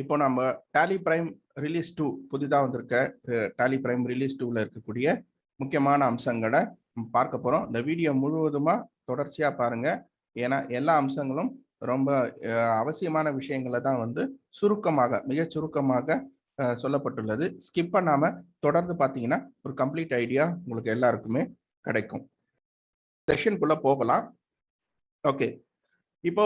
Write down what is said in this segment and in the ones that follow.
இப்போ நம்ம tally prime release 2 புதிதாக வந்திருக்க டாலி பிரைம் ரிலீஸ் 2ல இருக்கக்கூடிய முக்கியமான அம்சங்களை பார்க்க போறோம். இந்த வீடியோ முழுவதுமா தொடர்ச்சியா பாருங்க. ஏன்னா எல்லா அம்சங்களும் ரொம்ப அவசியமான விஷயங்களை தான் வந்து மிக சுருக்கமாக சொல்லப்பட்டுள்ளது. ஸ்கிப் பண்ணாம தொடர்ந்து பார்த்தீங்கன்னா ஒரு கம்ப்ளீட் ஐடியா உங்களுக்கு எல்லாருக்குமே கிடைக்கும். செஷனுக்குள்ள போகலாம். ஓகே, இப்போ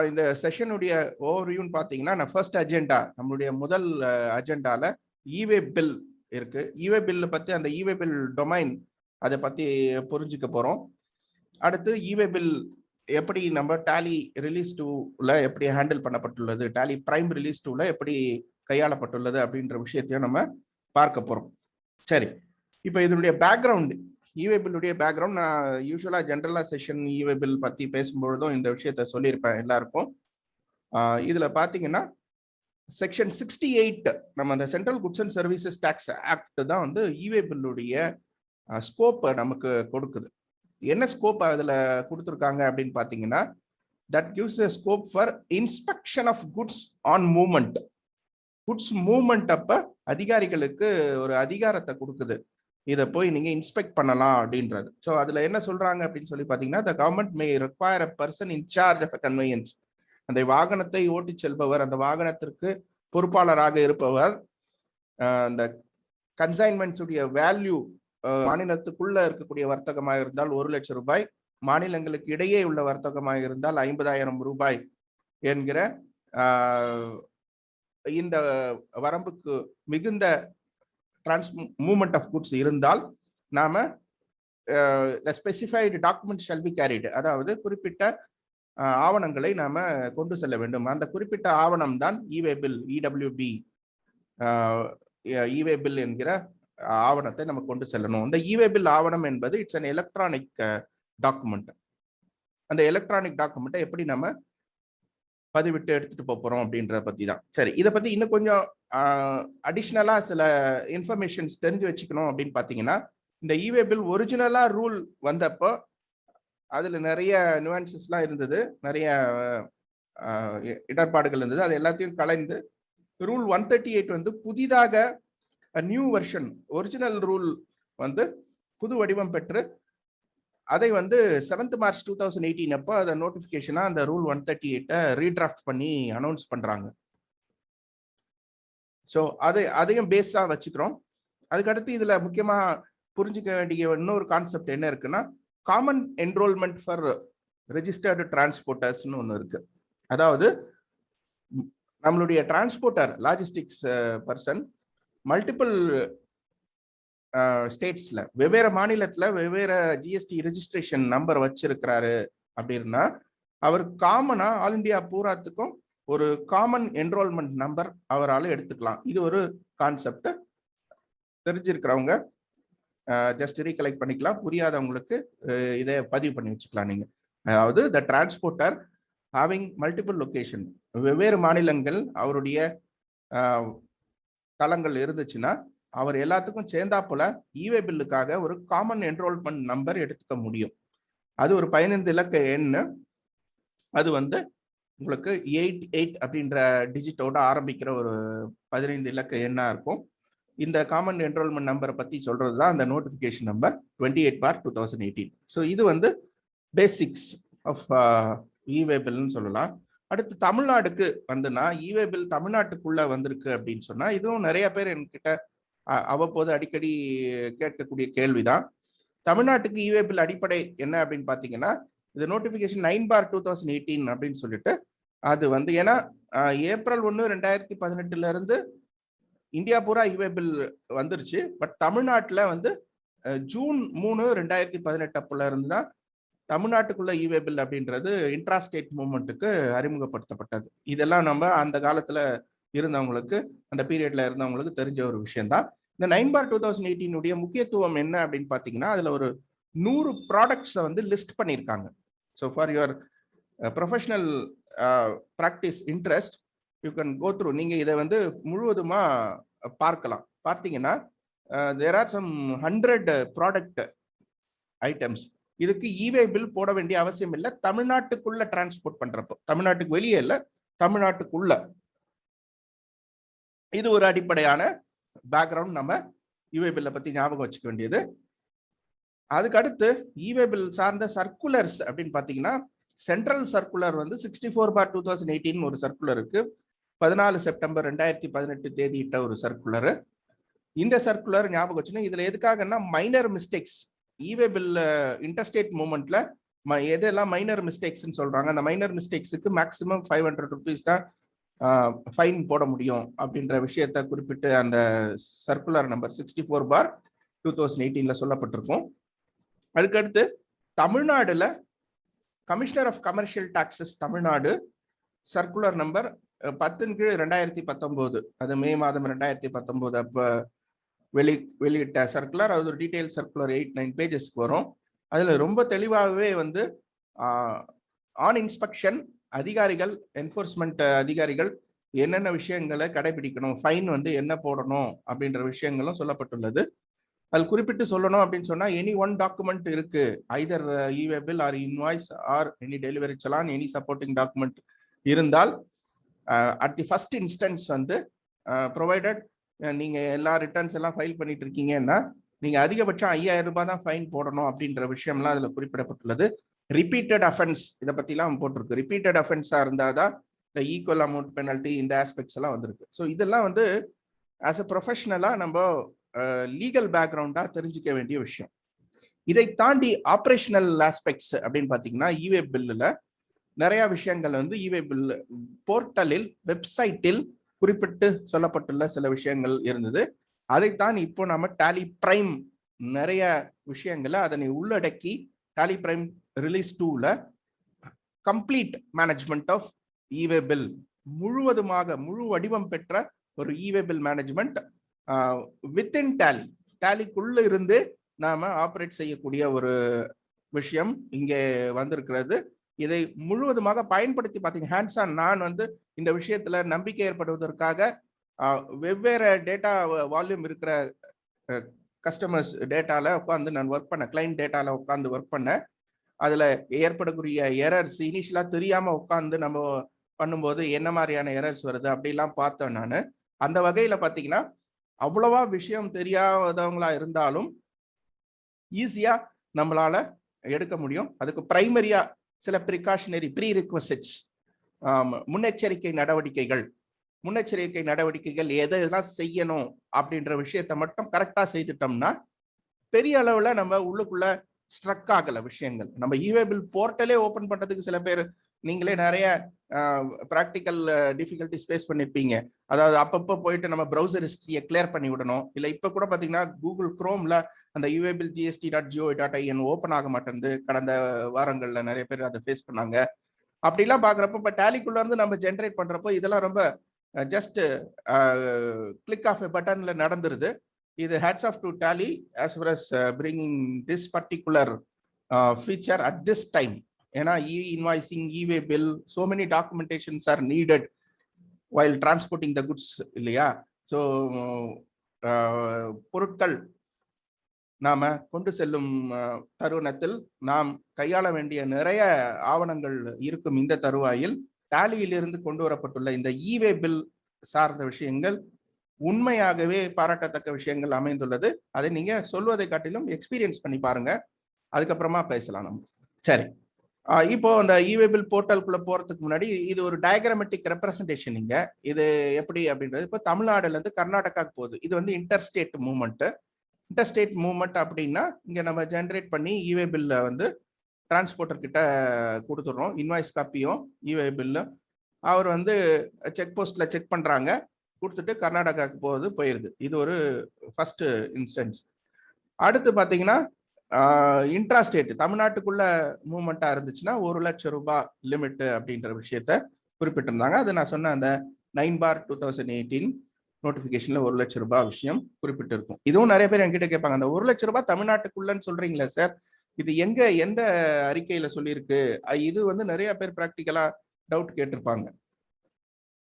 இந்த செஷனுடைய ஓவர்வியூன்னு பார்த்தீங்கன்னா, நான் ஃபர்ஸ்ட் அஜெண்டா நம்மளுடைய முதல் அஜெண்டால இவே பில் இருக்கு. இவே பில் பத்தி அந்த இவே பில் டொமைன் அதை பத்தி புரிஞ்சுக்க போறோம். அடுத்து இவே பில் எப்படி நம்ம டாலி ரிலீஸ் 2ல எப்படி ஹேண்டில் பண்ணப்பட்டுள்ளது, டாலி பிரைம் ரிலீஸ் 2ல எப்படி கையாளப்பட்டுள்ளது அப்படின்ற விஷயத்தையும் நம்ம பார்க்க போறோம். சரி, இப்போ இதனுடைய பேக்ரவுண்ட், இவே பில்லுடைய பேக்ரவுண்ட் நான் யூஸ்வலா ஜென்ரலா செஷன் இவே பில் பத்தி பேசும்பொழுதும் இந்த விஷயத்த சொல்லியிருப்பேன் எல்லாருக்கும். இதுல பாத்தீங்கன்னா செக்ஷன் 68 நம்ம அந்த central goods and services tax act தான் வந்து இவே பில்லுடைய ஸ்கோப் நமக்கு கொடுக்குது. என்ன ஸ்கோப் அதுல கொடுத்துருக்காங்க அப்படின்னு பாத்தீங்கன்னா, that gives a scope for inspection of goods on movement. Goods movement அப்ப அதிகாரிகளுக்கு ஒரு அதிகாரத்தை கொடுக்குது. இதை போய் நீங்க இன்ஸ்பெக்ட் பண்ணலாம் அப்படின்றது. ஸோ அதுல என்ன சொல்றாங்க அப்படின்னு சொல்லி பாத்தீங்கன்னா, the government may require a person in charge of a conveyance. அந்த வாகனத்தை ஓட்டி செல்பவர், அந்த வாகனத்திற்கு பொறுப்பாளராக இருப்பவர், அந்த கன்சைன்மெண்ட்ஸ் உடைய வேல்யூ மாநிலத்துக்குள்ள இருக்கக்கூடிய வர்த்தகமாக இருந்தால் 1 லட்சம் ரூபாய், மாநிலங்களுக்கு இடையே உள்ள வர்த்தகமாக இருந்தால் 50,000 ரூபாய் என்கிற இந்த வரம்புக்கு மிகுந்த மூவ்மெண்ட் ஆஃப் குட்ஸ் இருந்தால் நாம specified document shall be carried, அதாவது குறிப்பிட்ட ஆவணங்களை நாம கொண்டு செல்ல வேண்டும். அந்த குறிப்பிட்ட ஆவணம் தான் இவே பில், இடபிள்யூபி இவே பில் என்கிற ஆவணத்தை நம்ம கொண்டு செல்லணும். இந்த இவே பில் ஆவணம் என்பது இட்ஸ் அன் எலக்ட்ரானிக் டாக்குமெண்ட். அந்த எலக்ட்ரானிக் டாக்குமெண்ட்டை எப்படி நம்ம பதிவிட்டு எடுத்துட்டு போறோம் அப்படின்றத பத்தி தான். சரி, இதை பத்தி இன்னும் கொஞ்சம் அடிஷ்னலா சில இன்ஃபர்மேஷன்ஸ் தெரிஞ்சு வச்சுக்கணும் அப்படின்னு பாத்தீங்கன்னா, இந்த இவே பில் ஒரிஜினலா ரூல் வந்தப்போ அதுல நிறைய நியூவான்சஸ்லாம் இருந்தது, நிறைய இடர்பாடுகள் இருந்தது. அது எல்லாத்தையும் கலைந்து ரூல் 138 வந்து புதிதாக நியூ வெர்ஷன், ஒரிஜினல் ரூல் வந்து புது வடிவம் பெற்று அதை வந்து 7th March 2018 அப்போ அதை நோட்டிபிகேஷனா அந்த ரூல் 138 ரீடிராஃப்ட் பண்ணி அனௌன்ஸ் பண்றாங்க. ஸோ அதையும் பேஸா வச்சுக்கிறோம். அதுக்கடுத்து இதுல முக்கியமா புரிஞ்சுக்க வேண்டிய இன்னொரு கான்செப்ட் என்ன இருக்குன்னா, காமன் என்ரோல்மெண்ட் ஃபார் ரெஜிஸ்டர்டு டிரான்ஸ்போர்ட்டர்ஸ்னு ஒன்று இருக்கு. அதாவது நம்மளுடைய டிரான்ஸ்போர்ட்டர், லாஜிஸ்டிக்ஸ் பர்சன் மல்டிபிள் ஸ்டேட்ஸ்ல, வெவ்வேறு மாநிலத்துல வெவ்வேறு ஜிஎஸ்டி ரெஜிஸ்ட்ரேஷன் நம்பர் வச்சிருக்கிறாரு அப்படின்னா, அவர் காமனா ஆல் இண்டியா பூராத்துக்கும் ஒரு காமன் என்ரோல்மெண்ட் நம்பர் அவரால் எடுத்துக்கலாம். இது ஒரு கான்செப்ட். தெரிஞ்சிருக்கிறவங்க ஜஸ்ட் ரீகலெக்ட் பண்ணிக்கலாம், புரியாதவங்களுக்கு இதை பதிவு பண்ணி வச்சுக்கலாம் நீங்க. அதாவது த டிரான்ஸ்போர்ட்டர் ஹேவிங் மல்டிபிள் லொகேஷன், வெவ்வேறு மாநிலங்கள் அவருடைய தளங்கள் இருந்துச்சுன்னா அவர் எல்லாத்துக்கும் சேர்ந்தாப்புல இவே பில்லுக்காக ஒரு காமன் என்ரோல்மெண்ட் நம்பர் எடுத்துக்க முடியும். அது ஒரு 15 இலக்க எண். அது வந்து உங்களுக்கு 88 அப்படின்ற டிஜிட்டோட ஆரம்பிக்கிற ஒரு 15 இலக்க எண்ணா இருக்கும். இந்த காமன் என்ரோல்மெண்ட் நம்பரை பத்தி சொல்றது தான் அந்த நோட்டிபிகேஷன் நம்பர் 28/2018. ஸோ இது வந்து பேசிக்ஸ் ஆஃப் இவே பில்னு சொல்லலாம். அடுத்து தமிழ்நாடுக்கு வந்துன்னா, இவே பில் தமிழ்நாட்டுக்குள்ள வந்திருக்கு அப்படின்னு சொன்னா, இதுவும் நிறைய பேர் என்கிட்ட அவ்வப்போது அடிக்கடி கேட்கக்கூடிய கேள்விதான். தமிழ்நாட்டுக்கு இவே பில் அடிப்படை என்ன அப்படின்னு பாத்தீங்கன்னா, இது நோட்டிபிகேஷன் 9/2018 அப்படின்னு சொல்லிட்டு, அது வந்து ஏன்னா April 1, 2018 இருந்து இந்தியா பூரா இவே பில் வந்துருச்சு. பட் தமிழ்நாட்டில் வந்து June 3, 2018 அப்பல இருந்து தான் தமிழ்நாட்டுக்குள்ள இவே பில் அப்படின்றது இன்ட்ரா ஸ்டேட் மூவ்மெண்ட்டுக்கு அறிமுகப்படுத்தப்பட்டது. இதெல்லாம் நம்ம அந்த காலத்துல இருந்தவங்களுக்கு, அந்த பீரியட்ல இருந்தவங்களுக்கு தெரிஞ்ச ஒரு விஷயம்தான். இந்த 9/2018 முக்கியத்துவம் என்ன அப்படின்னு பாத்தீங்கன்னா, அதுல ஒரு 100 ப்ராடக்ட்ஸை வந்து லிஸ்ட் பண்ணியிருக்காங்க. So for your professional practice interest you can go through. நீங்க இதை வந்து முழுவதுமா பார்க்கலாம். பார்த்தீங்கன்னா there are some 100 product items. இதுக்கு இவே பில் போட வேண்டிய அவசியம் இல்லை. தமிழ்நாட்டுக்குள்ள டிரான்ஸ்போர்ட் பண்றப்போ, தமிழ்நாட்டுக்கு வெளியே இல்லை, தமிழ்நாட்டுக்குள்ள இது ஒரு அடிப்படையான பேக்ரவுண்ட் நம்ம இவே பில்லை பத்தி ஞாபகம் வச்சுக்க வேண்டியது. அதுக்கு அடுத்து இவே பில் சார்ந்த சர்க்குலர்ஸ் அப்படின்னு பாத்தீங்கன்னா சென்ட்ரல் சர்க்குலர் வந்து 64/2018 ஒரு சர்க்குலர் இருக்கு. 14 செப்டம்பர் 2018 தேதியிட்ட ஒரு சர்க்குலர். இந்த சர்க்குலர் ஞாபகம் வச்சுன்னா இதுல எதுக்காகன்னா மைனர் மிஸ்டேக்ஸ் இவே பில் இன்டர்ஸ்டேட் மூவ்மெண்ட்ல எதெல்லாம் மைனர் மிஸ்டேக்ஸ் சொல்றாங்க, அந்த மைனர் மிஸ்டேக்ஸுக்கு மேக்சிமம் 500 rupees தான் ஃபைன் போட முடியும் அப்படின்ற விஷயத்தை குறிப்பிட்டு அந்த சர்க்குலர் நம்பர் 64/2018 சொல்லப்பட்டிருக்கும். அதுக்கடுத்து தமிழ்நாடுல commissioner of commercial taxes Tamil Nadu circular number 10/2019, அது மே மாதம் 2019 அப்ப வெளியிட்ட சர்க்குலர். அது ஒரு டீடைல் சர்க்குலர் 8-9 பேஜஸ்க்கு வரும். அதுல ரொம்ப தெளிவாகவே வந்து ஆன் இன்ஸ்பெக்ஷன் அதிகாரிகள், என்ஃபோர்ஸ்மெண்ட் அதிகாரிகள் என்னென்ன விஷயங்களை கடைபிடிக்கணும், ஃபைன் வந்து என்ன போடணும் அப்படின்ற விஷயங்களும் சொல்லப்பட்டுள்ளது. அது குறிப்பிட்டு சொல்லணும் அப்படின்னு சொன்னா எனி ஒன் டாக்குமெண்ட் இருக்கு, either e way bill or invoice or any delivery challan, any supporting document இருந்தால் அட் தி ஃபர்ஸ்ட் இன்ஸ்டன்ஸ் வந்து ப்ரொவைடட் நீங்க எல்லா ரிட்டர்ன்ஸ் எல்லாம் ஃபைல் பண்ணிட்டு இருக்கீங்கன்னா நீங்க அதிகபட்சம் 5000 ரூபாய் தான் ஃபைன் போடணும் அப்படின்ற விஷயம்லாம் அதுல குறிப்பிடப்பட்டுள்ளது. ரிப்பீட்டட் அஃபென்ஸ் இதை பத்திலாம் போட்டிருக்கு. ரிப்பீட்டட் அஃபென்ஸா இருந்தாதான் இந்த ஈக்குவல் அமௌண்ட் பெனல்டி இந்த ஆஸ்பெக்ட்ஸ் எல்லாம் வந்திருக்கு. ஸோ இதெல்லாம் வந்து ஆஸ் அ ப்ரொஃபஷனலா நம்ம லீகல் பேக்ரவுண்டா தெரிஞ்சுக்க வேண்டிய விஷயம். இதை தாண்டி ஆப்ரேஷனல் ஆஸ்பெக்ட்ஸ் அப்படின்னு பாத்தீங்கன்னா இவே பில்லுல நிறைய விஷயங்கள் வந்து இவே பில் போர்ட்டலில் வெப்சைட்டில் குறிப்பிட்டு சொல்லப்பட்டுள்ள சில விஷயங்கள் இருந்தது. அதைத்தான் இப்போ நம்ம டாலி பிரைம் நிறைய விஷயங்களை அதனை உள்ளடக்கி டாலி பிரைம் ரிலீஸ் 2ல complete management of e-way bill முழுவதுமாக முழு வடிவம் பெற்ற ஒரு இவே பில் மேனேஜ்மெண்ட் வித்தின் டாலிக்குள்ள இருந்து நாம ஆப்ரேட் செய்யக்கூடிய ஒரு விஷயம் இங்கே வந்திருக்கிறது. இதை முழுவதுமாக பயன்படுத்தி பார்த்தீங்க ஹேண்ட்ஸ் ஆன் நான் வந்து இந்த விஷயத்துல நம்பிக்கை ஏற்படுவதற்காக வெவ்வேறு டேட்டா வால்யூம் இருக்கிற கஸ்டமர்ஸ் டேட்டால உட்காந்து நான் ஒர்க் பண்ண, கிளைண்ட் டேட்டால உட்காந்து ஒர்க் பண்ண. அதுல ஏற்படக்கூடிய எரர்ஸ் இனிஷியலா தெரியாம உட்காந்து நம்ம பண்ணும்போது என்ன மாதிரியான எரர்ஸ் வருது அப்படிலாம் பார்த்தேன் நான். அந்த வகையில பாத்தீங்கன்னா அவ்வளவா விஷயம் தெரியாதவங்களா இருந்தாலும் ஈஸியா நம்மளால எடுக்க முடியும். அதுக்கு பிரைமரியா சில ப்ரிகாஷனரி ப்ரீ ரிக்வசிட்ஸ் முன்னெச்சரிக்கை நடவடிக்கைகள் எதெல்லாம் செய்யணும் அப்படின்ற விஷயத்த மட்டும் கரெக்டா செய்துட்டோம்னா பெரிய அளவுல நம்ம உள்ளுக்குள்ள ஸ்ட்ரக் ஆகல விஷயங்கள். நம்ம இவே பில் போர்ட்டலே ஓபன் பண்றதுக்கு சில பேர் நீங்களே நிறைய ப்ராக்டிக்கல் டிஃபிகல்டிஸ் ஃபேஸ் பண்ணிருப்பீங்க. அதாவது அப்பப்போ போயிட்டு நம்ம ப்ரௌசர் ஹிஸ்டரியை கிளியர் பண்ணி விடணும். இல்லை இப்போ கூட பார்த்தீங்கன்னா கூகுள் குரோம்ல அந்த uvbill gst.gov.in ஓப்பன் ஆக மாட்டேங்குது. கடந்த வாரங்களில் நிறைய பேர் அதை ஃபேஸ் பண்ணாங்க. அப்படிலாம் பார்க்குறப்ப இப்போ டேலிக்குள்ள இருந்து நம்ம ஜென்ரேட் பண்றப்போ இதெல்லாம் ரொம்ப ஜஸ்ட் கிளிக் ஆஃப் எ பட்டன்ல நடந்துருது. இது hats off to Tally as far as bringing this particular feature at this time. ஏன்னா இன்வாய்சிங், இவே bill, so many documentations are needed while transporting the goods இல்லையா? ஸோ பொருட்கள் நாம கொண்டு செல்லும் தருணத்தில் நாம் கையாள வேண்டிய நிறைய ஆவணங்கள் இருக்கும். இந்த தருவாயில் டாலியிலிருந்து கொண்டு வரப்பட்டுள்ள இந்த இவே பில் சார்ந்த விஷயங்கள் உண்மையாகவே பாராட்டத்தக்க விஷயங்கள் அமைந்துள்ளது. அதை நீங்க சொல்வதை காட்டிலும் எக்ஸ்பீரியன்ஸ் பண்ணி பாருங்க, அதுக்கப்புறமா பேசலாம் நம்ம. சரி, இப்போ அந்த இவே பில் போர்ட்டலுக்குள்ள போறதுக்கு முன்னாடி இது ஒரு டயக்ராமெட்டிக் ரெப்ரசன்டேஷன். இங்க இது எப்படி அப்படின்றது, இப்போ தமிழ்நாடுல இருந்து கர்நாடகாவுக்கு போகுது. இது வந்து இன்டர்ஸ்டேட் மூவ்மெண்ட் அப்படின்னா இங்க நம்ம ஜென்ரேட் பண்ணி இவே பில்ல வந்து டிரான்ஸ்போர்ட்டர் கிட்ட கொடுத்துடுறோம். இன்வாய்ஸ் காப்பியும் இவே பில்ல அவர் வந்து செக் போஸ்ட்ல செக் பண்றாங்க, கொடுத்துட்டு கர்நாடகாவுக்கு போயிருது. இது ஒரு ஃபர்ஸ்ட் இன்ஸ்டன்ஸ். அடுத்து பாத்தீங்கன்னா இன்ட்ராஸ்டேட் தமிழ்நாட்டுக்குள்ள மூவ்மெண்டா இருந்துச்சுன்னா 1 லட்சம் ரூபாய் லிமிட் அப்படின்ற விஷயத்த குறிப்பிட்டிருந்தாங்க. அது நான் சொன்ன அந்த 9/2018 நோட்டிபிகேஷன்ல 1 லட்சம் ரூபாய் விஷயம் குறிப்பிட்டு இருக்கும். இதுவும் நிறைய பேர் என்கிட்ட கேட்பாங்க, அந்த 1 லட்சம் ரூபாய் தமிழ்நாட்டுக்குள்ளன்னு சொல்றீங்களா சார், இது எந்த அறிக்கையில சொல்லியிருக்கு? இது வந்து நிறைய பேர் பிராக்டிக்கலா டவுட் கேட்டிருப்பாங்க.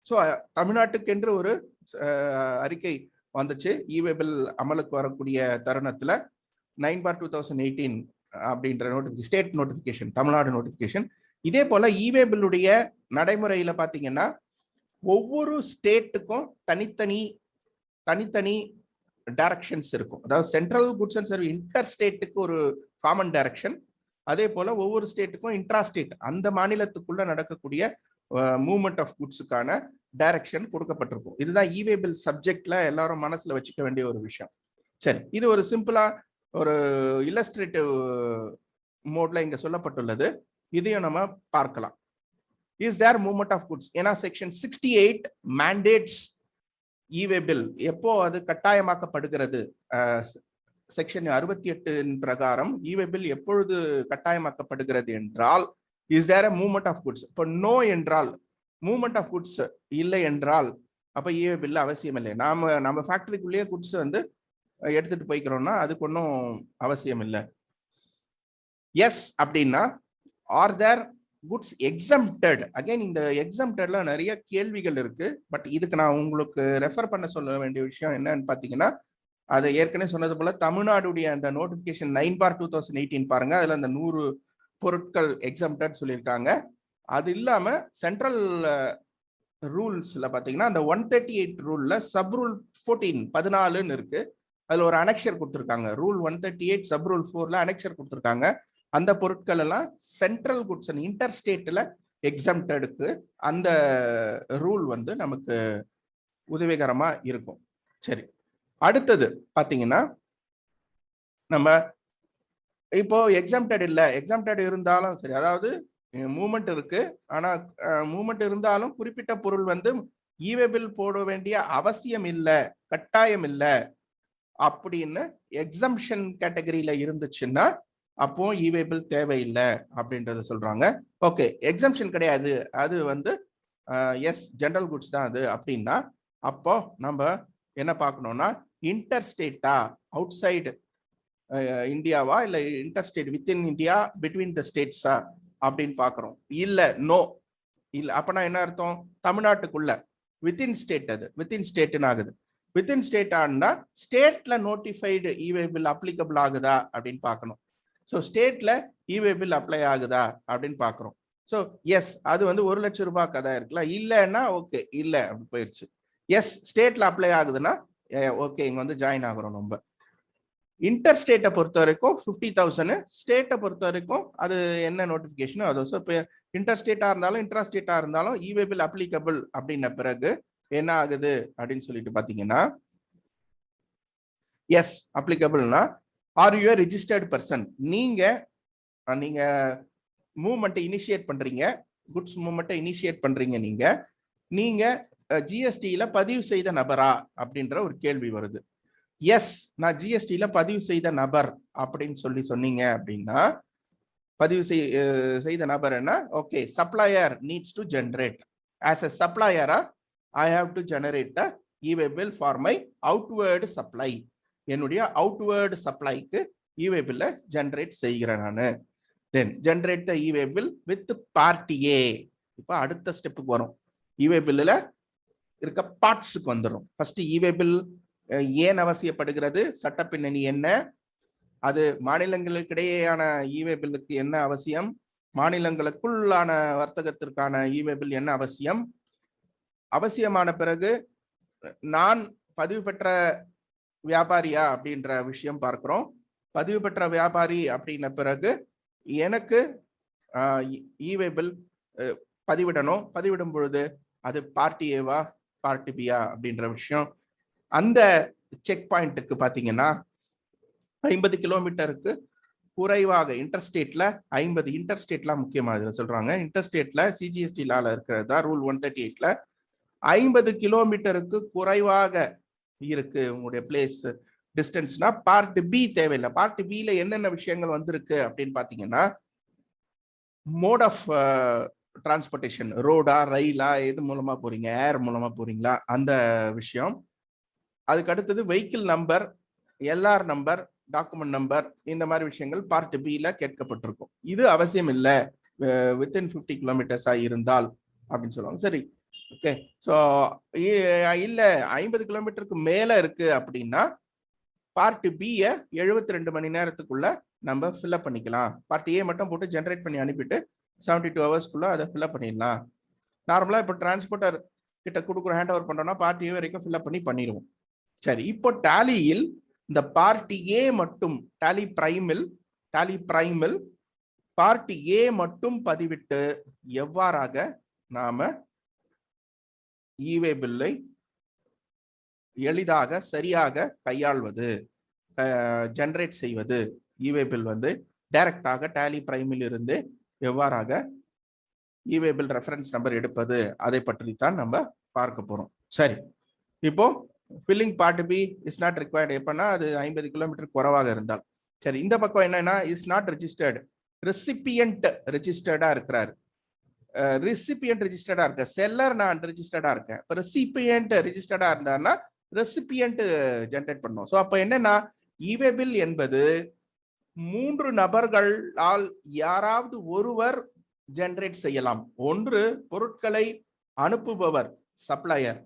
ஸோ தமிழ்நாட்டுக்கென்று ஒரு அறிக்கை வந்துச்சு இவே பில் அமலுக்கு வரக்கூடிய தருணத்துல 9/2018 அப்படின்ற ஸ்டேட் நோட்டிபிகேஷன், தமிழ்நாடு நோட்டிபிகேஷன். இதே போல இவே பில்லுடைய நடைமுறையில பாத்தீங்கன்னா ஒவ்வொரு ஸ்டேட்டுக்கும் தனித்தனி டைரக்ஷன்ஸ் இருக்கும். அதாவது central goods and service inter ஸ்டேட்டுக்கு ஒரு காமன் டைரக்ஷன், அதே போல ஒவ்வொரு ஸ்டேட்டுக்கும் இன்ட்ரா ஸ்டேட் அந்த மாநிலத்துக்குள்ள நடக்கக்கூடிய மூவ்மெண்ட் ஆஃப் குட்ஸுக்கான டைரக்ஷன் கொடுக்கப்பட்டிருக்கும். இதுதான் இ-வே பில் சப்ஜெக்ட்ல எல்லாரும் மனசுல வச்சுக்க வேண்டிய ஒரு விஷயம். சரி, இது ஒரு சிம்பிளா ஒரு இல்லஸ்ட்ரேட்டிவ் மோட்ல இங்க சொல்லப்பட்டுள்ளது. இதையும் நம்ம பார்க்கலாம். Is there movement of goods? ஏன்னா செக்ஷன் 68 மேண்டேட்ஸ் இ-வே பில். எப்போ அது கட்டாயமாக்கப்படுகிறது? செக்ஷன் 68 பிரகாரம் இ-வே பில் எப்பொழுது கட்டாயமாக்கப்படுகிறது என்றால், is there movement of goods. இப்போ நோ என்றால், மூவ்மெண்ட் ஆஃப் குட்ஸ் இல்லை என்றால், அப்ப இ-வே பில் அவசியம் இல்லை. நம்ம ஃபேக்டரிக்குள்ளேயே குட்ஸ் வந்து எடுத்துட்டு போய்க்கிறோம்னா அதுக்கு ஒன்றும் அவசியம் இல்லை. எஸ் அப்படின்னா, are there goods exempted? Again இந்த எக்ஸம்டட்ல நிறைய கேள்விகள் இருக்கு. பட் இதுக்கு நான் உங்களுக்கு ரெஃபர் பண்ண சொல்ல வேண்டிய விஷயம் என்னன்னு பாத்தீங்கன்னா, அதை ஏற்கனவே சொன்னது போல தமிழ்நாடுடைய அந்த நோட்டிபிகேஷன் 9/2018 பாருங்க. அதுல அந்த 100 பொருட்கள் எக்ஸம்டட் சொல்லியிருக்காங்க. அது இல்லாம சென்ட்ரல் ரூல்ஸ்ல பாத்தீங்கன்னா அந்த 138 ரூல்ல சப் ரூல் 14 இருக்கு. அதுல ஒரு அனெக்ஷர் கொடுத்திருக்காங்க. ரூல் 138 சப் ரூல் 4ல அனெக்ஷர் கொடுத்திருக்காங்க. அந்த பொருட்கள் எல்லாம் சென்ட்ரல் குட்ஸ் அண்ட் இன்டர் ஸ்டேட்ல எக்ஸம்டடுக்கு அந்த ரூல் வந்து நமக்கு உதவிகரமா இருக்கும். சரி, அடுத்தது பாத்தீங்கன்னா, நம்ம இப்போ எக்ஸம்டட் இல்ல, எக்ஸம்டட் இருந்தாலும் சரி, அதாவது மூவ்மெண்ட் இருக்கு, ஆனா மூவ்மெண்ட் இருந்தாலும் குறிப்பிட்ட பொருள் வந்து இ-வே பில் போட வேண்டிய அவசியம் இல்ல, கட்டாயம் இல்ல அப்படின்னு எக்ஸம்ஷன் கேட்டகரியில இருந்துச்சுன்னா அப்போ இ-வே பில் தேவையில்லை அப்படின்றத சொல்றாங்க. ஓகே, எக்ஸம்ஷன் கிடையாது, அது வந்து எஸ் ஜெனரல் குட்ஸ் தான் அது அப்படின்னா, அப்போ நம்ம என்ன பார்க்கணும்னா, இன்டர் ஸ்டேட்டா, அவுட் சைடு இந்தியாவா, இல்ல inter state within India, between the ஸ்டேட்ஸா அப்படின்னு பாக்குறோம். இல்ல, நோ இல்ல, அப்பனா என்ன அர்த்தம்? தமிழ்நாட்டுக்குள்ள வித்தின் ஸ்டேட், அது வித்தின் ஸ்டேட்னு ஆகுது. வித்தின் ஸ்டேட் ஆனா ஸ்டேட்ல நோட்டிஃபைடு இ-வே பில் அப்ளிகபிள் ஆகுதா அப்படின்னு பார்க்கணும். ஸோ ஸ்டேட்ல இ-வே பில் அப்ளை ஆகுதா அப்படின்னு பாக்குறோம். ஸோ எஸ், அது வந்து 1 லட்சம் ரூபாய் கதை இருக்கலாம். இல்லைன்னா ஓகே, இல்ல அப்படி போயிடுச்சு. எஸ், ஸ்டேட்ல அப்ளை ஆகுதுன்னா ஓகே, இங்க வந்து ஜாயின் ஆகுறோம். நம்ம இன்டர் ஸ்டேட்டை பொறுத்த வரைக்கும் 50,000, ஸ்டேட்டை பொறுத்த வரைக்கும் அது என்ன நோட்டிபிகேஷனோ அது. இப்போ இன்டர் ஸ்டேட்டா இருந்தாலும் இன்ட்ரா ஸ்டேட்டா இருந்தாலும் இ-வே பில் அப்ளிகபிள் அப்படின்ன பிறகு என்ன ஆகுது அப்படின்னு சொல்லிட்டு பாத்தீங்கன்னா, S அப்ளிகபிள்னா, are you registered person? நீங்க மூவ்மெண்ட்டை இனிஷியேட் பண்றீங்க, குட்ஸ் மூவ்மெண்ட்டை இனிஷியேட் பண்றீங்க, நீங்க ஜிஎஸ்டியில பதிவு செய்த நபரா அப்படின்ற ஒரு கேள்வி வருது. எஸ், நான் ஜிஎஸ்டியில பதிவு செய்த நபர் அப்படின்னு சொன்னீங்க அப்படின்னா, பதிவு செய்த நபர் என்ன? Okay, supplier needs to generate. As a சப்ளையரா I have to generate the e-way bill for my outward supply. என்னுடைய outward supplyக்கு e-way bill ஜெனரேட் செய்கிறேன் நானு. Then generate the e-way bill with part A. இப்போ அடுத்த ஸ்டெப்புக்கு வரும். e-way billல இருக்க பார்ட்ஸ்க்கு வந்துடும். ஃபர்ஸ்ட் e-way bill ஏன் அவசியப்படுகிறது, சட்ட பின்னணி என்ன, அது மாநிலங்களுக்கு இடையேயான e-way பில்லுக்கு என்ன அவசியம், மாநிலங்களுக்குள்ளான வர்த்தகத்திற்கான e-way bill என்ன அவசியம், அவசியமான பிறகு நான் பதிவு பெற்ற வியாபாரியா அப்படின்ற விஷயம் பார்க்கிறோம். பதிவு பெற்ற வியாபாரி அப்படின்ன பிறகு எனக்கு இ-வே பில் பதிவிடணும். பதிவிடும் பொழுது அது பார்ட்டி ஏவா பார்ட்டி பியா அப்படின்ற விஷயம். அந்த செக் பாயிண்ட்டுக்கு பாத்தீங்கன்னா 50 கிலோமீட்டருக்கு குறைவாக இன்டர்ஸ்டேட்ல 50 இன்டர்ஸ்டேட்லாம் முக்கியமா இதுல சொல்றாங்க. இன்டர்ஸ்டேட்ல சிஜிஎஸ்டி லால இருக்கிறதா ரூல் 138ல 50 கிலோமீட்டருக்கு குறைவாக இருக்கு உங்களுடைய பிளேஸ் டிஸ்டன்ஸ்னா பார்ட் பி தேவையில்லை. பார்ட் பில என்னென்ன விஷயங்கள் வந்திருக்கு அப்படின்னு பாத்தீங்கன்னா, மோட் ஆஃப் டிரான்ஸ்போர்டேஷன், ரோடா ரயிலா, எது மூலமா போறீங்க, ஏர் மூலமா போறீங்களா, அந்த விஷயம். அதுக்கு அடுத்தது vehicle number, LR number, document number, இந்த மாதிரி விஷயங்கள் பார்ட் பில கேட்கப்பட்டிருக்கும். இது அவசியம் இல்லை வித்தின் 50 கிலோமீட்டர்ஸா இருந்தால் அப்படின்னு சொல்லுவாங்க. சரி, ஓகே. ஸோ இல்ல 50 கிலோமீட்டருக்கு மேல இருக்கு அப்படின்னா பார்ட் பிய 72 மணி நேரத்துக்குள்ள நம்ம ஃபில்அப் பண்ணிக்கலாம். பார்ட் ஏ மட்டும் போட்டு ஜென்ரேட் பண்ணி அனுப்பிட்டு 72 ஹவர்ஸ்க்குள்ள அதை ஃபில்அப் பண்ணிடலாம். நார்மலா இப்போ டிரான்ஸ்போர்ட்டர் கிட்ட கொடுக்குறோம், ஹேண்ட் ஓவர் பண்றோம்னா பார்ட் ஏ வரைக்கும் ஃபில்அப் பண்ணிடுவோம். சரி, இப்போ டாலியில் இந்த பார்ட் ஏ மட்டும் டாலி பிரைமில் பார்ட் ஏ மட்டும் பதிவிட்டு எவ்வாறாக நாம ஈவே பில்லை எளிதாக சரியாக கையாள்வது, ஜெனரேட் செய்வது, ஈவே பில் வந்து டைரக்டாக டாலி பிரைமில் இருந்து எவ்வாறாக ஈவே பில் ரெஃபரன்ஸ் நம்பர் எடுப்பது, அதை பற்றி தான் நம்ம பார்க்க போறோம். சரி, இப்போ filling part B is not required எப்பன்னா அது 50 கிலோமீட்டர் குறைவாக இருந்தால். சரி, இந்த பக்கம் என்னன்னா இஸ் நாட் ரெஜிஸ்டர்டு, ரெசிபியன்ட் ரெஜிஸ்டர்டா இருக்கிறாரு, ரெசிபியன்ட் ரெஜிஸ்டர்டா இருக்க, செல்லர் நான் ரெஜிஸ்டர்டா இருக்கேன். இப்போ ரெசிபியன்ட் ரெஜிஸ்டர்டா இருந்தாருன்னா ரெசிபியன்ட் ஜெனரேட் பண்ணோம். ஸோ அப்போ என்னன்னா ஈவே பில் என்பது 3 நபர்களால் யாராவது ஒருவர் ஜெனரேட் செய்யலாம். ஒன்று பொருட்களை அனுப்புபவர் சப்ளையர்,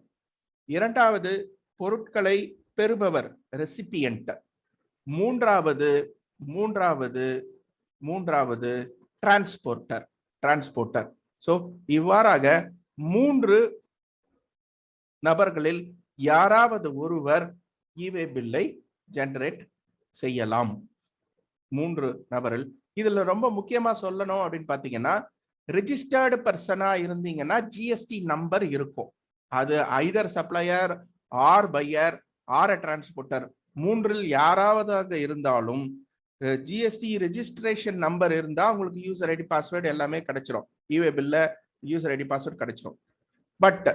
இரண்டாவது பொருட்களை பெறுபவர் ரெசிபியன்ட், மூன்றாவது டிரான்ஸ்போர்ட்டர். சோ இவ்வாறாக 3 நபர்களில் யாராவது ஒருவர் ஈவே பில்லை ஜெனரேட் செய்யலாம். 3 நபர்கள். இதுல ரொம்ப முக்கியமா சொல்லணும் அப்படின்னு பாத்தீங்கன்னா, ரெஜிஸ்டர்டு பர்சனா இருந்தீங்கன்னா ஜிஎஸ்டி நம்பர் இருக்கும். அது either supplier or buyer or transporter, 3ல் யாராவதாக இருந்தாலும் ஜிஎஸ்டி ரெஜிஸ்ட்ரேஷன் நம்பர் இருந்தா உங்களுக்கு யூசர் ஐடி பாஸ்வேர்டு எல்லாமே கிடைச்சிரும். ஈவே பில்ல யூசர் ஐடி பாஸ்வேர்டு கிடைச்சிரும். பட்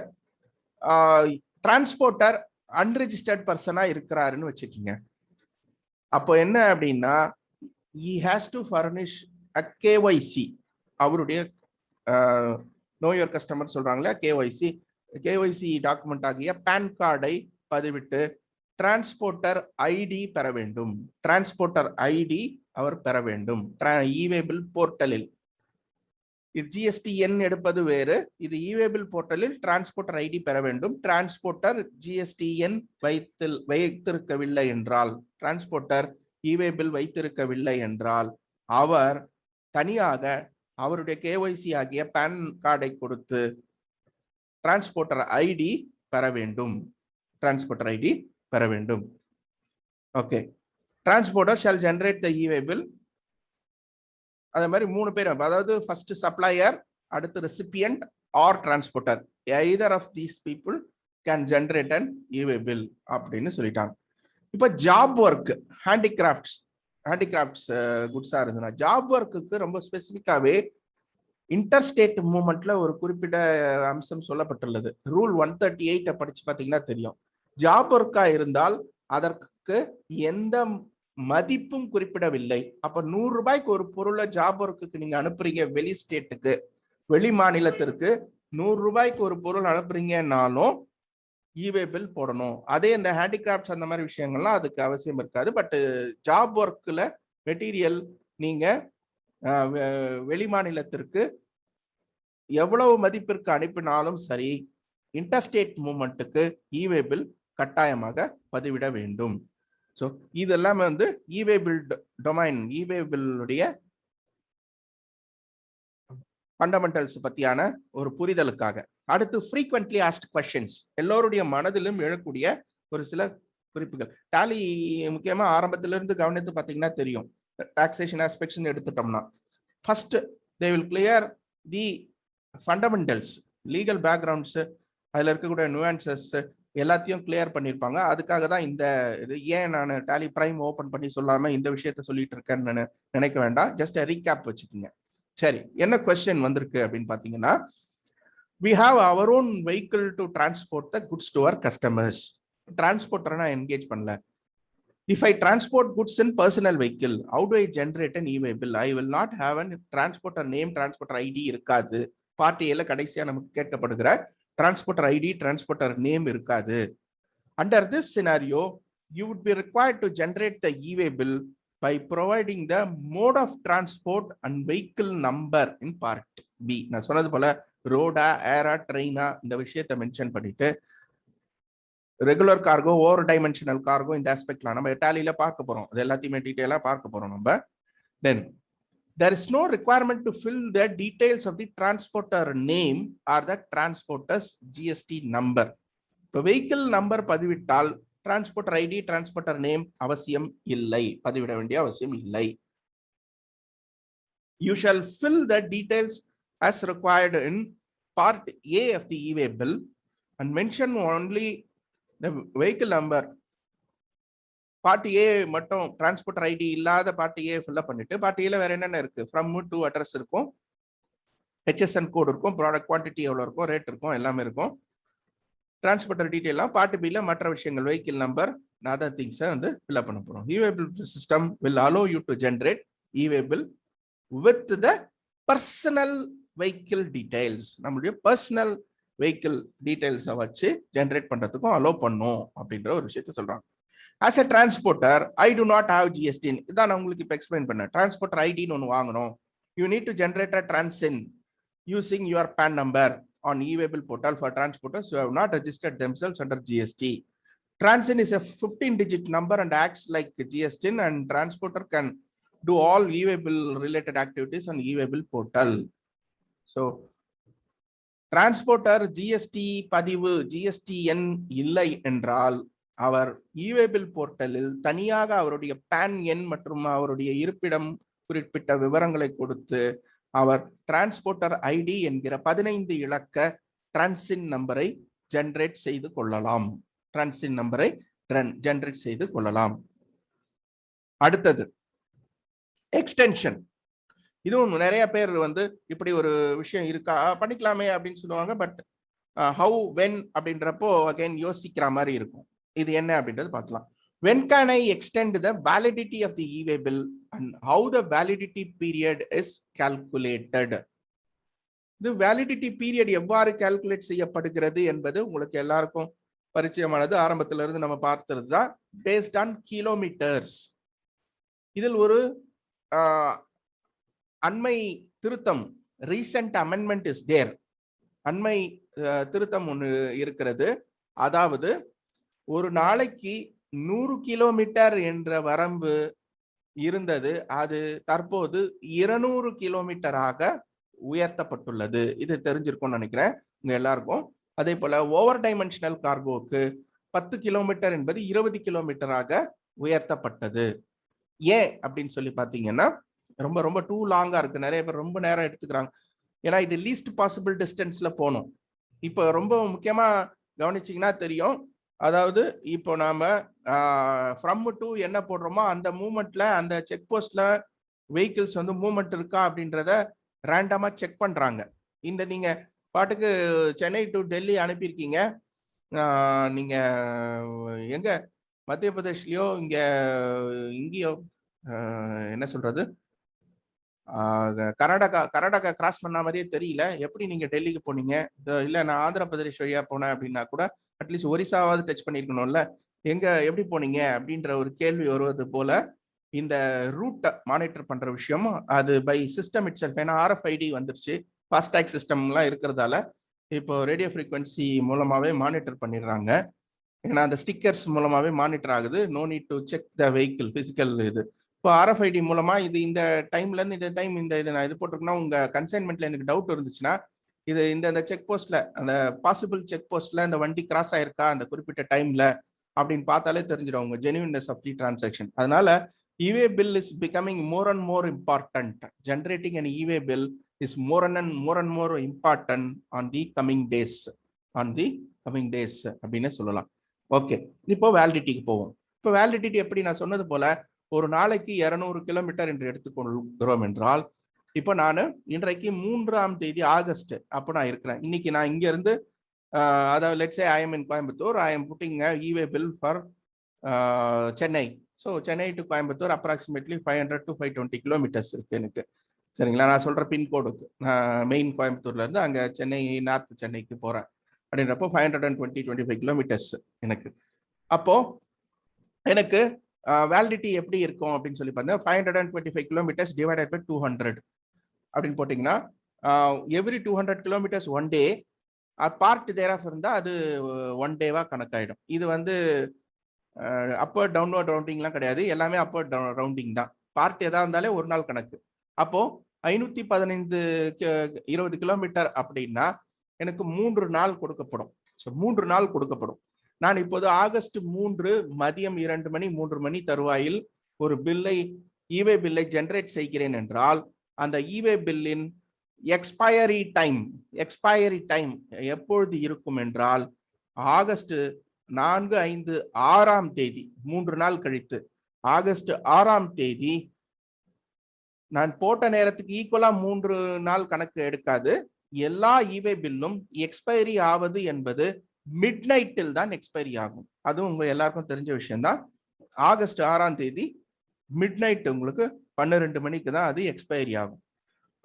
டிரான்ஸ்போர்ட்டர் அன்ரெஜிஸ்டர்ட் பர்சனா இருக்கிறாருன்னு வச்சுக்கீங்க. அப்போ என்ன அப்படின்னா he has to furnish a KYC, அவருடைய know your customer சொல்றாங்களா, KYC டாக்குமெண்ட் ஆகிய பான் கார்டை பதிவிட்டு டிரான்ஸ்போர்ட்டர் ஐடி பெற வேண்டும். டிரான்ஸ்போர்ட்டர் ஐடி அவர் பெற வேண்டும். ஈவே பில் போர்ட்டலில் இது ஜிஎஸ்டிஎன் எடுப்பது வேறு, இது ஈவே பில் போர்ட்டலில் டிரான்ஸ்போர்ட்டர் ஐடி பெற வேண்டும். டிரான்ஸ்போர்ட்டர் ஜிஎஸ்டிஎன் வைத்திருக்கவில்லை என்றால், டிரான்ஸ்போர்ட்டர் ஈவே பில் வைத்திருக்கவில்லை என்றால் அவர் தனியாக அவருடைய கேஒய்சி ஆகிய பான் கார்டை கொடுத்து டிரான்ஸ்போர்ட்டர் ஐடி பெற வேண்டும். Okay, transporter shall generate the e way bill. அதே மாதிரி 3 பேர், அதாவது ஃபர்ஸ்ட் சப்ளையர், அடுத்து recipient or transporter, either of these people can generate an e way bill அப்படின்னு சொல்லிட்டாங்க. இப்போ ஜாப் ஒர்க், ஹேண்டிகிராஃப்ட்ஸ் குட்ஸா இருந்ததுன்னா ஜாப் ஒர்க்குக்கு ரொம்ப ஸ்பெசிஃபிக்காவே இன்டர்ஸ்டேட் மூவ்மெண்ட்ல ஒரு குறிப்பிட்ட அம்சம் சொல்லப்பட்டுள்ளது. ரூல் 138 படிச்சு பாத்தீங்கன்னா தெரியும். ஜாப் ஒர்க்கா இருந்தால் அதற்கு எந்த மதிப்பும் குறிப்பிடவில்லை. அப்ப 100 ரூபாய்க்கு ஒரு பொருளை ஜாப் ஒர்க்குக்கு நீங்க அனுப்புறீங்க, வெளி ஸ்டேட்டுக்கு, வெளி மாநிலத்திற்கு 100 ரூபாய்க்கு ஒரு பொருள் அனுப்புறீங்கன்னாலும் ஈவே பில் போடணும். அதே இந்த ஹேண்டிகிராஃப்ட்ஸ் அந்த மாதிரி விஷயங்கள்லாம் அதுக்கு அவசியம் இருக்காது. பட் ஜாப் ஒர்க்ல மெட்டீரியல் நீங்க வெளி மாநிலத்திற்கு எவ்வளவு மதிப்பிற்கு அனுப்பினாலும் சரி, இன்டர்ஸ்டேட் மூவ்மெண்ட்டுக்கு ஈவே பில் கட்டாயமாக பதிவிட வேண்டும். ஸோ இதெல்லாம் வந்து ஈவே பில் டொமைன், ஈவே பில்லுடைய ஃபண்டமெண்டல்ஸ் பத்தியான ஒரு புரிதலுக்காக. அடுத்து ஃப்ரீக்வென்ட்லி ஆஸ்க்ட் கொஸ்டின்ஸ், எல்லோருடைய மனதிலும் எழக்கூடிய ஒரு சில குறிப்புகள். டாலி முக்கியமா ஆரம்பத்திலிருந்து கவனித்து பார்த்தீங்கன்னா தெரியும். டாக்ஸேஷன் ஆஸ்பெக்ட்ஸ் எடுத்துட்டோம்னா first they will clear the fundamentals, legal backgrounds, அதில் இருக்கக்கூடிய நுவான்சஸ் எல்லாத்தையும் கிளியர் பண்ணியிருப்பாங்க. அதுக்காக தான் இந்த இது. ஏன் நான் டாலி பிரைம் ஓப்பன் பண்ணி சொல்லாம இந்த விஷயத்த சொல்லிட்டு இருக்கேன்னு நினைக்க வேண்டாம். ஜஸ்ட் ரீகேப் வச்சுக்கோங்க. சரி, என்ன கொஸ்டின் வந்திருக்கு அப்படின்னு பார்த்தீங்கன்னா, we have our own vehicle to transport the goods to our customers. Transporter na engage பண்ணல. If I transport goods in personal vehicle, how do I generate an e-way bill? I will not have a transporter name, transporter ID இருக்காது. பார்ட்டியில கடைசியா நமக்கு கேட்கப்படுகிற transporter ID, transporter name இருக்காது. Under this scenario, you would be required to generate the e-way bill by providing the mode of transport and vehicle number in part B. நான் சொன்னது போல ரோடா, era, ட்ரெயினா இந்த விஷயத்தை mention பண்ணிட்டு regular cargo, over dimensional cargo இந்த ஆஸ்பெக்ட்லாம் நம்ம டாலியில பார்க்க போறோம். அது எல்லாத்தையுமே டீட்டெயிலா பார்க்க போறோம் நம்ம. தென் there is no requirement to fill the details of the transporter name or the transporter's GST number. இப்போ வெஹிக்கிள் நம்பர் பதிவிட்டால் டிரான்ஸ்போர்ட்டர் ஐடி டிரான்ஸ்போர்ட்டர் நேம் அவசியம் இல்லை, பதிவிட வேண்டிய அவசியம் இல்லை. You shall fill the details as required in part A of the e-way bill and mention only the vehicle number. Part A மட்டும் transporter ID இல்லாத பார்ட் ஏ ஃபில்அப் பண்ணிட்டு part ஏல வேற என்னென்ன இருக்கு, ஃப்ரம் டு அட்ரஸ் இருக்கும், HSN code இருக்கும், product quantity எவ்வளோ இருக்கும், ரேட் இருக்கும், எல்லாமே இருக்கும். டிரான்ஸ்போர்ட்டர் டீட்டெயிலாம் பார்ட் பியில் மற்ற விஷயங்கள் வெஹிக்கிள் நம்பர் அதர் திங்ஸை வந்து ஃபில்அப் பண்ண போகிறோம். E-way bill system will allow you to generate e-way bill with the personal vehicle details. நம்மளுடைய பர்சனல் வெஹிக்கிள் டீடைல்ஸை வச்சு ஜென்ரேட் பண்ணுறதுக்கும் அலோ பண்ணும் அப்படின்ற ஒரு விஷயத்த சொல்கிறாங்க. As a transporter, I do not have GST. இதான் நான் உங்களுக்கு இப்போ எக்ஸ்பிளைன் பண்ணேன். டிரான்ஸ்போர்ட்டர் ஐடின்னு ஒன்று வாங்கணும். You need to generate a transin using your PAN number on e-way bill portal for transporters who have not registered themselves under GST. Transin is a 15-digit number and acts like GST, and transporter can do all e-way bill related activities on e-way bill portal. So, transporter GST பதிவு GSTN இல்லை என்றால் அவர் இ-வே bill போர்ட்டலில் தனியாக அவருடைய pan எண் மற்றும் அவருடைய இருப்பிடம் குறிப்பிட்ட விவரங்களை கொடுத்து அவர் டிரான்ஸ்போர்ட்டர் ஐடி என்கிற 15 இலக்க டிரான்சின் நம்பரை ஜெனரேட் செய்து கொள்ளலாம். டிரான்சின் நம்பரை ஜெனரேட் செய்து கொள்ளலாம். அடுத்தது எக்ஸ்டென்ஷன். இதுவும் நிறைய பேர் வந்து இப்படி ஒரு விஷயம் இருக்கா பண்ணிக்கலாமே அப்படின்னு சொல்லுவாங்க. பட் ஹவு வென் அப்படின்றப்போ அகைன் யோசிக்கிற மாதிரி இருக்கும். இது என்ன அப்படின்றது பார்க்கலாம். When can I extend the validity of the e-way bill and how the validity period is calculated? The validity period எவ்வாறு கால்குலேட் செய்யப்படுகிறது என்பது உங்களுக்கு எல்லாருக்கும் பரிச்சயமானது. ஆரம்பத்துல இருந்து நம்ம பார்த்தது தான். Based on kilometres. இதில் ஒரு அண்மை திருத்தம், ரீசெண்ட் அமெண்ட்மெண்ட் இஸ் தேர். அண்மை திருத்தம் ஒன்று இருக்கிறது. அதாவது ஒரு நாளைக்கு 100 கிலோமீட்டர் என்ற வரம்பு இருந்தது, அது தற்போது 200 கிலோமீட்டராக உயர்த்தப்பட்டுள்ளது. இது தெரிஞ்சிருக்கும்னு நினைக்கிறேன் உங்க எல்லாருக்கும். அதே போல ஓவர் டைமென்ஷனல் கார்கோவுக்கு 10 கிலோமீட்டர் என்பது 20 கிலோமீட்டராக உயர்த்தப்பட்டது. ஏன் அப்படின்னு சொல்லி பார்த்தீங்கன்னா ரொம்ப ரொம்ப டூ லாங்கா இருக்கு. நிறைய பேர் ரொம்ப நேரம் எடுத்துக்கிறாங்க. ஏன்னா இது லீஸ்ட் பாசிபிள் டிஸ்டன்ஸ்ல போகணும். இப்போ ரொம்ப முக்கியமா கவனிச்சிங்கன்னா தெரியும். அதாவது இப்போ நாம ஃப்ரம் டு என்ன போடுறோமோ அந்த மூமெண்ட்ல அந்த செக் போஸ்ட்ல வெஹிக்கிள்ஸ் வந்து மூமெண்ட் இருக்கா அப்படின்றத ரேண்டமா செக் பண்றாங்க. இந்த நீங்க பாட்டுக்கு சென்னை டு டெல்லி அனுப்பியிருக்கீங்க, நீங்க எங்க மத்திய பிரதேஷ்லயோ இங்கேயோ என்ன சொல்றது கர்நாடகா கிராஸ் பண்ண மாதிரியே தெரியல, எப்படி நீங்க டெல்லிக்கு போனீங்க? இல்ல நான் ஆந்திர பிரதேஷ் வழியா போனேன் அப்படின்னா கூட அட்லீஸ்ட் ஒரிசாவாவது டச் பண்ணிருக்கணும்ல, எங்க எப்படி போனீங்க அப்படின்ற ஒரு கேள்வி வருவது போல இந்த ரூட்டை மானிட்டர் பண்ற விஷயம் அது பை சிஸ்டம் இட் செல்ஃப். ஏன்னா RFID வந்துருச்சு, ஃபாஸ்டாக் சிஸ்டம்லாம் இருக்கிறதால இப்போ ரேடியோ ஃப்ரீக்வன்சி மூலமாவே மானிட்டர் பண்ணிடுறாங்க. ஏன்னா அந்த ஸ்டிக்கர்ஸ் மூலமாவே மானிட்டர் ஆகுது. No need to check the vehicle physical இது. இப்போ RFID மூலமா இது இந்த டைம்ல இருந்து இந்த டைம் இந்த இது நான் இது போட்டிருக்கேன்னா உங்க கன்சைன்மெண்ட்ல எனக்கு டவுட் இருந்துச்சுன்னா இது இந்த செக் போஸ்ட்ல அந்த பாசிபிள் செக் போஸ்ட்ல இந்த வண்டி கிராஸ் ஆயிருக்கா அந்த குறிப்பிட்ட டைம்ல அப்படின்னு பார்த்தாலே தெரிஞ்சிடும் உங்க ஜெனுவின்னஸ் ஆஃப் தி டிரான்சாக்ஷன். அதனால e-way bill is becoming more and more important. Generating an e-way bill is more and more important on the coming days. அப்படின்னு சொல்லலாம். ஓகே, இப்போ வேலிடிட்டிக்கு போவோம். இப்போ வேலிடிட்டி எப்படி நான் சொன்னது போல ஒரு நாளைக்கு 200 கிலோமீட்டர் என்று எடுத்துக்கொள்கிறோம் என்றால், இப்போ நான் இன்றைக்கு 3ஆம் தேதி ஆகஸ்ட் அப்போ நான் இருக்கிறேன். இன்னைக்கு நான் இங்க இருந்து அதாவது let's say I am in Coimbatore, I am pudding e-way bill for Chennai. So Chennai to Coimbatore approximately 500 to 520 kilometres இருக்கு எனக்கு. சரிங்களா? நான் சொல்ற பின்கோடுக்கு மெயின் கோயம்புத்தூர்ல இருந்து அங்கே சென்னை நார்த் சென்னைக்கு போறேன் அப்படின்றப்போ 525 கிலோமீட்டர்ஸ் எனக்கு. அப்போ எனக்கு வேலிடிட்டி எப்படி இருக்கும் அப்படின்னு சொல்லி பார்த்தா 525 கிலோமீட்டர்ஸ் டிவைடட் பை 200 அப்படின்னு போட்டிங்கன்னா every 200 kilometres one day part thereof இருந்தால் அது ஒன் டேவா கணக்காயிடும். இது வந்து அப்பர் டவுன்வர்ட் ரவுண்டிங்லாம் கிடையாது, எல்லாமே அப்பர் ரவுண்டிங் தான். பார்ட் எதா இருந்தாலே ஒரு நாள் கணக்கு. அப்போ 515 20 கிலோமீட்டர் அப்படின்னா எனக்கு 3 நாள் கொடுக்கப்படும். ஸோ 3 நாள் கொடுக்கப்படும். நான் இப்போது ஆகஸ்ட் 3 மதியம் 2 மணி 3 மணி தருவாயில் ஒரு இவே பில்லை ஜெனரேட் செய்கிறேன் என்றால் அந்த இவே பில்லின் எக்ஸ்பயரி டைம் எப்பொழுது இருக்கும் என்றால் ஆகஸ்ட் 4, 5, 6ஆம் தேதி, 3 நாள் கழித்து ஆகஸ்ட் 6ஆம் தேதி நான் போட்ட நேரத்துக்கு ஈக்குவலா 3 நாள் கணக்கு எடுக்காது. எல்லா இவே பில்லும் எக்ஸ்பைரி ஆவது என்பது மிட் நைட்டில் தான் எக்ஸ்பைரி ஆகும். அதுவும் உங்க எல்லாருக்கும் தெரிஞ்ச விஷயம் தான். ஆகஸ்ட் 6ஆம் தேதி மிட் நைட் உங்களுக்கு 12 மணிக்கு தான் அது எக்ஸ்பைரி ஆகும்.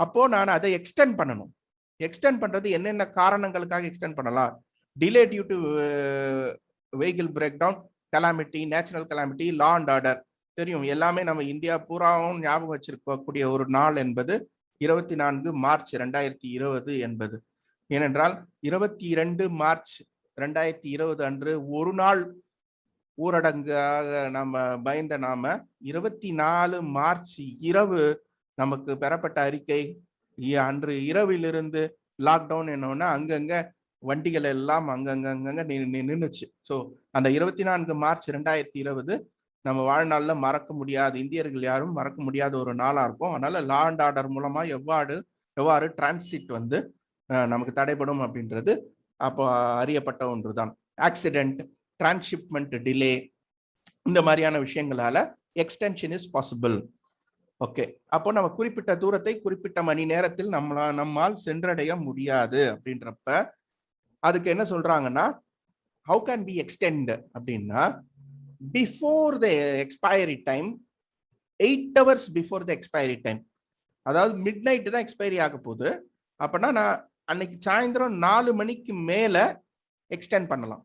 அப்போ நான் அதை எக்ஸ்டெண்ட் பண்ணணும். எக்ஸ்டெண்ட் பண்றது என்னென்ன காரணங்களுக்காக எக்ஸ்டெண்ட் பண்ணலாம்? Delay due to vehicle break down, calamity, natural calamity, law and order தெரியும். எல்லாமே நம்ம இந்தியா பூராவும் ஞாபகம் வச்சிருக்கக்கூடிய ஒரு நாள் என்பது 24 மார்ச் 2020 என்பது. ஏனென்றால் 22 மார்ச் 2020 அன்று ஒரு நாள் ஊரடங்காக நம்ம பயந்த நாம 24 மார்ச் இரவு நமக்கு பெறப்பட்ட அறிக்கை அன்று இரவிலிருந்து லாக்டவுன் என்னன்னா அங்கங்க வண்டிகள் எல்லாம் அங்கங்க நின்றுச்சு. ஸோ அந்த 24 மார்ச் 2020 நம்ம வாழ்நாள்ல மறக்க முடியாத, இந்தியர்கள் யாரும் மறக்க முடியாத ஒரு நாளா இருக்கும். அதனால லா அண்ட் ஆர்டர் மூலமா எவ்வாறு டிரான்சிட் வந்து நமக்கு தடைபடும் அப்படின்றது அப்போ அறியப்பட்ட ஒன்றுதான். ஆக்சிடென்ட், டிரான்ஸ்ஷிப்மெண்ட் டிலே, இந்த மாதிரியான விஷயங்களால எக்ஸ்டென்ஷன் இஸ் பாசிபிள். ஓகே, அப்போ நம்ம குறிப்பிட்ட தூரத்தை குறிப்பிட்ட மணி நேரத்தில் நம்மால் சென்றடைய முடியாது அப்படின்றப்ப அதுக்கு என்ன சொல்றாங்கன்னா, how can we extend அப்படின்னா before the expiry time, 8 hours before the expiry time, அதாவது மிட் நைட் தான் எக்ஸ்பைரி ஆக போகுது. அப்படின்னா நான் அன்னைக்கு சாயந்தரம் 4 மணிக்கு மேல எக்ஸ்டெண்ட் பண்ணலாம்.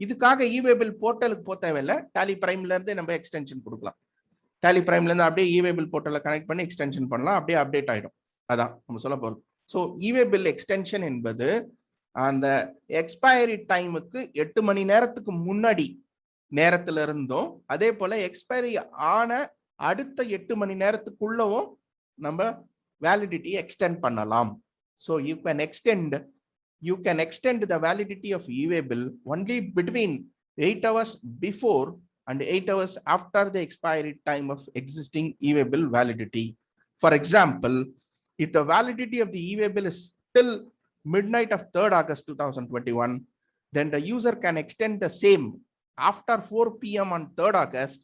இதுக்காக இவே பில் போர்ட்டலுக்கு போக தேவையில்லை. டாலி பிரைம்ல இருந்து நம்ம எக்ஸ்டென்ஷன் கொடுக்கலாம். டாலி பிரைம்ல இருந்து அப்படியே இவே பில் போர்ட்டலை கனெக்ட் பண்ணி எக்ஸ்டென்ஷன் பண்ணலாம். அப்படியே அப்டேட் ஆயிடும். அதான் நம்ம சொல்ல போறோம். ஸோ இவே பில் எக்ஸ்டென்ஷன் என்பது அந்த எக்ஸ்பைரி டைமுக்கு 8 மணி நேரத்துக்கு முன்னாடி நேரத்துல இருந்தும், அதே போல எக்ஸ்பைரி ஆன அடுத்த 8 மணி நேரத்துக்குள்ளவும் நம்ம வேலிடிட்டி எக்ஸ்டெண்ட் பண்ணலாம். So you can extend the validity of e-way bill only between 8 hours before and 8 hours after the expiry time of existing e-way bill validity. For example, if the validity of the e-way bill is till midnight of 3rd August 2021, then the user can extend the same after 4 p.m. on 3rd August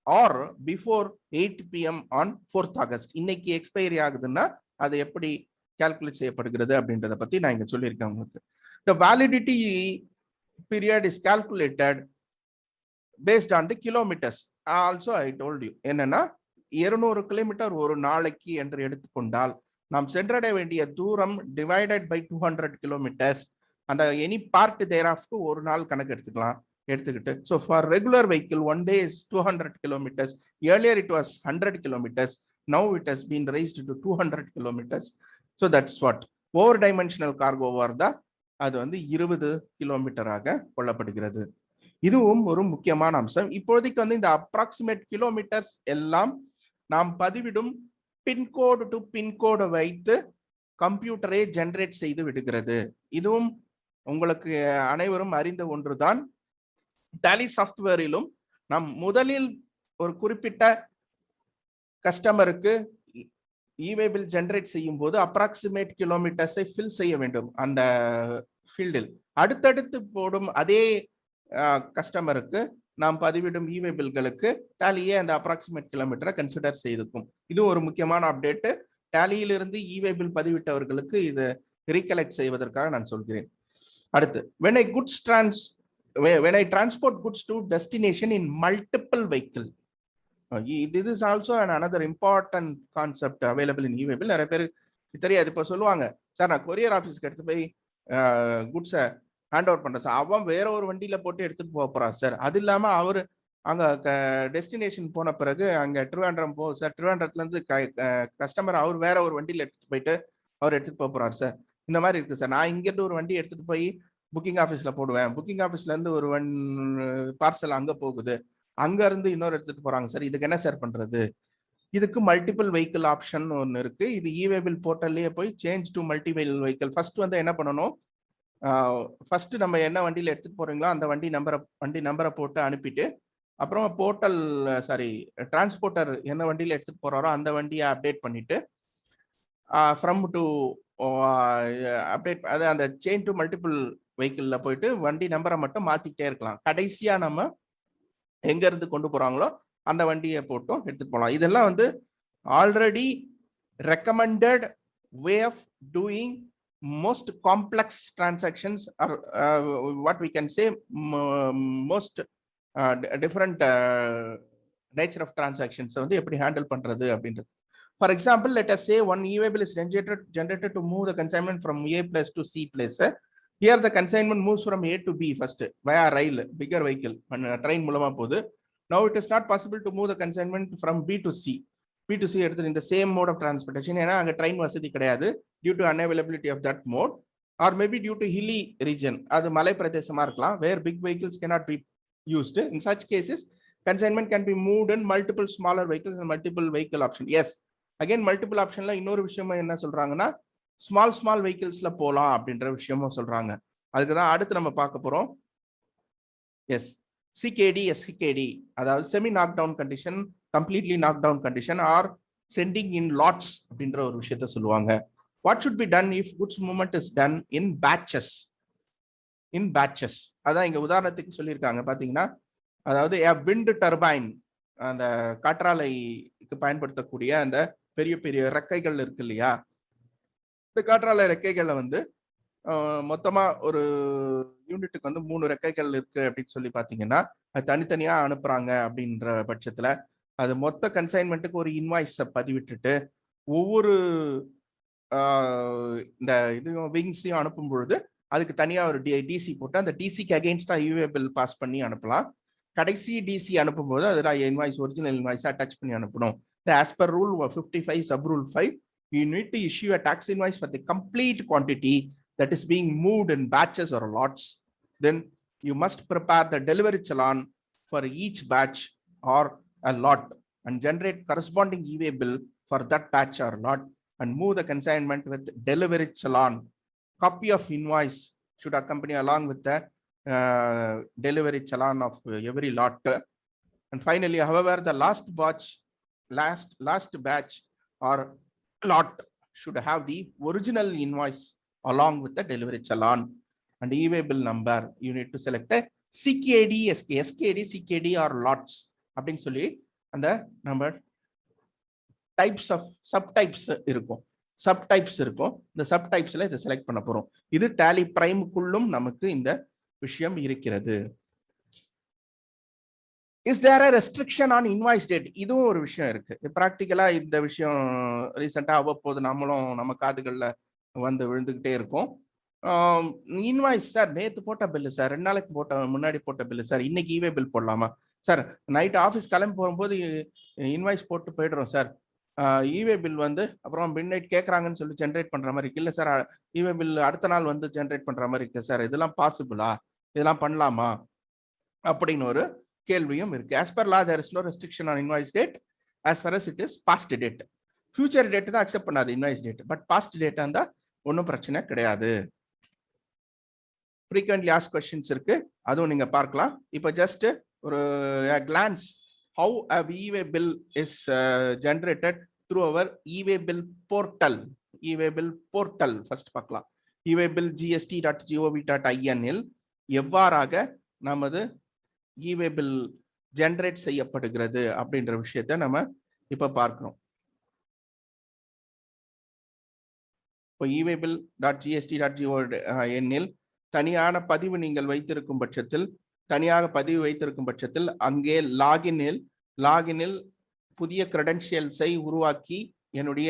or before 8 p.m. on 4th August. இன்னைக்கு expiry ஆகுதுன்னா அது எப்படி calculate செய்யப்படுகிறது அப்படின்றத பத்தி நான் இங்க சொல்லியிருக்கேன் உங்களுக்கு. The validity period is calculated based on the kilometers. Also I told you என்னன்னா 200 கிலோமீட்டர் ஒரு நாளைக்கு என்று எடுத்துக்கொண்டால் நாம் சென்றடைய வேண்டிய தூரம் டிவைடட் பை 200 கிலோமீட்டர்ஸ், அந்த எனி பார்ட் தேராஃப்க்கு ஒரு நாள் கணக்கு எடுத்துக்கிட்டு so for regular vehicle 1 day is 200 kilometers. Earlier it was 100 kilometers. Now it has been raised to 200 kilometers. So that's what over dimensional cargo over the அது வந்து 20 கிலோமீட்டராக கொள்ளப்படுகிறது. இதுவும் ஒரு முக்கியமான அம்சம். இப்போதைக்கு வந்து இந்த அப்ராக்சிமேட் கிலோமீட்டர்ஸ் எல்லாம் நாம் பதிவிடும் பின்கோடு டு பின்கோடு வைத்து கம்ப்யூட்டரே ஜெனரேட் செய்து விடுகிறது. இதுவும் உங்களுக்கு அனைவரும் அறிந்த ஒன்றுதான். டாலி சாஃப்ட்வேரிலும் நாம் முதலில் ஒரு குறிப்பிட்ட கஸ்டமருக்கு இவே பில் ஜெனரேட் செய்யும் போது அப்ராக்சிமேட் கிலோமீட்டர்ஸை ஃபில் செய்ய வேண்டும் அந்த ஃபீல்டில். அடுத்தடுத்து போடும் அதே கஸ்டமருக்கு நாம் பதிவிடும் இவே பில்களுக்கு டாலியே அந்த அப்ராக்சிமேட் கிலோமீட்டரை கன்சிடர் செய்திருக்கும். இது ஒரு முக்கியமான அப்டேட். டாலியிலிருந்து இவே பில் பதிவிட்டவர்களுக்கு இது ரீகலெக்ட் செய்வதற்காக நான் சொல்கிறேன். அடுத்து, when I transport goods to destination in multiple vehicle, this is also another important concept available in e-way bill. நிறைய பேருக்கு தெரியாது. இப்போ சொல்லுவாங்க, சார் நான் கொரியர் ஆஃபீஸ்க்கு எடுத்து போய் குட்ஸை ஹேண்ட் ஓவர் பண்றேன் சார், அவன் வேற ஒரு வண்டியில போட்டு எடுத்துட்டு போறான் சார். அது இல்லாம அவரு அங்க டெஸ்டினேஷன் போன பிறகு அங்க திருவேண்டரம் சார், திருவேண்டரத்துல இருந்து கஸ்டமர் அவர் வேற ஒரு வண்டியில எடுத்துட்டு போயிட்டு அவர் எடுத்துட்டு போறாரு சார். இந்த மாதிரி இருக்கு சார். நான் இங்கிருந்து ஒரு வண்டி எடுத்துட்டு போய் புக்கிங் ஆஃபீஸ்ல போடுவேன், புக்கிங் ஆஃபீஸ்ல இருந்து ஒரு பார்சல் அங்க போகுது, அங்க இருந்து இன்னொரு எடுத்துட்டு போறாங்க சார், இதுக்கு என்ன சார் பண்றது? இதுக்கு மல்டிபிள் வெஹிக்கிள் ஆப்ஷன் ஒன்று இருக்கு. இது இவே பில் போர்ட்டல்லையே போய் change to multiple vehicle. First வந்து என்ன பண்ணணும், ஃபர்ஸ்ட் நம்ம என்ன வண்டியில் எடுத்துட்டு போறீங்களோ அந்த வண்டி நம்பரை போட்டு அனுப்பிட்டு, அப்புறம் போர்ட்டல் டிரான்ஸ்போர்ட்டர் என்ன வண்டியில் எடுத்துட்டு போறாரோ அந்த வண்டியை அப்டேட் பண்ணிட்டு ஃப்ரம் டு அப்டேட் அது அந்த சேஞ்ச் டு மல்டிபிள் வெஹிக்கிளில் போயிட்டு வண்டி நம்பரை மட்டும் மாத்திக்கிட்டே இருக்கலாம். கடைசியா நம்ம எங்க இருந்து கொண்டு போறாங்களோ அந்த வண்டியை போட்டும் எடுத்துட்டு போகலாம். இதெல்லாம் வந்து already recommended way of doing most complex transactions or what we can say most different nature of transactions வந்து எப்படி ஹேண்டில் பண்றது அப்படின்றது. For example, let us say one e-way bill is generated to move the consignment from A place to C place. Here the consignment moves from A to B first via rail, bigger vehicle, train மூலமா போகுது. Now it is not possible to move the consignment from B to C. B to C எடுத்து in the same mode of transportation, ஏன்னா அங்க train வசதி கிடையாது due to unavailability of that mode, or maybe due to hilly region, அது மலை பிரதேசமா இருக்கலாம், where big vehicles cannot be used. In such cases, consignment can be moved in multiple smaller vehicles and multiple vehicle option. Yes, again multiple optionல இன்னொரு விஷயம் என்ன சொல்றாங்கன்னா small vehiclesல போலாம் அப்படின்ற விஷயமும் சொல்றாங்க. அதுக்கு தான் அடுத்து நம்ம பார்க்க போறோம். எஸ், CKD, SCKD, அதாவது semi knock down condition, completely knock down condition, or sending in lots அப்படின்ற ஒரு விஷயத்த சொல்லுவாங்க. What should be done if goods movement is done in batches? In batches அதான் இங்க உதாரணத்துக்கு சொல்லியிருக்காங்க பாத்தீங்கன்னா, அதாவது விண்ட் டர்பைன், அந்த காற்றாலைக்கு பயன்படுத்தக்கூடிய அந்த பெரிய பெரிய ரெக்கைகள் இருக்கு இல்லையா, இந்த காற்றாலை ரெக்கைகளை வந்து மொத்தமா ஒரு யூனிட்டுக்கு வந்து 3 ரெக்கைகள் இருக்கு அப்படின்னு சொல்லி பாத்தீங்கன்னா, அது தனித்தனியா அனுப்புறாங்க அப்படின்ற பட்சத்துல அது மொத்த கன்சைன்மெண்ட்டுக்கு ஒரு இன்வாய்ஸ் பதிவிட்டுட்டு ஒவ்வொரு இந்த இதையும் விங்ஸையும் அனுப்பும் பொழுது அதுக்கு தனியா ஒரு டிசி போட்டு அந்த டிசிக்கு அகெயின்ஸ்டா யூஏ பில் பாஸ் பண்ணி அனுப்பலாம். கடைசி டிசி அனுப்பும்போது அதுல இன்வாய்ஸ் ஒரிஜினல் இன்வாய்ஸா அட்டாச் பண்ணி அனுப்பணும். As per rule 55 sub rule 5, you need to issue a tax invoice for the complete quantity that is being moved in batches or lots. Then you must prepare the delivery challan for each batch or a lot and generate corresponding e-way bill for that batch or lot and move the consignment with delivery challan. Copy of invoice should accompany along with the delivery challan of every lot. And finally, however, the last batch or lot should have the original invoice along with the delivery challan and e-way bill number. You need to select the CKD, SKD, CKD or lots அப்படின்னு சொல்லி அந்த நம்ம types of subtypes இருக்கும், இந்த சப்டைப்ஸ்ல இதை select பண்ண போறோம். இது டேலி பிரைமுக்குள்ளும் நமக்கு இந்த விஷயம் இருக்கிறது. Is there a restriction on invoice date? இதுவும் ஒரு விஷயம் இருக்கு. பிராக்டிக்கலா இந்த விஷயம் ரீசெண்டா அவ்வப்போது நம்மளும் நம்ம காதுகள்ல வந்து விழுந்துகிட்டே இருக்கும். இன்வாய்ஸ் சார் நேத்து போட்ட பில்லு சார், 2 நாளைக்கு முன்னாடி போட்ட பில்லு சார், இன்னைக்கு இவே பில் போடலாமா சார்? நைட் ஆஃபீஸ் கிளம்பி போகும்போது இன்வாய்ஸ் போட்டு போயிடுறோம் சார், இவே பில் வந்து அப்புறம் மிட் நைட் கேட்குறாங்கன்னு சொல்லி ஜென்ரேட் பண்ற மாதிரி இல்லை சார், இவே பில் அடுத்த நாள் வந்து ஜென்ரேட் பண்ற மாதிரி இருக்கு சார், இதெல்லாம் பாசிபிளா, இதெல்லாம் பண்ணலாமா அப்படின்னு ஒரு கேள்வியும் இருக்கு. as per law there is no restriction on invoice date as far as it is past date. future date தான் அக்செப்ட் பண்ணாது invoice date, but past date இருந்தா ஒன்றும் பிரச்சனை கிடையாது. frequently asked questions இருக்கு, அதுவும் நீங்க பார்க்கலாம். இப்போ ஜஸ்ட் ஒரு glance how a e-way bill is generated through our e-way bill portal. e-way bill portal first பார்க்கலாம். e-way bill gst.gov.in இல் எவ்வாறாக நமது e-way bill ஜெனரேட் செய்யப்படுகிறது அப்படின்ற விஷயத்தை நம்ம இப்ப பார்க்கிறோம். இப்போ e-way bill.gst.gov.in இல் தனியான பதிவு நீங்கள் வைத்திருக்கும் பட்சத்தில் அங்கே லாகினில் புதிய கிரெடென்ஷியல்ஸை உருவாக்கி என்னுடைய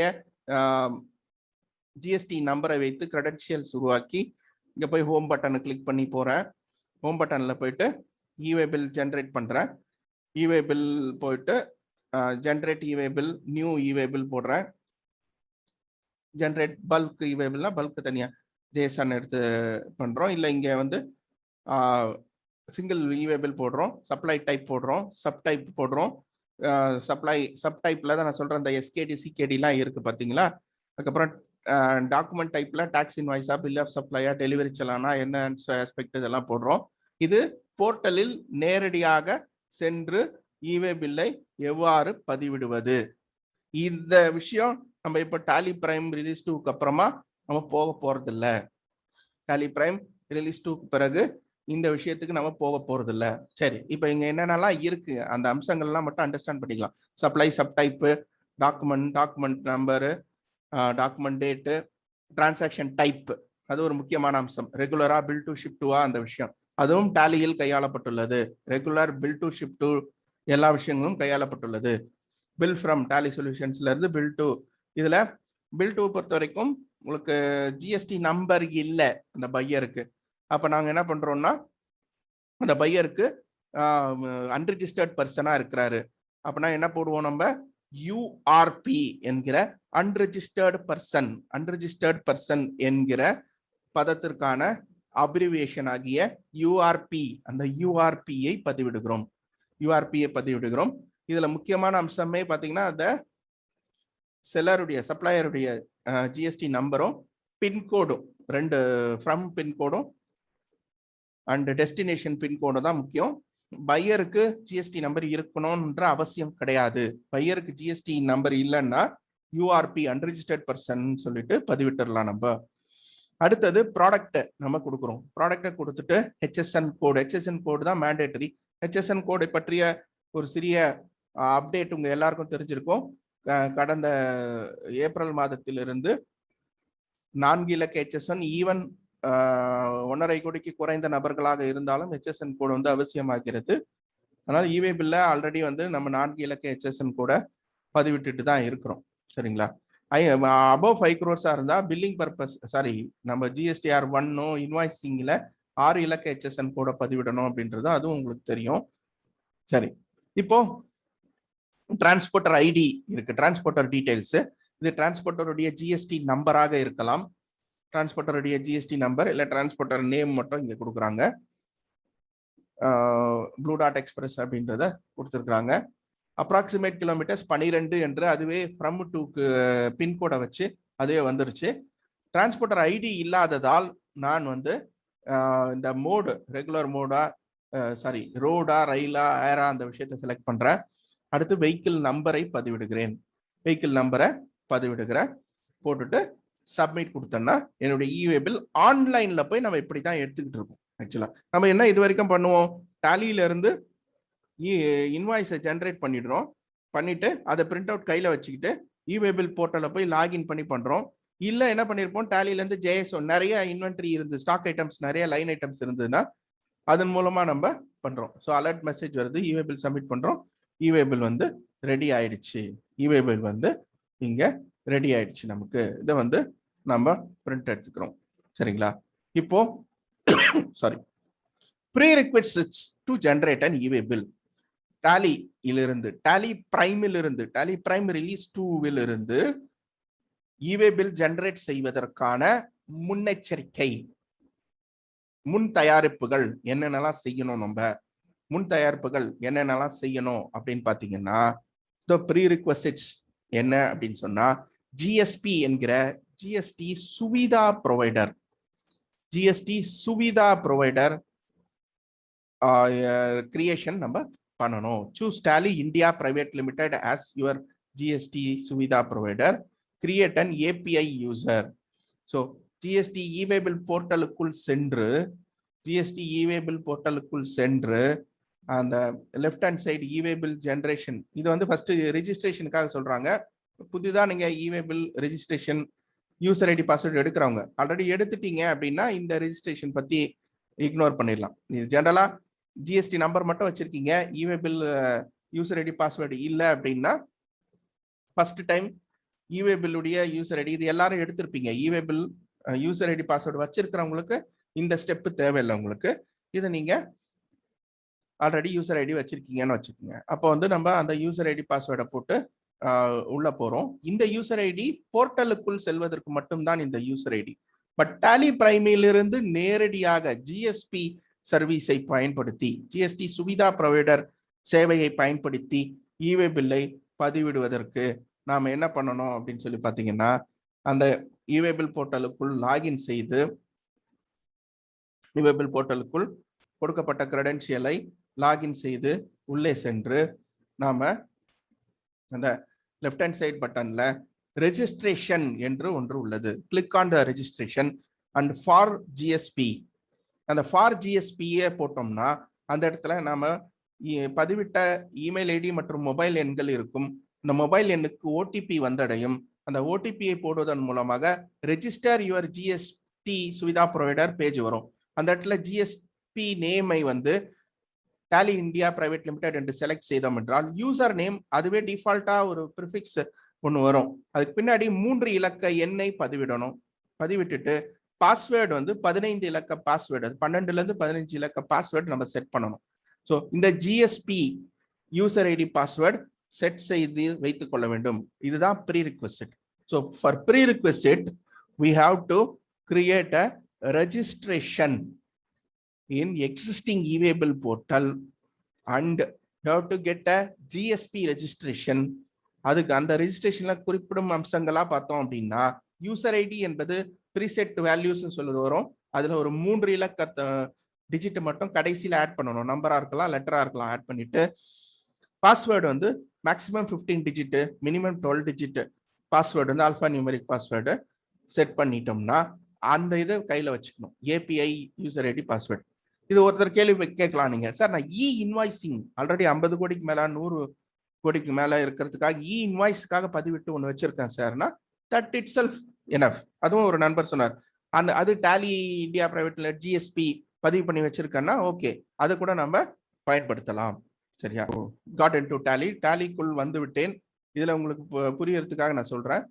ஜிஎஸ்டி நம்பரை வைத்து கிரெடென்ஷியல்ஸ் உருவாக்கி இங்க போய் ஹோம் பட்டனை கிளிக் பண்ணி போறேன். ஹோம் பட்டன்ல போயிட்டு e-way bill ஜென்ரேட் பண்றேன். e-way bill போயிட்டு generate e-way bill, new e-way bill போடுறேன். ஜென்ரேட் பல்க் e-way billனா பல்க் தனியா ஜேசன் எடுத்து பண்றோம். இல்லை இங்க வந்து சிங்கிள் e-way bill போடுறோம், சப்ளை டைப் போடுறோம், சப் டைப் போடுறோம், சப்ளை சப்டைப்ல தான் நான் சொல்றேன், இந்த எஸ்கேடி சிகேடிலாம் இருக்கு பார்த்தீங்களா. அதுக்கப்புறம் டாக்குமெண்ட் டைப்ல டாக்ஸ் இன்வாய்ஸா, பில் ஆஃப் சப்ளையா, டெலிவரி செலானா, என்ன ஆஸ்பெக்ட் இதெல்லாம் போடுறோம். இது போர்ட்டலில் நேரடியாக சென்று இவே பில்லை எவ்வாறு பதிவிடுவது, இந்த விஷயம் நம்ம இப்ப டாலி பிரைம் ரிலீஸ் 2க்கு அப்புறமா நம்ம போக போறது இல்ல. டாலி பிரைம் ரிலீஸ் 2க்கு பிறகு இந்த விஷயத்துக்கு நம்ம போக போறது இல்ல. சரி, இப்ப இங்க என்னென்னலாம் இருக்கு அந்த அம்சங்கள்லாம் மட்டும் அண்டர்ஸ்டாண்ட் பண்ணிக்கலாம். Supply subtype, document number, document date, transaction type, அது ஒரு முக்கியமான அம்சம். ரெகுலரா பில் டு ஷிப் டுவா அந்த விஷயம் அதுவும் டாலியில் கையாளப்பட்டுள்ளது. Regular bill to ship to எல்லா விஷயங்களும் கையாளப்பட்டுள்ளது. பில் ஃப்ரம் டாலி சொல்யூஷன்ஸ்ல இருந்து பில் டு, இதுல பில் டு பொறுத்த வரைக்கும் உங்களுக்கு ஜிஎஸ்டி நம்பர் இல்லை அந்த பையருக்கு. அப்ப நாங்க என்ன பண்றோம்னா, அந்த பையருக்கு அன்ரிஜிஸ்டர்ட் பர்சனா இருக்கிறாரு அப்படின்னா என்ன போடுவோம் நம்ம, யூஆர்பி என்கிற அன்ரிஜிஸ்டர்ட் பர்சன் என்கிற பதத்திற்கான அப்ரிவியேஷன் ஆகிய யூஆர்பி, அந்த யூஆர்பியை பதிவிடுகிறோம். இதுல முக்கியமான அம்சமே பாத்தீங்கன்னா அந்த செல்லருடைய சப்ளையருடைய ஜிஎஸ்டி நம்பரும் பின்கோடும், ரெண்டு ஃப்ரம் பின்கோடும் அண்ட் டெஸ்டினேஷன் பின்கோடு தான் முக்கியம். பையருக்கு ஜிஎஸ்டி நம்பர் இருக்கணும்ன்ற அவசியம் கிடையாது. பையருக்கு ஜிஎஸ்டி நம்பர் இல்லைன்னா யூஆர்பி அன்ரிஜிஸ்டர்ட் பர்சன் சொல்லிட்டு பதிவிட்டுடலாம் நம்ம. அடுத்தது ப்ராடக்ட் நம்ம கொடுக்குறோம். ப்ராடக்டை கொடுத்துட்டு ஹெச்எஸ்என் கோடு தான் மேண்டேட்டரி. ஹெச்எஸ்என் கோடை பற்றிய ஒரு சிறிய அப்டேட் உங்க எல்லாருக்கும் தெரிஞ்சிருக்கும். கடந்த ஏப்ரல் மாதத்திலிருந்து 4 இலக்க ஹெச்எஸ்என் ஈவன் 1.5 கோடிக்கு குறைந்த நபர்களாக இருந்தாலும் ஹெச்எஸ்என் கோடு வந்து அவசியமாகிறது. அதனால இவே பில்ல ஆல்ரெடி வந்து நம்ம 4 இலக்க ஹெச்எஸ்என் கூட பதிவிட்டுட்டு தான் இருக்கிறோம். சரிங்களா. அபவ் 5 crores இருந்தா பில்லிங் பர்பஸ், சாரி, நம்ம ஜிஎஸ்டிஆர் 1 இன்வாய்சிங்ல 6 இலக்க ஹெச்எஸ்என் கூட பதிவிடணும் அப்படின்றது அதுவும் உங்களுக்கு தெரியும். சரி, இப்போ டிரான்ஸ்போர்ட்டர் ஐடி இருக்கு, டிரான்ஸ்போர்ட்டர் டீடைல்ஸ். இது டிரான்ஸ்போர்ட்டருடைய ஜிஎஸ்டி நம்பராக இருக்கலாம், டிரான்ஸ்போர்ட்டருடைய ஜிஎஸ்டி நம்பர் இல்ல டிரான்ஸ்போர்ட்டர் நேம் மட்டும் இங்க கொடுக்குறாங்க. ப்ளூ டாட் எக்ஸ்பிரஸ் அப்படின்றத கொடுத்துருக்காங்க. அப்ராக்சிமேட் கிலோமீட்டர்ஸ் 12 என்று அதுவே ஃப்ரம் டுக்கு பின்கோடை வச்சு அதுவே வந்துருச்சு. டிரான்ஸ்போர்ட்டர் ஐடி இல்லாததால் நான் வந்து இந்த mode regular Moda, sorry, ரோடா, ரயிலா, era அந்த விஷயத்தை செலக்ட் பண்றேன். அடுத்து வெஹிக்கிள் நம்பரை பதிவிடுகிறேன். போட்டுட்டு சப்மிட் கொடுத்தேன்னா என்னுடைய இவே பில் ஆன்லைன்ல போய் நம்ம இப்படி தான் எடுத்துக்கிட்டு இருக்கோம். ஆக்சுவலா நம்ம என்ன இது வரைக்கும் பண்ணுவோம், டாலியில இருந்து இன்வாய்ஸை ஜென்ரேட் பண்ணிட்டு அதை பிரிண்ட் அவுட் கையில வச்சுக்கிட்டு இவே பில் போர்ட்டல போய் லாகின் பண்ணி பண்றோம். இல்ல என்ன பண்ணிருப்போம், டாலியில இருந்து ஜேஎஸ்ஓ நிறைய இன்வென்ட்ரி இருந்து, ஸ்டாக் ஐட்டம்ஸ் நிறைய லைன் ஐட்டம்ஸ் இருந்ததுன்னா அதன் மூலமா நம்ம பண்றோம். ஸோ அலர்ட் மெசேஜ் வருது, இவே பில் சப்மிட் பண்றோம், இவே பில் வந்து ரெடி ஆயிடுச்சு, இவே பில் வந்து இங்க ரெடி ஆயிடுச்சு. நமக்கு இதை வந்து நம்ம பிரிண்ட் எடுத்துக்கிறோம். சரிங்களா. இப்போ sorry, pre requests to generate an e-way bill. டாலியிலிருந்து, டாலி பிரைமிலிருந்து, டாலி பிரைம் ரிலீஸ் 2விலிருந்து இவே பில் ஜெனரேட் செய்வதற்கான முன்னெச்சரிக்கை, முன் தயாரிப்புகள் என்னென்னலாம் செய்யணும், நம்ம முன் தயாரிப்புகள் என்னென்னலாம் செய்யணும் அப்படின்னு பாத்தீங்கன்னா, ப்ரீ ரிக்வெஸ்ட்ஸ் என்ன அப்படின்னு சொன்னா, ஜிஎஸ்பி என்கிற ஜிஎஸ்டி சுவிதா ப்ரொவைடர் கிரியேஷன் நம்ம பண்ணணும். Choose Tally India private limited as your GST Suvidha provider, create an API user. So GST e way bill போர்ட்டலுக்குள் சென்று அந்த left hand side e way bill generation, இது வந்து ஃபர்ஸ்ட் ரெஜிஸ்ட்ரேஷனுக்காக சொல்றாங்க. புதிதா நீங்க e way bill registration user ID password எடுக்கிறவங்க ஆல்ரெடி எடுத்துட்டீங்க அப்படின்னா இந்த ரெஜிஸ்ட்ரேஷன் பத்தி இக்னோர் பண்ணிடலாம். இது ஜெனரலா ஜிஎஸ்டி நம்பர் மட்டும் வச்சிருக்கீங்க, இவே பில் யூசர் ஐடி பாஸ்வேர்டு இல்லை அப்படின்னா ஃபர்ஸ்ட் டைம் இவே பில்லுடைய யூசர் ஐடி, இது எல்லாரும் எடுத்திருப்பீங்க. இவே பில் யூசர் ஐடி பாஸ்வேர்டு வச்சிருக்கிறவங்களுக்கு இந்த ஸ்டெப் தேவையில்லை உங்களுக்கு. இதை நீங்க ஆல்ரெடி யூசர் ஐடி வச்சிருக்கீங்கன்னு வச்சுக்கோங்க. அப்போ வந்து நம்ம அந்த யூசர் ஐடி பாஸ்வேர்டை போட்டு உள்ள போறோம். இந்த யூசர் ஐடி போர்ட்டலுக்குள் செல்வதற்கு மட்டும்தான் இந்த யூசர் ஐடி. பட் டாலி பிரைமிலிருந்து நேரடியாக ஜிஎஸ்பி சர்வீஸை பயன்படுத்தி, ஜிஎஸ்டி சுவிதா ப்ரொவைடர் சேவையை பயன்படுத்தி இவே பில்லை பதிவிடுவதற்கு நாம என்ன பண்ணணும் அப்படின்னு சொல்லி பார்த்தீங்கன்னா, அந்த இவே பில் போர்ட்டலுக்குள் லாகின் செய்து இவே பில் போர்ட்டலுக்குள் கொடுக்கப்பட்ட கிரெடென்ஷியலை லாகின் செய்து உள்ளே சென்று நாம அந்த லெஃப்ட் ஹேண்ட் சைட் பட்டன்ல ரெஜிஸ்ட்ரேஷன் என்று ஒன்று உள்ளது. Click on the registration and for GSP. அந்த ஃபார் ஜிஎஸ்பியே போட்டோம்னா அந்த இடத்துல நாம பதிவிட்ட இமெயில் ஐடி மற்றும் மொபைல் எண்கள் இருக்கும். இந்த மொபைல் எண்ணுக்கு ஓடிபி வந்தடையும். அந்த ஓடிபியை போடுவதன் மூலமாக register your GST Suvidha provider page வரும். அந்த இடத்துல ஜிஎஸ்பி நேமை வந்து டாலி இந்தியா பிரைவேட் லிமிடெட் என்று செலக்ட் செய்தோம் என்றால் யூசர் நேம் அதுவே டிஃபால்ட்டா ஒரு ப்ரிஃபிக்ஸ் ஒன்று வரும். அதுக்கு பின்னாடி 3 இலக்க எண்ணை பதிவிடணும். பதிவிட்டுட்டு பாஸ்வேர்டு வந்து 15 இலக்க பாஸ்வேர்டு, 12ல இருந்து 15 இலக்க பாஸ்வேர்டு நம்ம செட் பண்ணணும். ஸோ இந்த GSP user ID password set செய்து வைத்துக் கொள்ள வேண்டும். இதுதான் pre request. So for pre request we have to create a registration in existing eWaybill portal and you have to get a GSP registration. அதுக்கு அந்த ரெஜிஸ்ட்ரேஷன்ல குறிப்பிடும் அம்சங்களா பார்த்தோம் அப்படின்னா யூசர் ஐடி என்பது ப்ரீசெட் வேல்யூஸ் சொல்லுது வரும். அதுல ஒரு 3 இலக்க டிஜிட் மட்டும் கடைசியில ஆட் பண்ணணும். நம்பரா இருக்கலாம், லெட்டரா இருக்கலாம். ஆட் பண்ணிட்டு பாஸ்வேர்டு வந்து maximum 15 digit, minimum 12 digit password வந்து ஆல்பா நியூமெரிக் பாஸ்வேர்டு செட் பண்ணிட்டோம்னா அந்த இதை கையில வச்சுக்கணும். API user ID password. இது ஒருத்தர் கேள்வி கேட்கலாம், நீங்க சார் நான் இன்வாய்சிங் ஆல்ரெடி 50 கோடிக்கு மேல 100 கோடிக்கு மேல இருக்கிறதுக்காக இன்வாய்ஸ்க்காக பதிவிட்டு ஒன்று வச்சிருக்கேன் சார்னா தட் இட் செல்ஃப் எனஃப். அதுவும் ஒரு நண்பர் சொன்னார், அந்த அது டாலி இந்தியா பிரைவேட்ல ஜிஎஸ்பி பதிவு பண்ணி வச்சிருக்கேன்னா ஓகே, அதை கூட நம்ம பயன்படுத்தலாம். சரியா? God into tally. டாலிக்குள் வந்து விட்டேன். இதுல உங்களுக்கு புரியறதுக்காக நான் சொல்றேன்.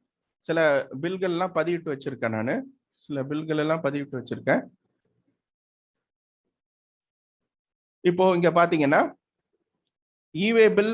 சில பில்கள்லாம் பதிவிட்டு வச்சிருக்கேன். நான் சில பில்கள் எல்லாம் பதிவிட்டு வச்சிருக்கேன். இப்போ இங்க பாத்தீங்கன்னா இவேபிள்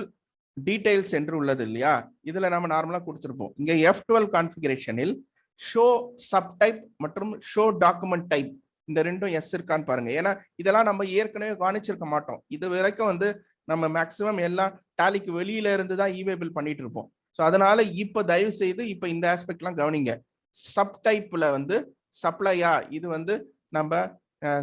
டீடைல்ஸ் என்று உள்ளது இல்லையா? இதுல நம்ம நார்மலா கொடுத்திருப்போம். இங்க F12 கான்ஃபிகரேஷனில் ஷோ சப்டைப் மற்றும் ஷோ டாக்குமெண்ட் டைப் இந்த ரெண்டும் எஸ் இருக்கான்னு பாருங்க. ஏன்னா இதெல்லாம் நம்ம ஏற்கனவே கவனிச்சிருக்க மாட்டோம். இது வரைக்கும் வந்து நம்ம மேக்சிமம் எல்லாம் டாலிக்கு வெளியில இருந்து தான் இவேபிள் பண்ணிட்டு இருப்போம். ஸோ அதனால இப்ப தயவு செய்து இப்ப இந்த ஆஸ்பெக்ட்லாம் கவனிங்க. சப்டைப்ல வந்து சப்ளையா, இது வந்து நம்ம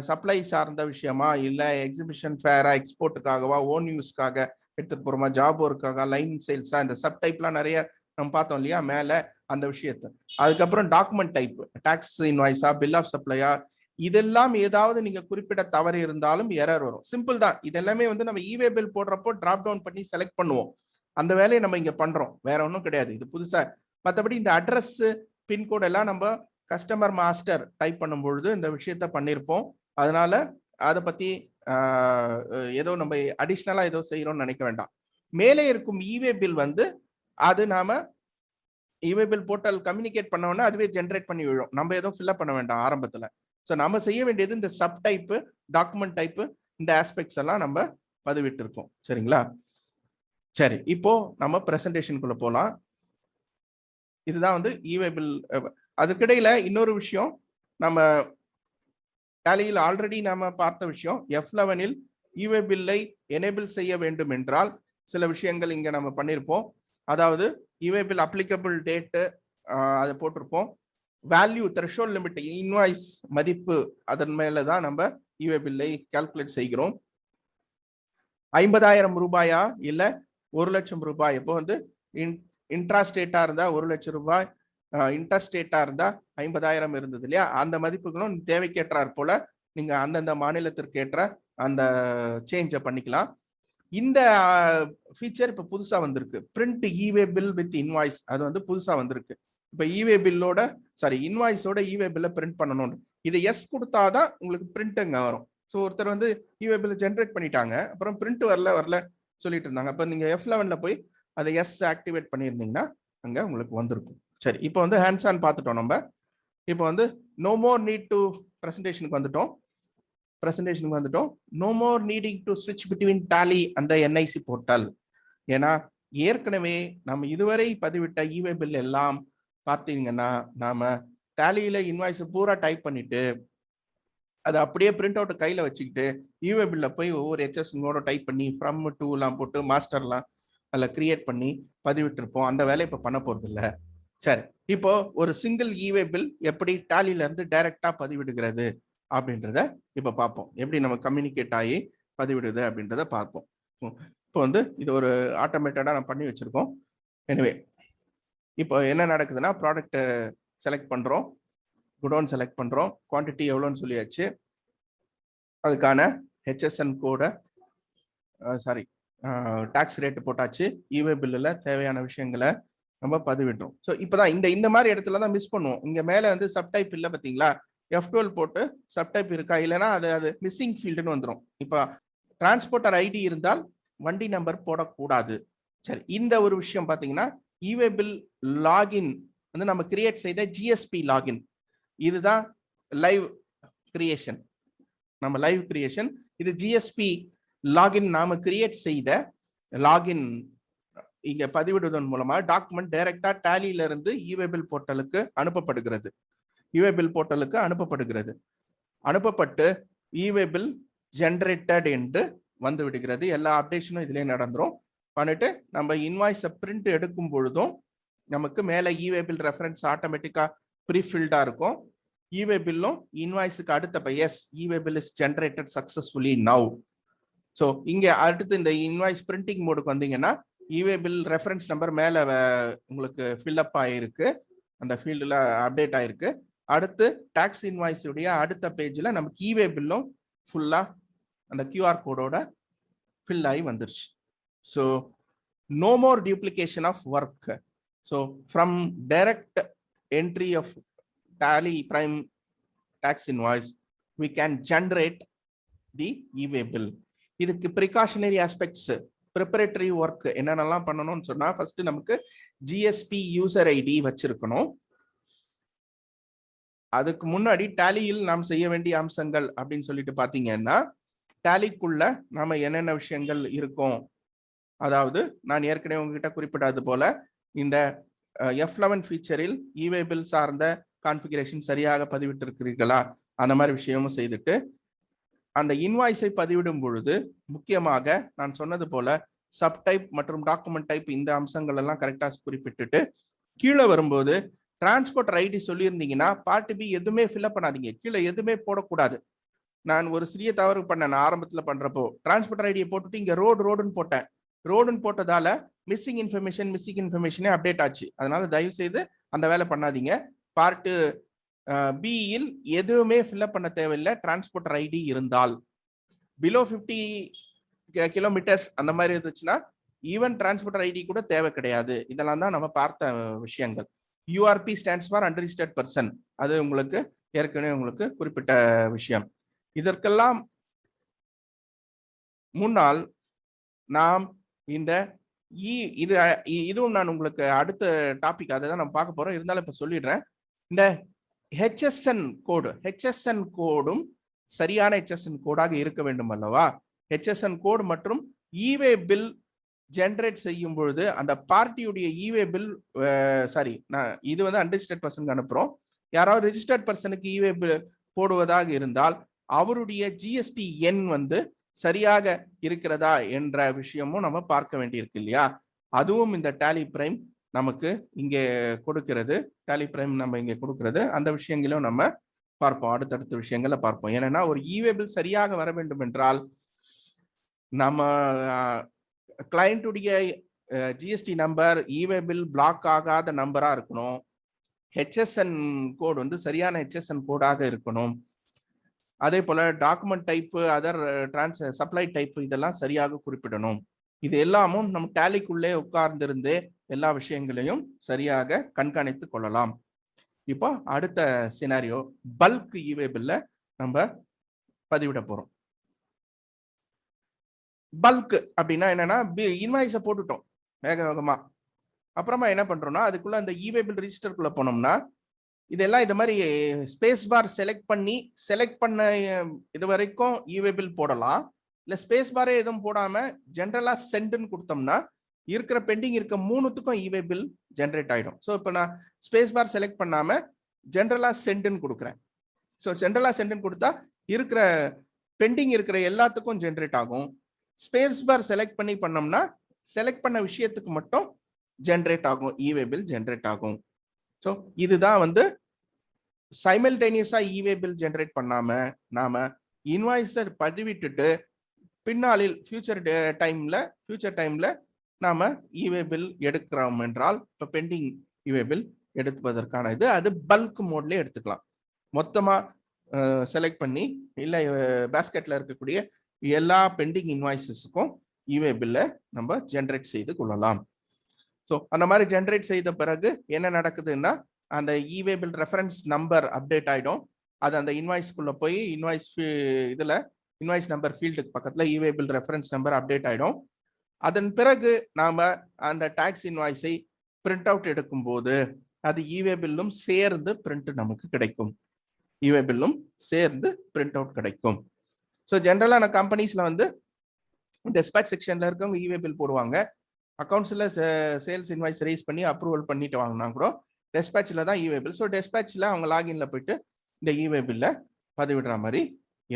சப்ளை சார்ந்த விஷயமா, இல்ல எக்ஸிபிஷன் ஃபேரா, எக்ஸ்போர்ட்டுக்காகவா, ஓன் யூஸ்க்காக எடுத்துட்டு போறோமா, ஜாப் ஒர்க்காக, லைன் சேல்ஸா, இந்த சப்டைப்லாம் நிறைய நம்ம பார்த்தோம் இல்லையா மேல அந்த விஷயத்த. அதுக்கப்புறம் டாக்குமெண்ட் டைப், டாக்ஸ் இன்வாய்ஸா, பில் ஆஃப் சப்ளையா, இதெல்லாம் ஏதாவது நீங்க குறிப்பிட தவறு இருந்தாலும் எரர் வரும். சிம்பிள் தான். இதெல்லாமே வந்து நம்ம இவேபிள் போடுறப்போ டிராப் டவுன் பண்ணி செலக்ட் பண்ணுவோம். அந்த வேலையை நம்ம இங்க பண்றோம், வேற ஒன்றும் கிடையாது. இது புதுசா. மற்றபடி இந்த அட்ரஸ் பின்கோட் எல்லாம் நம்ம கஸ்டமர் மாஸ்டர் டைப் பண்ணும் பொழுது இந்த விஷயத்த பண்ணியிருப்போம். அதனால அதை பத்தி ஏதோ நம்ம அடிஷ்னலா ஏதோ செய்யறோம்னு நினைக்க வேண்டாம். மேலே இருக்கும் இவேபிள் வந்து அது நாம இவேபிள் போர்ட்டல் கம்யூனிகேட் பண்ணோம்னா அதுவே ஜென்ரேட் பண்ணி விழும். நம்ம எதுவும் ஃபில்அப் பண்ண வேண்டாம் ஆரம்பத்துல. ஸோ நம்ம செய்ய வேண்டியது இந்த சப் டைப்பு, டாக்குமெண்ட் டைப்பு, இந்த ஆஸ்பெக்ட்ஸ் எல்லாம் நம்ம பதிவிட்டு இருக்கோம். சரிங்களா? சரி, இப்போ நம்ம பிரசன்டேஷனுக்குள்ள போலாம். இதுதான் வந்து இவேபிள். அதுக்கிடையில இன்னொரு விஷயம், நம்ம டாலியில் ஆல்ரெடி நாம பார்த்த விஷயம், F11இல் இவேபில்லை எனேபிள் செய்ய வேண்டும் என்றால் சில விஷயங்கள் இங்க நம்ம பண்ணியிருப்போம். அதாவது இவேபிள் அப்ளிகபிள் டேட்டு அதை போட்டிருப்போம். வேல்யூ த்ரெஷோல்ட் லிமிட், இன்வாய்ஸ் மதிப்பு, அதன் மேல தான் நம்ம இவேபில்லை கால்குலேட் செய்கிறோம். 50,000 ரூபாயா இல்ல 1,00,000 ரூபாய். இப்போ வந்து இன்ட்ராஸ்டேட்டா இருந்தா 1,00,000 ரூபாய், இன்டர்ஸ்டேட்டா இருந்தா 50,000 இருந்தது இல்லையா? அந்த மதிப்புகளும் தேவைக்கேற்றார் போல நீங்க அந்தந்த மாநிலத்திற்கு ஏற்ற அந்த சேஞ்சை பண்ணிக்கலாம். இந்த ஃபீச்சர் இப்ப புதுசா வந்திருக்கு, பிரிண்ட் இவேபிள் வித் இன்வாய்ஸ். அது வந்து புதுசா வந்திருக்கு. இப்ப இவேபில்லோட இன்வாய்ஸோட இவேபில்ல பிரிண்ட் பண்ணணும். இது எஸ் கொடுத்தாதான் உங்களுக்கு பிரிண்ட்ங்க வரும். ஸோ ஒருத்தர் வந்து இவேபிள் ஜென்ரேட் பண்ணிட்டாங்க, அப்புறம் பிரிண்ட் வரல சொல்லிட்டு இருந்தாங்க. அப்ப நீங்க F11ல போய் அதை எஸ் ஆக்டிவேட் பண்ணியிருந்தீங்கன்னா அங்க உங்களுக்கு வந்திருக்கும். சரி, இப்போ வந்து ஹேண்ட்ஸ் ஆன் பார்த்துட்டோம். நம்ம இப்போ வந்து நோ மோர் நீட் டு பிரசன்டேஷனுக்கு வந்துட்டோம். நோ மோர் நீடிங் டு ஸ்விட்ச் பிட்வீன் டாலி அந்த என்ஐசி போர்ட்டல். ஏன்னா ஏற்கனவே நம்ம இதுவரை பதிவிட்ட இவேபிள் எல்லாம் பார்த்தீங்கன்னா நாம டாலியில இன்வாய்ஸ் பூரா டைப் பண்ணிட்டு அதை அப்படியே பிரிண்ட் அவுட் கையில வச்சுக்கிட்டு இவேபிள்ல போய் ஒவ்வொரு ஹெச்எஸ்ங்களோட டைப் பண்ணி ஃப்ரம் டூ எல்லாம் போட்டு மாஸ்டர்லாம் அதில் கிரியேட் பண்ணி பதிவிட்டிருப்போம். அந்த வேலையை இப்போ பண்ண போறது இல்லை. சரி, இப்போ ஒரு சிங்கிள் இவே பில் எப்படி டேலில இருந்து டைரக்டா பதிவிடுகிறது அப்படின்றத இப்ப பார்ப்போம். எப்படி நம்ம கம்யூனிகேட் ஆகி பதிவிடுது அப்படின்றத பார்ப்போம். இப்போ வந்து இது ஒரு ஆட்டோமேட்டடா நம்ம பண்ணி வச்சிருக்கோம். எனிவே இப்போ என்ன நடக்குதுன்னா, ப்ராடக்ட் செலக்ட் பண்றோம், குடோன் செலக்ட் பண்றோம், குவான்டிட்டி எவ்வளோன்னு சொல்லியாச்சு, அதுக்கான ஹெச்எஸ்என் கோட சாரி டாக்ஸ் ரேட்டு போட்டாச்சு, இவே பில்லில் தேவையான விஷயங்களை நம்ம பதிவிடுறோம். ஸோ இப்போதான் இந்த மாதிரி இடத்துல தான் மிஸ் பண்ணுவோம். இங்க மேலே வந்து சப்டைப் இல்லை பார்த்தீங்களா, F12 போட்டு சப்டைப் இருக்கா, இல்லைன்னா அது மிஸ்ஸிங் ஃபீல்டுன்னு வந்துடும். இப்போ டிரான்ஸ்போர்ட்டர் ஐடி இருந்தால் வண்டி நம்பர் போடக்கூடாது. சரி, இந்த ஒரு விஷயம் பார்த்தீங்கன்னா இவே பில் லாகின் வந்து நம்ம கிரியேட் செய்த ஜிஎஸ்பி லாகின், இதுதான் லைவ் கிரியேஷன். நம்ம லைவ் கிரியேஷன் இது ஜிஎஸ்பி லாகின் நாம கிரியேட் செய்த லாகின் இங்க பதிவிடுவதன் மூலமா டாக்குமெண்ட் டைரக்டா டேலியில இருந்து இவே பில் போர்ட்டலுக்கு அனுப்பப்படுகிறது. இவே பில் போர்ட்டலுக்கு அனுப்பப்படுகிறது. அனுப்பப்பட்டு இவே பில் ஜெனரேட்டட் என்று வந்து விடுகிறது. எல்லா அப்டேஷனும் இதுலயே நடந்துரும். பண்ணிட்டு நம்ம இன்வாய்ஸ் பிரிண்ட் எடுக்கும் பொழுதும் நமக்கு மேல இவே பில் ரெஃபரன்ஸ் ஆட்டோமேட்டிக்கா ப்ரீஃபில்டா இருக்கும். இவே பில்லும் இன்வாய்ஸுக்கு அடுத்த எஸ் இவே bill is generated successfully now. So இங்க அடுத்து இந்த இன்வாய்ஸ் பிரிண்டிங் மோடுக்கு வந்தீங்கன்னா இவே பில் ரெஃபரன்ஸ் நம்பர் மேல உங்களுக்கு ஃபில்அப் ஆயிருக்கு, அந்த ஃபீல்டில் அப்டேட் ஆயிருக்கு. அடுத்து டாக்ஸ் இன்வாய்ஸ் உடைய அடுத்த பேஜில் நமக்கு இவே பில்லும் ஃபுல்லா அந்த கியூஆர் கோடோட ஃபில் ஆகி வந்துருச்சு. So no more duplication of work. So from direct entry of Tally Prime tax invoice we can generate the e-way bill. இதுக்கு precautionary aspects, preparatory work என்னென்னலாம் பண்ணணும்னு சொன்னா, ஃபர்ஸ்ட் நமக்கு ஜிஎஸ்பி யூசர் ஐடி வச்சிருக்கணும். அதுக்கு முன்னாடி டேலியில் நாம் செய்ய வேண்டிய அம்சங்கள் அப்படின்னு சொல்லிட்டு பாத்தீங்கன்னா, டேலிக்குள்ள நாம என்னென்ன விஷயங்கள் இருக்கும், அதாவது நான் ஏற்கனவே உங்ககிட்ட குறிப்பிட்டது போல இந்த F11 ஃபீச்சரில் இவே பில் சார்ந்த கான்ஃபிகரேஷன் சரியாக பதிவிட்டிருக்கிறீர்களா, அந்த மாதிரி விஷயமும் செய்துட்டு அந்த இன்வாய்ஸை பதிவிடும் பொழுது முக்கியமாக நான் சொன்னது போல சப்டைப் மற்றும் டாக்குமெண்ட் டைப் இந்த அம்சங்கள் எல்லாம் கரெக்டா குறிப்பிட்டுட்டு கீழே வரும்போது டிரான்ஸ்போர்ட் ஐடி சொல்லியிருந்தீங்கன்னா பார்ட் பி எதுவுமே ஃபில்அப் பண்ணாதீங்க, கீழே எதுவுமே போடக்கூடாது. நான் ஒரு சிறிய தவறு பண்ணேன். நான் ஆரம்பத்தில் பண்றப்போ டிரான்ஸ்போர்ட் ஐடியை போட்டுட்டு இங்க ரோடுன்னு போட்டேன். ரோடுன்னு போட்டதால மிஸ்ஸிங் இன்ஃபர்மேஷனே அப்டேட் ஆச்சு. அதனால தயவு செய்து அந்த வேலை பண்ணாதீங்க. பார்ட் பியில் எதுவுமே ஃபில்அப் பண்ண தேவையில்லை. டிரான்ஸ்போர்ட்டர் ஐடி இருந்தால் பிலோ 50 கிலோமீட்டர்ஸ் அந்த மாதிரி இருந்துச்சுன்னா ஈவன் டிரான்ஸ்போர்ட்டர் ஐடி கூட தேவை கிடையாது. இதெல்லாம் தான் நம்ம பார்த்த விஷயங்கள். யூஆர்பி ஸ்டாண்ட்ஸ் ஃபார் அன்ரிஜிஸ்டர்ட் பர்சன், அது உங்களுக்கு ஏற்கனவே உங்களுக்கு குறிப்பிட்ட விஷயம். இதற்கெல்லாம் முன்னால் நாம் இந்த இதுவும் நான் உங்களுக்கு அடுத்த டாபிக் அதை தான் நம்ம பார்க்க போறோம். இருந்தாலும் இப்ப சொல்லிடுறேன். இந்த ஹெச்எஸ்என் கோடும் சரியான ஹெச்எஸ்என் கோடாக இருக்க வேண்டும் அல்லவா. ஹெச்எஸ்என் கோடு மற்றும் இவே பில் ஜெனரேட் செய்யும் பொழுது அந்த பார்ட்டியுடைய இவே பில் சாரி, நான் இது வந்து அன்ரிஜிஸ்டர்ட் பர்சனுக்கு அனுப்புறோம். யாராவது ரிஜிஸ்டர்ட் பர்சனுக்கு இவே பில் போடுவதாக இருந்தால் அவருடைய ஜிஎஸ்டி எண் வந்து சரியாக இருக்கிறதா என்ற விஷயமும் நம்ம பார்க்க வேண்டியிருக்கு இல்லையா. அதுவும் இந்த டேலி பிரைம் நமக்கு இங்கே கொடுக்கிறது. டேலி பிரைம் நம்ம இங்கே கொடுக்கிறது. அந்த விஷயங்களும் நம்ம பார்ப்போம், அடுத்தடுத்த விஷயங்களை பார்ப்போம். ஏன்னா ஒரு இவே பில் சரியாக வர வேண்டும் என்றால் நம்ம கிளையண்டுடைய ஜிஎஸ்டி நம்பர் இவே பில் பிளாக் ஆகாத நம்பரா இருக்கணும். ஹெச்எஸ்என் கோடு வந்து சரியான ஹெச்எஸ்என் கோடாக இருக்கணும். அதே போல document type, other supply type இதெல்லாம் சரியாக குறிப்பிடணும். இது எல்லாமும் நம்ம டேலிக்குள்ளே உட்கார்ந்திருந்து எல்லா விஷயங்களையும் சரியாக கண்காணித்து கொள்ளலாம். இப்போ அடுத்த சினாரியோ பல்க் இவே பில்ல நம்ம பதிவிட போறோம். பல்க் அப்படின்னா என்னன்னா, இன்வாய்ஸை போட்டுட்டோம் வேக வேகமா. அப்புறமா என்ன பண்றோம்னா அதுக்குள்ள அந்த இவே பில் ரிஜிஸ்டருக்குள்ள போனோம்னா இதெல்லாம் இந்த மாதிரி ஸ்பேஸ் பார் செலக்ட் பண்ண இது வரைக்கும் இவே பில் போடலாம். இல்ல ஸ்பேஸ் பாரே எதுவும் போடாம ஜென்ரலா சென்ட்னு கொடுத்தோம்னா இருக்கிற பெண்டிங் இருக்க மூணுத்துக்கும் இவே பில் ஜென்ரேட் ஆயிடும். ஸோ இப்போ நான் ஸ்பேஸ் பார் செலக்ட் பண்ணாம ஜென்ரலா சென்ட்னு கொடுக்குறேன். ஸோ ஜென்ரலா சென்ட்னு கொடுத்தா இருக்கிற பெண்டிங் இருக்கிற எல்லாத்துக்கும் ஜென்ரேட் ஆகும். ஸ்பேஸ் பார் செலக்ட் பண்ணோம்னா செலக்ட் பண்ண விஷயத்துக்கு மட்டும் ஜென்ரேட் ஆகும், இவே பில் ஜென்ரேட் ஆகும். ஸோ இதுதான் வந்து சைமல்டேனியஸா இவே பில் ஜென்ரேட் பண்ணாம நாம இன்வாய்ஸை பதிவிட்டுட்டு பின்னாளில் ஃபியூச்சர் டைம்ல நாம இவே பில் எடுக்கிறோம் என்றால், இப்போ பெண்டிங் இவே பில் எடுப்பதற்கான இது அது பல்க் மோட்ல எடுத்துக்கலாம். மொத்தமா செலக்ட் பண்ணி இல்ல பேஸ்கெட்ல இருக்கக்கூடிய எல்லா பெண்டிங் இன்வாய்ஸஸுக்கும் இவே பில்லை நம்ம ஜென்ரேட் செய்து கொள்ளலாம். ஸோ அந்த மாதிரி ஜென்ரேட் செய்த பிறகு என்ன நடக்குதுன்னா, அந்த e way bill reference number update ஆயிடும். அது அந்த இன்வாய்ஸ்க்குள்ள போய் இன்வாய்ஸ் நம்பர் ஃபீல்டுக்கு பக்கத்துல இவே பில் ரெஃபரன்ஸ் நம்பர் அப்டேட் ஆயிடும். அதன் பிறகு நாம அந்த டாக்ஸ் இன்வாய்ஸை பிரிண்ட் அவுட் எடுக்கும் போது அது இவே பில்லும் சேர்ந்து பிரிண்ட் நமக்கு கிடைக்கும். இவே பில்லும் சேர்ந்து பிரிண்ட் அவுட் கிடைக்கும். ஸோ ஜென்ரலான கம்பெனிஸ்ல வந்து டெஸ்பேச் செக்ஷன்ல இருக்கவங்க இவே பில் போடுவாங்க. அக்கௌண்ட்ஸ்ல சேல்ஸ் இன்வாய்ஸ் ரைஸ் பண்ணி அப்ரூவல் பண்ணிட்டு வாங்கினா கூட டெஸ்பேச்சில் தான் இவே பில். ஸோ டெஸ்பேச்சில் அவங்க லாகின்ல போயிட்டு இந்த இவே பில்ல பதிவிடுற மாதிரி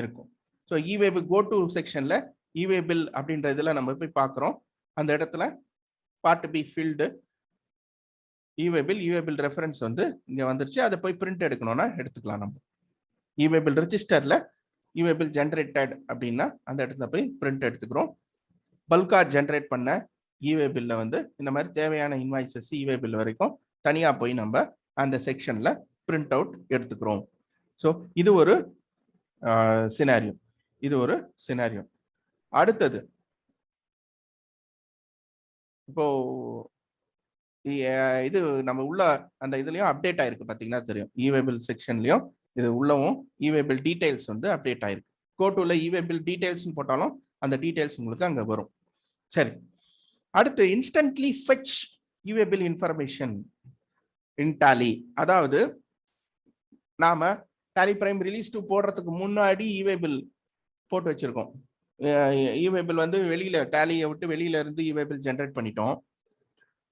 இருக்கும். ஸோ இவே பில் கோ டு செக்ஷன்ல இவே பில் அப்படின்ற இதில் நம்ம போய் பார்க்குறோம். அந்த இடத்துல பார்ட் பி ஃபீல்டு இவே பில் ரெஃபரன்ஸ் வந்து இங்கே வந்துருச்சு. அதை போய் பிரிண்ட் எடுக்கணும்னா எடுத்துக்கலாம். நம்ம இவே பில் ரெஜிஸ்டர்ல இவே பில் ஜென்ரேட்டட் அப்படின்னா அந்த இடத்துல போய் பிரிண்ட் எடுத்துக்கிறோம். பல்கா ஜென்ரேட் பண்ண இவே பில்ல வந்து இந்த மாதிரி தேவையான இன்வாய்சஸ் இவே பில் வரைக்கும் தனியா போய் நம்ம அந்த செக்ஷன்ல பிரிண்ட் அவுட் எடுத்துக்கிறோம். ஸோ இது ஒரு சினாரியோ. அடுத்தது இப்போ இது நம்ம உள்ள அந்த இதுலயும் அப்டேட் ஆயிருக்கு, பாத்தீங்கன்னா தெரியும். இவே பில் செக்ஷன்லயும் இது உள்ளவும் இவே பில் டீடைல்ஸ் வந்து அப்டேட் ஆயிருக்கு. கோட்டுல இவே பில் டீடைல்ஸ் போட்டாலும் அந்த டீடைல்ஸ் உங்களுக்கு அங்க வரும். சரி, அடுத்து இன்ஸ்டன்ட்லி ஃபெச் இவே பில் இன்ஃபர்மேஷன் இன் டாலி. அதாவது நாம டாலி பிரைம் ரிலீஸ் 2 போடுறதுக்கு முன்னாடி இவே பில் போட்டு வச்சிருக்கோம். இவே பில் வந்து வெளியில டாலியை விட்டு வெளியில இருந்து இவே பில் ஜென்ரேட் பண்ணிட்டோம்.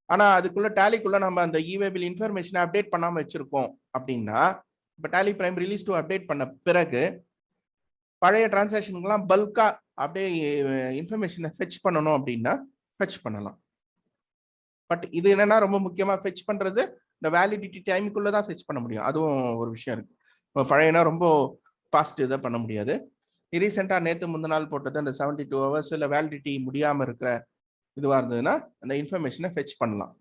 ஆனா அதுக்குள்ள டாலிக்குள்ள நம்ம அந்த இவே பில் இன்ஃபர்மேஷனை அப்டேட் பண்ணாம வச்சிருக்கோம் அப்படின்னா, இப்போ டாலி பிரைம் ரிலீஸ் 2 அப்டேட் பண்ண பிறகு பழைய டிரான்சாக்ஷனுக்கெல்லாம் பல்கா அப்படியே இன்ஃபர்மேஷனை ஃபெச் பண்ணணும் அப்படின்னா ஃபெச் பண்ணலாம். பட் இது என்னன்னா ரொம்ப முக்கியமா ஃபெச் பண்றது இந்த வேலிடிட்டி டைமுக்குள்ள தான் ஃபெச் பண்ண முடியும். அதுவும் ஒரு விஷயம் இருக்கு. பழையனா ரொம்ப ஃபாஸ்ட் இதை பண்ண முடியாது. ரீசெண்டா நேற்று முந்தின நாள் போட்டது அந்த 72 hours இல்லை வேலிடிட்டி முடியாம இருக்கிற இதுவா இருந்ததுன்னா அந்த இன்ஃபர்மேஷனை ஃபெச் பண்ணலாம்.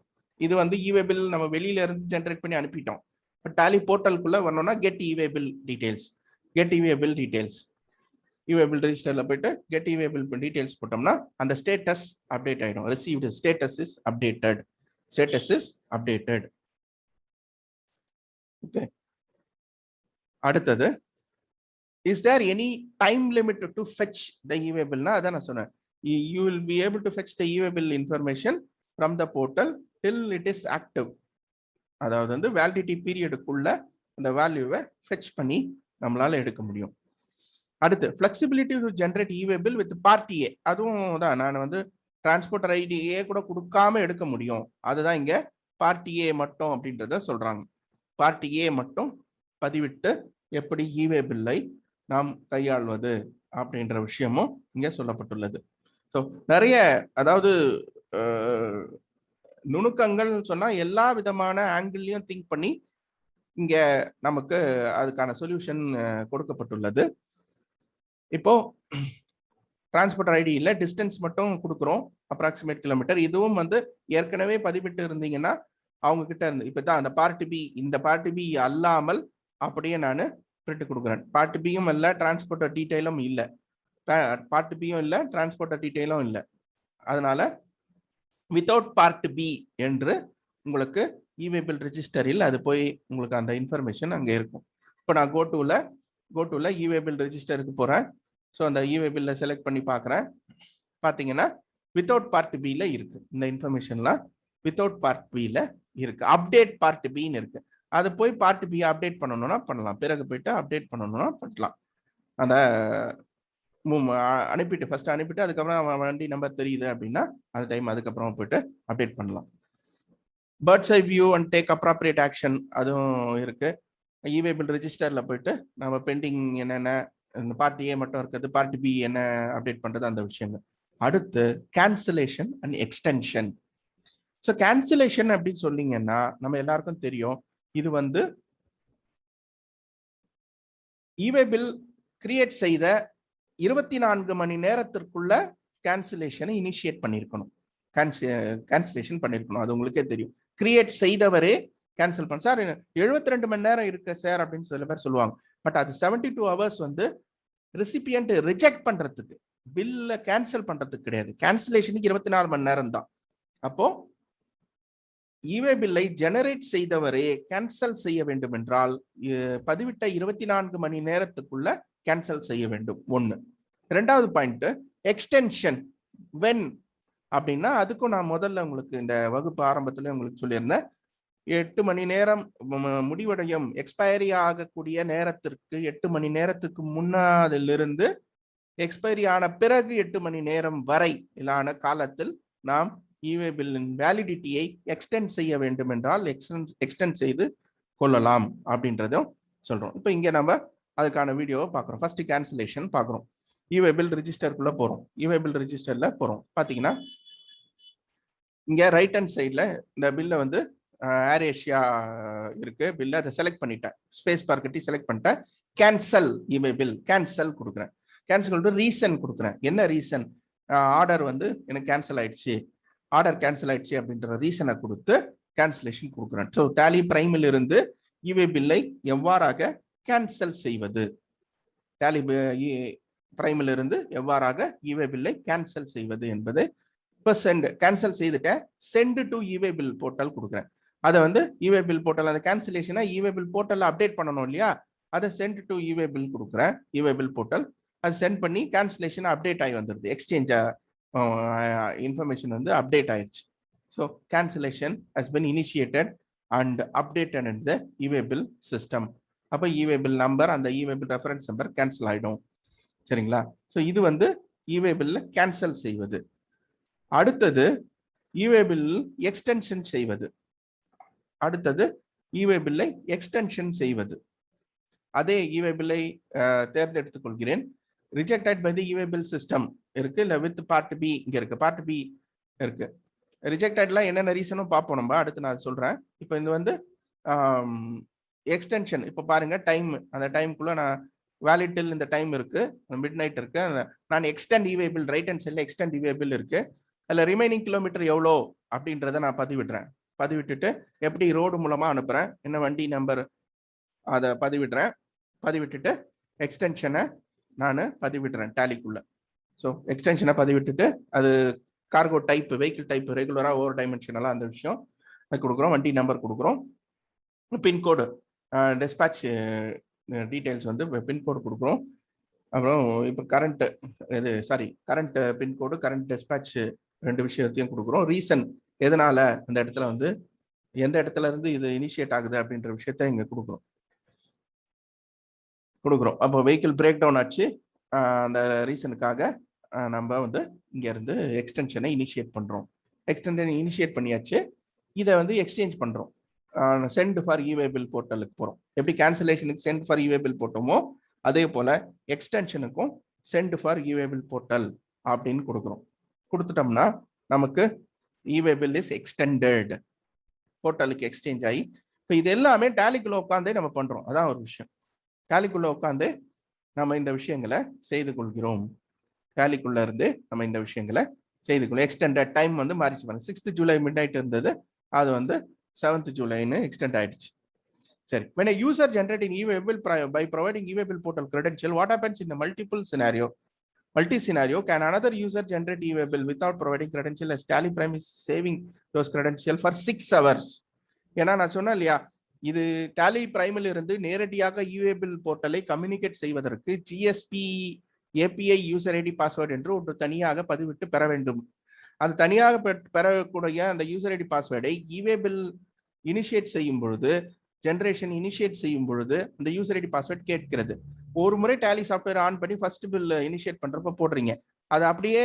இது வந்து இவே பில் நம்ம வெளியில இருந்து ஜென்ரேட் பண்ணி அனுப்பிட்டோம். பட் டாலி போர்ட்டலுக்குள்ள வரணும்னா get e-way bill details e-way bill ரெஜிஸ்டர்ல போயிட்டு கெட் இவே பில் டீடைல்ஸ் போட்டோம்னா அந்த ஸ்டேட்டஸ் அப்டேட் ஆயிடும். Received status is updated. Okay, அடுத்தது is there any time limit to fetch the e-way பில்னா அதான் நான் சொன்னேன். You will be able to fetch the e-way bill information from the portal till it is active. அதாவது வந்து validity பீரியடுக்குள்ள அந்த வேல்யூவை fetch பண்ணி நம்மளால எடுக்க முடியும். அடுத்து ஃபிளெக்சிபிலிட்டி டு ஜென்ரேட் இவே பில் வித் பார்ட்டி ஏ. அதுவும் தான் நான் வந்து டிரான்ஸ்போர்ட்டர் ஐடியே கூட கொடுக்காம எடுக்க முடியும். அதுதான் இங்க பார்ட்டி ஏ மட்டும் அப்படின்றத சொல்றாங்க. பார்ட்டி ஏ மட்டும் பதிவிட்டு எப்படி இவே பில்லை நாம் கையாள்வது அப்படின்ற விஷயமும் இங்க சொல்லப்பட்டுள்ளது. ஸோ நிறைய அதாவது நுணுக்கங்கள் சொன்னா எல்லா விதமான ஆங்கிள்லையும் திங்க் பண்ணி இங்க நமக்கு அதுக்கான சொல்யூஷன் கொடுக்கப்பட்டுள்ளது. இப்போ டிரான்ஸ்போர்ட்டர் ஐடி இல்லை, டிஸ்டன்ஸ் மட்டும் கொடுக்குறோம், அப்ராக்சிமேட் கிலோமீட்டர். இதுவும் வந்து ஏற்கனவே பதிவிட்டு இருந்தீங்கன்னா அவங்க கிட்ட இருந்து இப்பதான் அந்த பார்ட் பி, இந்த பார்ட் பி அல்லாமல் அப்படியே நான் பிரிண்ட் கொடுக்குறேன். பார்ட் பியும் இல்லை, டிரான்ஸ்போர்ட்டர் டீட்டெயிலும் இல்லை, பார்ட் பியும் இல்லை, டிரான்ஸ்போர்ட்டர் டீட்டெயிலும் இல்லை. அதனால வித்தவுட் பார்ட் பி என்று உங்களுக்கு இவே பில் ரெஜிஸ்டரில் அது போய் உங்களுக்கு அந்த இன்ஃபர்மேஷன் அங்கே இருக்கும். இப்போ நான் கோட்டுல இவே பில் ரெஜிஸ்டருக்கு போறேன். ஸோ அந்த இவே பில்ல செலக்ட் பண்ணி பார்க்குறேன். பார்த்தீங்கன்னா வித்தவுட் பார்ட் பியில் இருக்கு. இந்த இன்ஃபர்மேஷன்லாம் வித்தவுட் பார்ட் பியில் இருக்கு. அப்டேட் பார்ட் பின்னு இருக்கு. அது போய் பார்ட் பி அப்டேட் பண்ணணும்னா பண்ணலாம். பிறகு போயிட்டு அப்டேட் பண்ணணும்னா பண்ணலாம். அந்த ஃபர்ஸ்ட் அனுப்பிட்டு அதுக்கப்புறம் வண்டி நம்பர் தெரியுது அப்படின்னா அந்த டைம் அதுக்கப்புறம் போயிட்டு அப்டேட் பண்ணலாம். Birds I view and take appropriate action அதுவும் இருக்கு. இவே பில் ரெஜிஸ்டர்ல போயிட்டு நம்ம பெண்டிங் என்னென்ன, இந்த பார்ட்டி ஏ மட்டும் இருக்கிறது, பார்ட்டி பி என்ன அப்டேட் பண்றது, அந்த விஷயங்கள் அடுத்து cancellation and extension. So cancellation அப்படின்னு சொன்னீங்கன்னா நம்ம எல்லாருக்கும் தெரியும், இது வந்து இவே பில் கிரியேட் செய்த 24 மணி நேரத்திற்குள்ள கேன்சலேஷனை இனிஷியேட் பண்ணியிருக்கணும், கேன்சலேஷன் பண்ணியிருக்கணும். அது உங்களுக்கே தெரியும். கிரியேட் செய்தவரே கேன்சல் பண்ண சார் 72 மணி நேரம் இருக்கு சார் அப்படின்னு சில பேர் சொல்லுவாங்க. பட் அது 72 hours வந்து ரெசிபியன்ட் ரிஜெக்ட் பண்றதுக்கு, பில்ல கேன்சல் பண்றதுக்கு கிடையாது. கேன்சலேஷனுக்கு 24 மணி நேரம் தான். அப்போ இவே பில்லை ஜெனரேட் செய்தவரே கேன்சல் செய்ய வேண்டும் என்றால் பதிவிட்ட 24 மணி நேரத்துக்குள்ள கேன்சல் செய்ய வேண்டும். ஒன்று. ரெண்டாவது பாயிண்ட் எக்ஸ்டென்ஷன். வென் அப்படின்னா அதுக்கும் நான் முதல்ல உங்களுக்கு இந்த வகுப்பு ஆரம்பத்துல உங்களுக்கு சொல்லியிருந்தேன், 8 மணி நேரம் முடிவடையும் எக்ஸ்பைரி ஆகக்கூடிய நேரத்திற்கு 8 மணி நேரத்துக்கு முன்னாடிலிருந்து எக்ஸ்பைரி ஆன பிறகு 8 மணி நேரம் வரை இல்லான காலத்தில் நாம் இவே பில்லின் வேலிடிட்டியை எக்ஸ்டெண்ட் செய்ய வேண்டும் என்றால் எக்ஸ்டெண்ட் செய்து கொள்ளலாம் அப்படின்றதும் சொல்றோம். இப்போ இங்க நம்ம அதுக்கான வீடியோவை பார்க்குறோம். ஃபர்ஸ்ட் கேன்சலேஷன் பார்க்குறோம். இவே பில் ரிஜிஸ்டருக்குள்ள போறோம். இவே பில் ரிஜிஸ்டர்ல போறோம். பாத்தீங்கன்னா இங்க ரைட் ஹேண்ட் சைட்ல இந்த பில்லை வந்து ஏர் ஏஷியா இருக்கு பில்ல, அதை செலக்ட் பண்ணிட்டேன். ஸ்பேஸ் பார் கட்டி செலக்ட் பண்ணிட்டேன். கேன்சல் இவே பில், கேன்சல் கொடுக்குறேன். கேன்சல் ரீசன் கொடுக்குறேன். என்ன ரீசன்? ஆர்டர் வந்து எனக்கு கேன்சல் ஆயிடுச்சு, ஆர்டர் கேன்சல் ஆயிடுச்சு அப்படின்ற ரீசனை கொடுத்து கேன்சலேஷன் கொடுக்குறேன். ஸோ டேலி பிரைமில் இருந்து இவே பில்லை எவ்வாறாக கேன்சல் செய்வது, டேலி பிரைமில் இருந்து எவ்வாறாக இவே பில்லை கேன்சல் செய்வது என்பது இப்போ சென்ட் கேன்சல் செய்துட்டேன். சென்ட் டு இவே பில் போர்ட்டல் கொடுக்குறேன். அதை வந்து இவே பில் போர்ட்டல், அந்த கேன்சலேஷனை இவே பில் போர்ட்டல் அப்டேட் பண்ணணும் இல்லையா, அதை சென்ட் டு இவே பில் கொடுக்குறேன். இவே பில் போர்ட்டல் அது சென்ட் பண்ணி கேன்சலேஷன் அப்டேட் ஆகி வந்துடுது. எக்ஸ்சேஞ்ச் இன்ஃபர்மேஷன் வந்து அப்டேட் ஆயிடுச்சு. So cancellation has been initiated and updated in the e-way bill system. அப்போ இவே பில் நம்பர், அந்த e way bill reference number cancel ஆகிடும். சரிங்களா? ஸோ இது வந்து இவே பில்ல கேன்சல் செய்வது. அடுத்தது இவே பில் எக்ஸ்டென்ஷன் செய்வது. அடுத்தது இவே பில்லை எக்ஸ்டென்ஷன் செய்வது. அதே இவே பில்லை தேர்ந்தெடுத்துக் கொள்கிறேன். ரிஜெக்டட் பை தி இவே பில் சிஸ்டம் இருக்கு, இல்ல வித் பார்ட் பி இங்க இருக்கு. பார்ட் பி இருக்கு. ரிஜெக்டட்லாம் என்னென்ன ரீசனும் பார்ப்போம் நம்ம, அடுத்து நான் சொல்றேன். இப்போ இது வந்து எக்ஸ்டென்ஷன். இப்போ பாருங்க டைம், அந்த டைமுக்குள்ள நான் வேலிட் டில் இந்த டைம் இருக்கு, மிட் நைட் இருக்கு. நான் extend e-way bill right hand சைட்ல எக்ஸ்டெண்ட் இவே பில் இருக்கு. அதில் ரிமைனிங் கிலோமீட்டர் எவ்வளோ அப்படின்றத நான் பதிவிடுறேன். பதிவிட்டுட்டு எப்படி ரோடு மூலமா அனுப்புறேன், என்ன வண்டி நம்பர் அதை பதிவிடுறேன். பதிவிட்டுட்டு எக்ஸ்டென்ஷனை நான் பதிவிடுறேன் டேலிக்குள்ள. ஸோ எக்ஸ்டென்ஷனை பதிவிட்டுட்டு அது கார்கோ டைப், வெஹிக்கிள் டைப், ரெகுலராக ஓவர் டைமென்ஷனெல்லாம் அந்த விஷயம் அது கொடுக்குறோம். வண்டி நம்பர் கொடுக்குறோம். பின்கோடு, டிஸ்பேட்ச் டீட்டெயில்ஸ் வந்து பின்கோடு கொடுக்குறோம். அப்புறம் இப்போ கரண்ட் பின்கோடு, கரண்ட் டிஸ்பேட்ச் ரெண்டு விஷயத்தையும் கொடுக்குறோம். ரீசன், எதனால அந்த இடத்துல வந்து எந்த இடத்துல இருந்து இது இனிஷியேட் ஆகுது அப்படின்ற விஷயத்த இங்க கொடுக்குறோம். அப்போ வெஹிக்கிள் பிரேக் டவுன் ஆச்சு, அந்த ரீசனுக்காக நம்ம வந்து இங்க இருந்து எக்ஸ்டென்ஷனை இனிஷியேட் பண்றோம். எக்ஸ்டென்ஷன் இனிஷியேட் பண்ணியாச்சு. இதை வந்து எக்ஸ்சேஞ்ச் பண்றோம். சென்ட் ஃபார் இவே பில் போர்ட்டலுக்கு போறோம். எப்படி கேன்சலேஷனுக்கு சென்ட் ஃபார் இவே பில் போட்டோமோ அதே போல எக்ஸ்டென்ஷனுக்கும் send for e-way bill portal அப்படின்னு கொடுக்குறோம். கொடுத்துட்டோம்னா நமக்கு இவே பில் இஸ் எக்ஸ்டெண்டட், போர்ட்டலுக்கு எக்ஸ்சேஞ்ச் ஆகி. இப்போ இது எல்லாமே டேலிக்குள்ள உட்காந்தே நம்ம பண்றோம். அதான் ஒரு விஷயம். டேலிக்குள்ள உட்காந்து நம்ம இந்த விஷயங்களை செய்து கொள்கிறோம். டேலிக்குள்ள இருந்து நம்ம இந்த விஷயங்களை செய்து கொள்ளும். எக்ஸ்டெண்டட் டைம் வந்து மாறிச்சு பாருங்க. 6th July மிட் நைட் இருந்தது, அது வந்து 7th Julyன்னு எக்ஸ்டெண்ட் ஆயிடுச்சு. சரி, when a user generating e-waybill by providing e-waybill portal credential, what happens in a multi-scenario? Can another user generate e-waybill without providing credential, as Tally Prime is saving those credentials for 6 hours? ஏன்னா நான் சொன்னேன் இல்லையா, இது Tally Primeல் இருந்து நேரடியாக e-waybill போர்ட்டலை கம்யூனிகேட் செய்வதற்கு GSP API user ID password என்று ஒன்று தனியாக பதிவிட்டு பெற வேண்டும். அந்த தனியாக பெறக்கூடிய அந்த யூசர் ஐடி பாஸ்வேர்டை e-waybill இனிஷியேட் செய்யும் பொழுது, ஜென்ரேஷன் இனிஷியேட் செய்யும் பொழுது அந்த யூசர் ஐடி பாஸ்வேர்ட் கேட்கிறது. ஒரு முறை டேலி சாஃப்ட்வேர் ஆன் பண்ணி ஃபர்ஸ்ட் பில் இனிஷியேட் பண்றப்ப போடுறீங்க, அது அப்படியே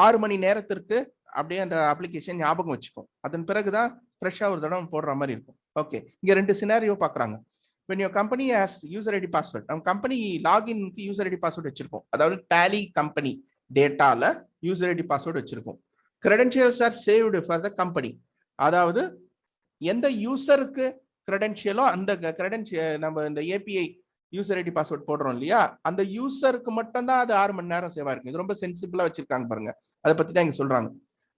6 மணி நேரத்திற்கு அப்படியே அந்த அப்ளிகேஷன் ஞாபகம் வச்சுக்கும். அதன் பிறகுதான் ஃப்ரெஷ்ஷா ஒரு தடவை போடுற மாதிரி இருக்கும். ஓகே, இங்க 2 சினாரியோ பாக்குறாங்க. when your company has user ID password, நம்ம கம்பெனி லாகின்க்கு யூசர் ஐடி பாஸ்வேர்ட் வச்சிருக்கோம். அதாவது டேலி கம்பெனி டேட்டால யூசர் ஐடி பாஸ்வேர்டு வச்சிருக்கோம். Credentials are saved for the company. அதாவது எந்த யூசருக்கு கிரெடென்ஷியலோ அந்த நம்ம இந்த ஏபிஐ யூசர் ஐடி பாஸ்வேர்ட் போடுறோம் இல்லையா, அந்த யூசருக்கு மட்டும் தான் அது 6 மணி நேரம் சேவா இருக்கு. இது ரொம்ப சென்சிபிளா வச்சிருக்காங்க பாருங்க. அதை பத்தி தான் இங்க சொல்றாங்க.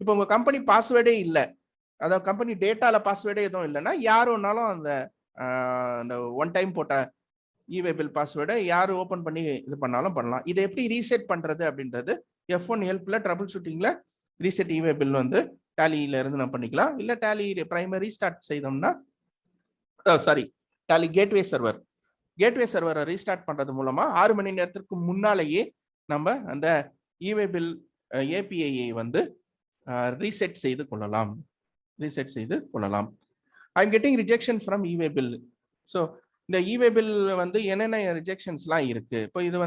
இப்போ உங்க கம்பெனி பாஸ்வேர்டே இல்லை, அதாவது கம்பெனி டேட்டால பாஸ்வேர்டே எதுவும் இல்லைன்னா யாருன்னாலும் அந்த ஒன் டைம் போட்ட இவே பில் பாஸ்வேர்டை யாரு ஓபன் பண்ணி இது பண்ணாலும் பண்ணலாம். இதை எப்படி ரீசெட் பண்றது அப்படின்றது F1 ஹெல்ப்ல ட்ரபிள் ஷூட்டிங்ல ரீசெட் இவே பில் டேலியில இருந்து நம்ம பண்ணிக்கலாம். இல்ல டேலி பிரைமரி ஸ்டார்ட் செய்தோம்னா டேலி கேட்வே சர்வரை ரீஸ்டார்ட் பண்றது மூலமா 6 மணி நேரத்திற்கு முன்னாலேயே நம்ம அந்த இவே பில் ஏபிஐயை ரீசெட் செய்து கொள்ளலாம். I am getting rejection from இவே பில். ஸோ இந்த இவே பில் என்னென்ன ரிஜெக்ஷன்ஸ்லாம் இருக்கு, இப்போ இது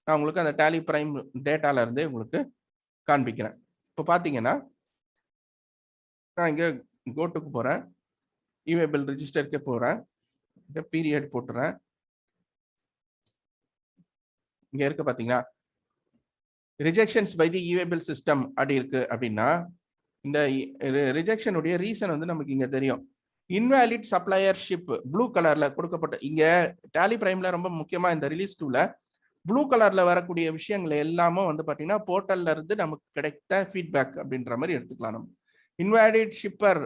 நான் உங்களுக்கு அந்த டேலி பிரைம் டேட்டால இருந்தே உங்களுக்கு காண்பிக்கிறேன். இப்போ பார்த்தீங்கன்னா நான் இங்கே கோட்டுக்கு போகிறேன், இவே பில் ரிஜிஸ்டருக்கே போகிறேன், பீரியட் போட்டுறேன். இங்கே இருக்கு பார்த்தீங்கன்னா ரிஜெக்ஷன்ஸ் பை தி இவே பில் சிஸ்டம் அப்படி இருக்கு. அப்படின்னா இந்த ரிஜெக்ஷனுடைய ரீசன் நமக்கு இங்கே தெரியும். இன்வாலிட் சப்ளையர்ஷிப் ப்ளூ கலர்ல கொடுக்கப்பட்ட, இங்க டேலி பிரைம்ல ரொம்ப முக்கியமா இந்த ரிலீஸ் 2ல ப்ளூ கலர்ல வரக்கூடிய விஷயங்கள் எல்லாமும் பாத்தீங்கன்னா போர்ட்டல்ல இருந்து நமக்கு கிடைத்த ஃபீட்பேக் அப்படின்ற மாதிரி எடுத்துக்கலாம். நம்ம invalid shipper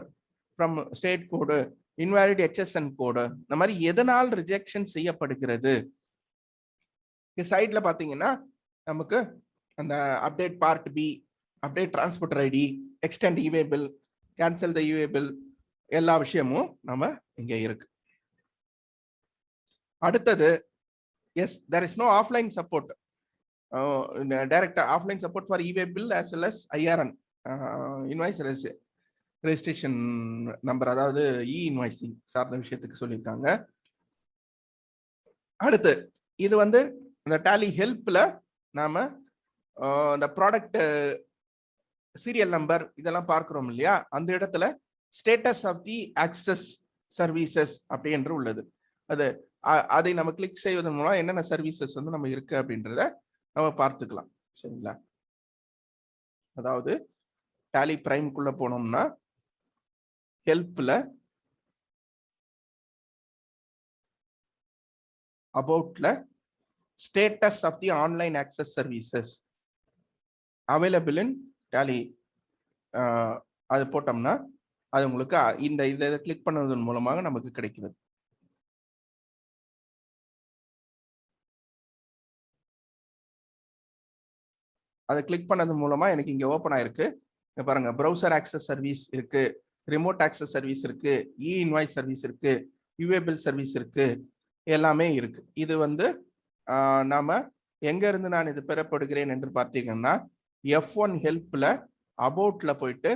from state code, invalid HSN code, இந்த மாதிரி எதனால் ரிஜெக்ஷன் செய்யப்படுகிறது. சைட்ல பாத்தீங்கன்னா நமக்கு அந்த update part B, update transporter ID, extend e-way bill, cancel the e-way bill, எல்லா விஷயமும் நம்ம இங்க இருக்கு. அடுத்தது yes there is no offline support, direct offline support for e-way bill as well as IRN invoice registration number, அதாவது invoicing சார்ந்த விஷயத்துக்கு சொல்லியிருக்காங்க. அடுத்து இது இந்த டேலி ஹெல்ப்ல நாம இந்த ப்ராடக்ட் சீரியல் நம்பர் இதெல்லாம் பார்க்கிறோம் இல்லையா, அந்த இடத்துல status of the access services அப்படி என்று உள்ளது. அதை நம்ம கிளிக் செய்வதன் மூலம் என்னென்ன சர்வீசஸ் நம்ம இருக்கு அப்படின்றத நம்ம பார்த்துக்கலாம். சரிங்களா? அதாவது டேலி பிரைம்குள்ள போனோம்னா ஹெல்ப்ல அபவுட்ல status of the online access services available in Tally அது போட்டோம்னா அது உங்களுக்கு இதை கிளிக் பண்ணுவதன் மூலமாக நமக்கு கிடைக்கிறது. அதை கிளிக் பண்ணது மூலமா எனக்கு இங்க ஓபன் ஆயிருக்கு. பாருங்க, ப்ரௌசர் ஆக்சஸ் சர்வீஸ் இருக்கு, ரிமோட் ஆக்சஸ் சர்வீஸ் இருக்கு, இன்வாய்ஸ் சர்வீஸ் இருக்கு, யூஏ பில் சர்வீஸ் இருக்கு, எல்லாமே இருக்கு. இது நாம எங்க இருந்து நான் இது பெறப்படுகிறேன் என்று பார்த்தீங்கன்னா F1 ஹெல்ப்ல அபவுட்ல போயிட்டு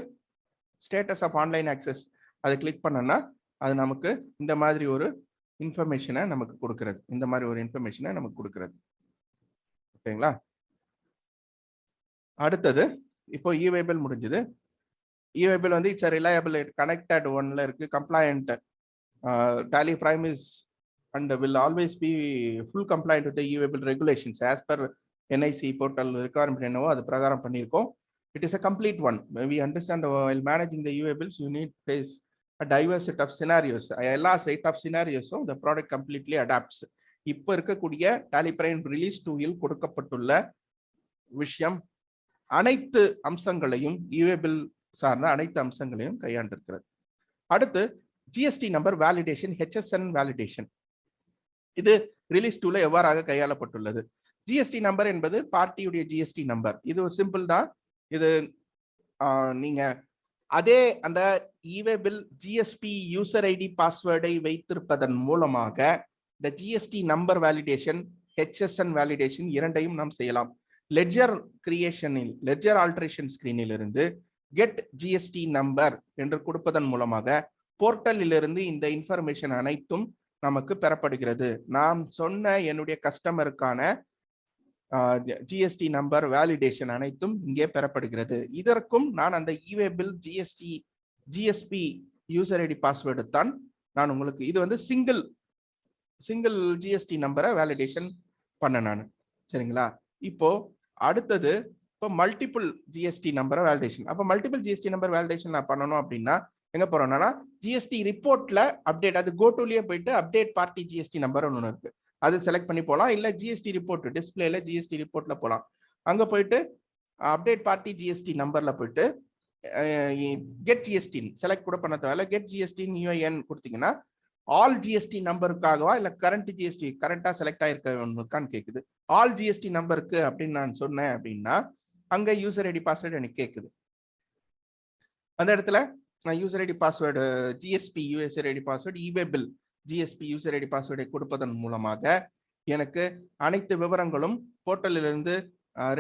ஸ்டேட்டஸ் ஆஃப் ஆன்லைன் ஆக்சஸ் அதை கிளிக் பண்ணனா அது நமக்கு இந்த மாதிரி ஒரு இன்ஃபர்மேஷனை நமக்கு கொடுக்கிறது. ஓகேங்களா? அடுத்தது இப்போ இவே பில் முடிஞ்சது. இவே பில் இட்ஸ் ரிலையபிள் கனெக்டட் ஒன்ல இருக்கு, compliant Tally prime is and will always be full compliant with the e-way bill regulations as per NIC portal requirement என்னவோ அது பிரகாரம் பண்ணியிருக்கோம். It is a complete one. We understand while managing the UA bills, you need to face a diverse set of scenarios. எல்லா set of scenarios the product completely adapts. இப்போ இருக்கக்கூடிய Tally Prime Release 2 கொடுக்கப்பட்டுள்ள விஷயம் அனைத்து அம்சங்களையும் UA bill சார்ந்த அனைத்து அம்சங்களையும் கையாண்டிருக்கிறது. அடுத்து GST number validation, HSN validation. இது ரிலீஸ் 2ல எவ்வாறாக கையாளப்பட்டுள்ளது? GST நம்பர் என்பது பார்ட்டியுடைய GST நம்பர். இது ஒரு சிம்பிள் தான். இது நீங்க அதே அந்த e way bill GSP user ID பாஸ்வேர்டை வைத்திருப்பதன் மூலமாக இந்த GST number validation, HSN validation இரண்டையும் நாம் செய்யலாம். லெட்ஜர் கிரியேஷனில், லெட்ஜர் ஆல்டரேஷன் ஸ்கிரீனில் இருந்து கெட் GST நம்பர் என்று கொடுப்பதன் மூலமாக போர்ட்டலில் இருந்து இந்த இன்ஃபர்மேஷன் அனைத்தும் நமக்கு பெறப்படுகிறது. நாம் சொன்ன என்னுடைய கஸ்டமருக்கான GST நம்பர் வேலிடேஷன் அனைத்தும் இங்கே பெறப்படுகிறது. இதற்கும் நான் அந்த e way bill GSP user ID password தான் நான் உங்களுக்கு இது சிங்கிள் GST நம்பரை வேலிடேஷன் பண்ண நான். சரிங்களா? இப்போ அடுத்தது இப்போ மல்டிபிள் ஜிஎஸ்டி நம்பரை வேலிடேஷன். அப்போ மல்டிபிள் ஜிஎஸ்டி நம்பர் வேலிடேஷன் நான் பண்ணணும் அப்படின்னா எங்க போறோம்னா ஜிஎஸ்டி ரிப்போர்ட்ல அப்டேட், அது கோட்டுலயே போயிட்டு அப்டேட் பார்ட்டி ஜிஎஸ்டி நம்பர் ஒன்று இருக்கு, அது செலக்ட் பண்ணி போகலாம். இல்ல ஜிஎஸ்டி ரிப்போர்ட் டிஸ்பிளேல ஜிஎஸ்டி ரிப்போர்ட்ல போகலாம். அங்க போயிட்டு அப்டேட் பார்ட்டி ஜிஎஸ்டி நம்பர்ல போயிட்டு கெட் ஜிஎஸ்டி செலக்ட் கூட பண்ண தேவையில்ல. கெட் ஜிஎஸ்டி யூஐஎன் கொடுத்தீங்கன்னா ஆல் ஜிஎஸ்டி நம்பருக்காகவா இல்ல கரண்ட் ஜிஎஸ்டி கரண்டா செலக்ட் ஆயிருக்கான்னு கேக்குது. ஆல் ஜிஎஸ்டி நம்பருக்கு அப்படின்னு நான் சொன்னேன் அப்படின்னா அங்க யூசர் ஐடி பாஸ்வேர்டு எனக்கு கேக்குது. அந்த இடத்துல நான் user ID password GSP user ID password e way bill GSP user ID பாஸ்வேர்டை கொடுப்பதன் மூலமாக எனக்கு அனைத்து விவரங்களும் போர்ட்டலிலிருந்து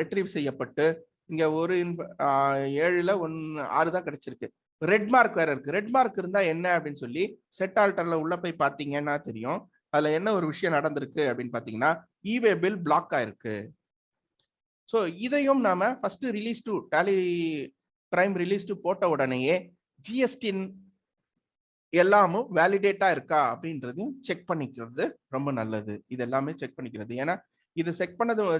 ரெட்ரீவ் செய்யப்பட்டு இங்க ஒரு 7ல் 6 தான் கிடைச்சிருக்கு. ரெட் மார்க் வேற இருக்கு. ரெட் மார்க் இருந்தா என்ன அப்படின்னு சொல்லி செட் ஆல்டர்ல உள்ள போய் பாத்தீங்கன்னா தெரியும். அதுல என்ன ஒரு விஷயம் நடந்திருக்கு அப்படின்னு பாத்தீங்கன்னா இவே பில் பிளாக் ஆயிருக்கு. ஸோ இதையும் நாம first release to Tally prime release two போட்ட உடனேயே ஜிஎஸ்டின் எல்லாமும் வேலிடேட்டா இருக்கா அப்படின்றதையும் செக் பண்ணிக்கிறது ரொம்ப நல்லது. இது எல்லாமே செக் பண்ணிக்கிறது. ஏன்னா இது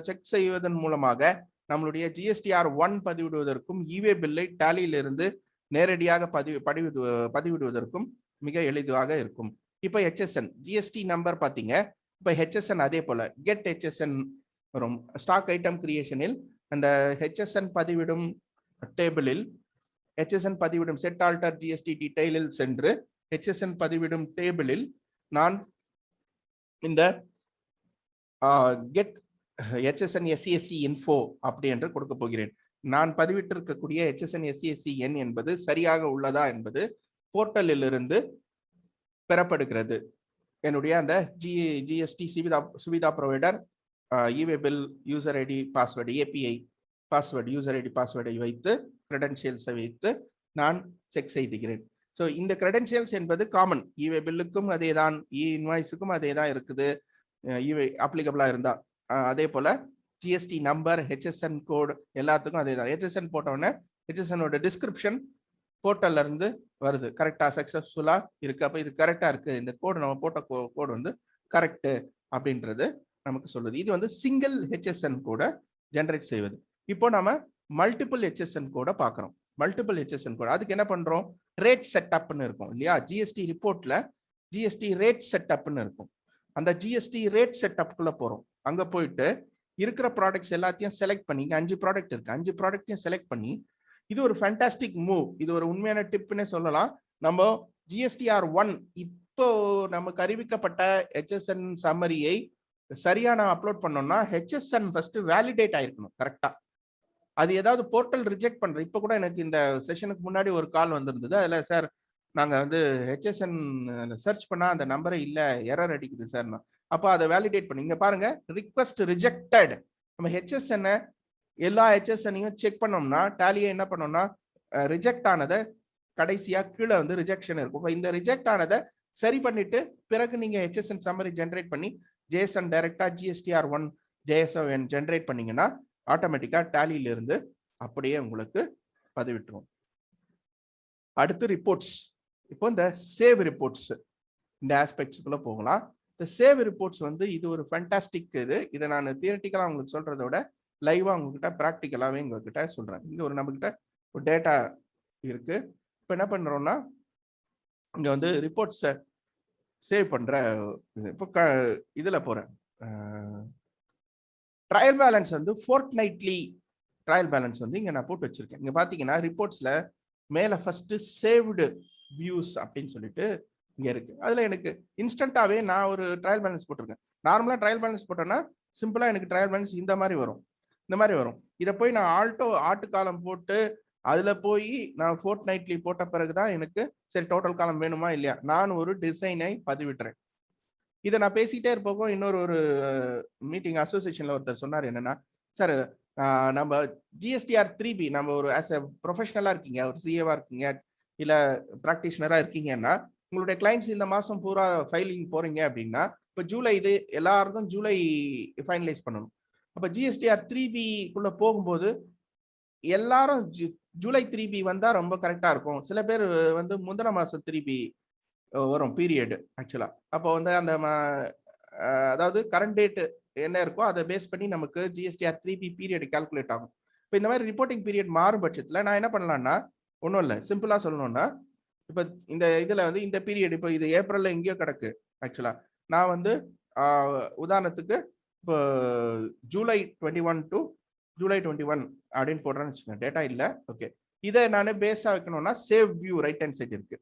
செக் செய்வதன் மூலமாக நம்மளுடைய ஜிஎஸ்டிஆர் 1 பதிவிடுவதற்கும் இவே பில்லை டாலியிலிருந்து நேரடியாக பதிவிடுவதற்கும் மிக எளிதாக இருக்கும். இப்ப ஹெச்எஸ்என் ஜிஎஸ்டி நம்பர் பாத்தீங்க. இப்ப ஹெச்எஸ்என் அதே போல கெட் ஹெச்எஸ்என் வரும். ஸ்டாக் ஐட்டம் கிரியேஷனில் அந்த ஹெச்எஸ்என் பதிவிடும் டேபிளில் ஹெச்எஸ்என் பதிவிடும் செட் ஆல்டர் ஜிஎஸ்டி டீடைலில் சென்று ஹெச்எஸ்என் பதிவிடும் டேபிளில் நான் இந்த கெட் ஹெச்எஸ்என் எஸ்சிஎஸ்சி இன்ஃபோ அப்படி என்று கொடுக்க போகிறேன். நான் பதிவிட்டிருக்கக்கூடிய ஹெச்எஸ்என் எஸ்சிஎஸ்சி எண் என்பது சரியாக உள்ளதா என்பது போர்ட்டலில் இருந்து பெறப்படுகிறது. என்னுடைய அந்த GST Suvidha provider e way bill user ID password API password user ID பாஸ்வேர்டை வைத்து கிரெடென்ஷியல்ஸை வைத்து நான் செக் செய்துகிறேன். ஸோ இந்த கிரெடென்ஷியல்ஸ் என்பது காமன், இவே பில்லுக்கும் அதே தான், இன்வாய்ஸுக்கும் அதே தான் இருக்குது. இவை அப்ளிகபிளா இருந்தா அதே போல ஜிஎஸ்டி நம்பர் ஹெச்எஸ்என் கோடு எல்லாத்துக்கும் அதே தான். ஹெச்எஸ்என் போட்டோன்னே ஹெச்எஸ்எனோட டிஸ்கிரிப்ஷன் போர்ட்டல்ல இருந்து வருது, கரெக்டா சக்சஸ்ஃபுல்லா இருக்கு. அப்ப இது கரெக்டா இருக்கு, இந்த கோடு நம்ம போட்ட கோடு வந்து கரெக்ட் அப்படின்றது நமக்கு சொல்லுது. இது வந்து சிங்கிள் ஹெச்எஸ்என் கோட ஜெனரேட் செய்வது. இப்போ நம்ம மல்டிபிள் ஹெச்எஸ்என் கோட பாக்குறோம். மல்டிபிள் ஹெச்எஸ்என் கோட் அதுக்கு என்ன பண்றோம், ரேட் செட்டப்னு இருக்கும் இல்லையா. ஜிஎஸ்டி ரிப்போர்ட்ல ஜிஎஸ்டி ரேட் செட்டப்னு இருக்கும். அந்த ஜிஎஸ்டி ரேட் செட்டப்குள்ள போறோம். அங்க போயிட்டு இருக்கிற ப்ராடக்ட்ஸ் எல்லாத்தையும் செலக்ட் பண்ணி, 5 ப்ராடக்ட் இருக்கு, 5 ப்ராடக்ட்டையும் செலக்ட் பண்ணி, இது ஒரு ஃபேண்டாஸ்டிக் மூவ், இது ஒரு உண்மையான டிப்னே சொல்லலாம். நம்ம ஜிஎஸ்டிஆர் 1 இப்போ நமக்கு அறிவிக்கப்பட்ட ஹெச்எஸ்என் சம்மரியை சரியா நான் அப்லோட் பண்ணோம்னா ஹெச்எஸ்என் ஃபர்ஸ்ட் வேலிடேட் ஆயிருக்கணும் கரெக்டா. அது ஏதாவது போர்ட்டல் ரிஜெக்ட் பண்ற. இப்ப கூட எனக்கு இந்த செஷனுக்கு முன்னாடி ஒரு கால் வந்திருந்தது. அதுல சார் நாங்க வந்து ஹெச்எஸ்என் சர்ச் பண்ணா அந்த நம்பரே இல்ல, எரர் அடிக்குது சார். அப்போ அதை வேலிடேட் பண்ணி இங்க பாருங்க, ரிக்வெஸ்ட் ரிஜெக்டட். நம்ம ஹெச்எஸ்என் எல்லா ஹெச்எஸ்என்னையும் செக் பண்ணோம்னா டாலியை என்ன பண்ணோம்னா ரிஜெக்ட் ஆனதை கடைசியா கீழே வந்து ரிஜெக்ஷன் இருக்கும். இந்த ரிஜெக்ட் ஆனதை சரி பண்ணிட்டு பிறகு நீங்க ஹெச்எஸ்என் சம்மரி ஜென்ரேட் பண்ணி ஜேஎஸ்என் டைரக்டா ஜிஎஸ்டிஆர் 1 ஜேஎஸ்என் ஜென்ரேட் பண்ணீங்கன்னா ஆட்டோமேட்டிக்கா டாலியில இருந்து அப்படியே உங்களுக்கு பதிவிட்டுரும். அடுத்து ரிப்போர்ட்ஸ். இப்போ இந்த சேவ் ரிப்போர்ட்ஸ் இந்த ஆஸ்பெக்ட்ஸ்க்குள்ள போகலாம். இந்த சேவ் ரிப்போர்ட்ஸ் வந்து இது ஒரு ஃபேண்டாஸ்டிக் இது. இதை நான் தியரிட்டிக்கலா உங்களுக்கு சொல்றதை விட லைவா உங்ககிட்ட ப்ராக்டிக்கலாவே உங்ககிட்ட சொல்றேன். இங்க ஒரு நம்ம கிட்ட ஒரு டேட்டா இருக்கு. இப்போ என்ன பண்றோம்னா இங்க வந்து ரிப்போர்ட்ஸை சேவ் பண்ற இப்போ இதுல போறேன். ட்ரையல் பேலன்ஸ் வந்து ஃபோர்ட்நைட்லி ட்ரையல் பேலன்ஸ் வந்து இங்க நான் போட்டு வச்சிருக்கேன். இங்க பாத்தீங்கன்னா ரிப்போர்ட்ஸ்ல மேல ஃபர்ஸ்ட் சேவ்டு வியூஸ் அப்படின்னு சொல்லிட்டு இங்க இருக்கு. அதுல எனக்கு இன்ஸ்டன்டாவே நான் ஒரு ட்ரையல் பேலன்ஸ் போட்டிருக்கேன். நார்மலா ட்ரையல் பேலன்ஸ் போட்டேன்னா சிம்பிளா எனக்கு ட்ரையல் பேலன்ஸ் இந்த மாதிரி வரும். இதை போய் நான் ஆட்டு காலம் போட்டு அதுல போய் நான் ஃபோர்ட்நைட்லி போட்ட பிறகுதான் எனக்கு சரி டோட்டல் காலம் வேணுமா இல்லையா நான் ஒரு டிசைனை பதிவிட்டுறேன். இதை நான் பேசிக்கிட்டே இருப்போம். இன்னொரு ஒரு மீட்டிங் அசோசியேஷன்ல ஒருத்தர் சொன்னார் என்னன்னா, சார் நம்ம ஜிஎஸ்டிஆர் 3B நம்ம ஒரு ஆஸ் எ ப்ரொஃபஷனலா இருக்கீங்க, ஒரு சிஏவா இருக்கீங்க இல்ல பிராக்டிஷனரா இருக்கீங்கன்னா உங்களுடைய கிளைண்ட்ஸ் இந்த மாசம் பூரா ஃபைலிங் போறீங்க அப்படின்னா இப்போ ஜூலை இது எல்லாரும் ஜூலை ஃபைனலைஸ் பண்ணணும். அப்ப ஜிஎஸ்டிஆர் 3B போகும்போது எல்லாரும் ஜூலை 3B வந்தா ரொம்ப கரெக்டா இருக்கும். சில பேர் வந்து முந்தின மாசம் 3B வரும் பீரியட் ஆக்சுவலா. அப்போ வந்து அந்த அதாவது கரண்ட் டேட் என்ன இருக்கோ அதை பேஸ் பண்ணி நமக்கு ஜிஎஸ்டிஆர் 3B பீரியட் கால்குலேட் ஆகும். இப்போ இந்த மாதிரி ரிப்போர்ட்டிங் பீரியட் மாறும் பட்சத்தில் நான் என்ன பண்ணலாம்னா, ஒன்றும் இல்லை, சிம்பிளா சொல்லணும்னா, இப்போ இந்த இதுல வந்து இந்த பீரியட் இப்போ இது ஏப்ரல்ல எங்கேயோ கிடக்கு. ஆக்சுவலா நான் வந்து உதாரணத்துக்கு இப்போ ஜூலை 21 டு ஜூலை 21 அப்படின்னு போடுறேன்னு வச்சுக்கோங்க. டேட்டா இல்லை, ஓகே. இதை நான் பேஸா வைக்கணும்னா save view right hand side இருக்கு.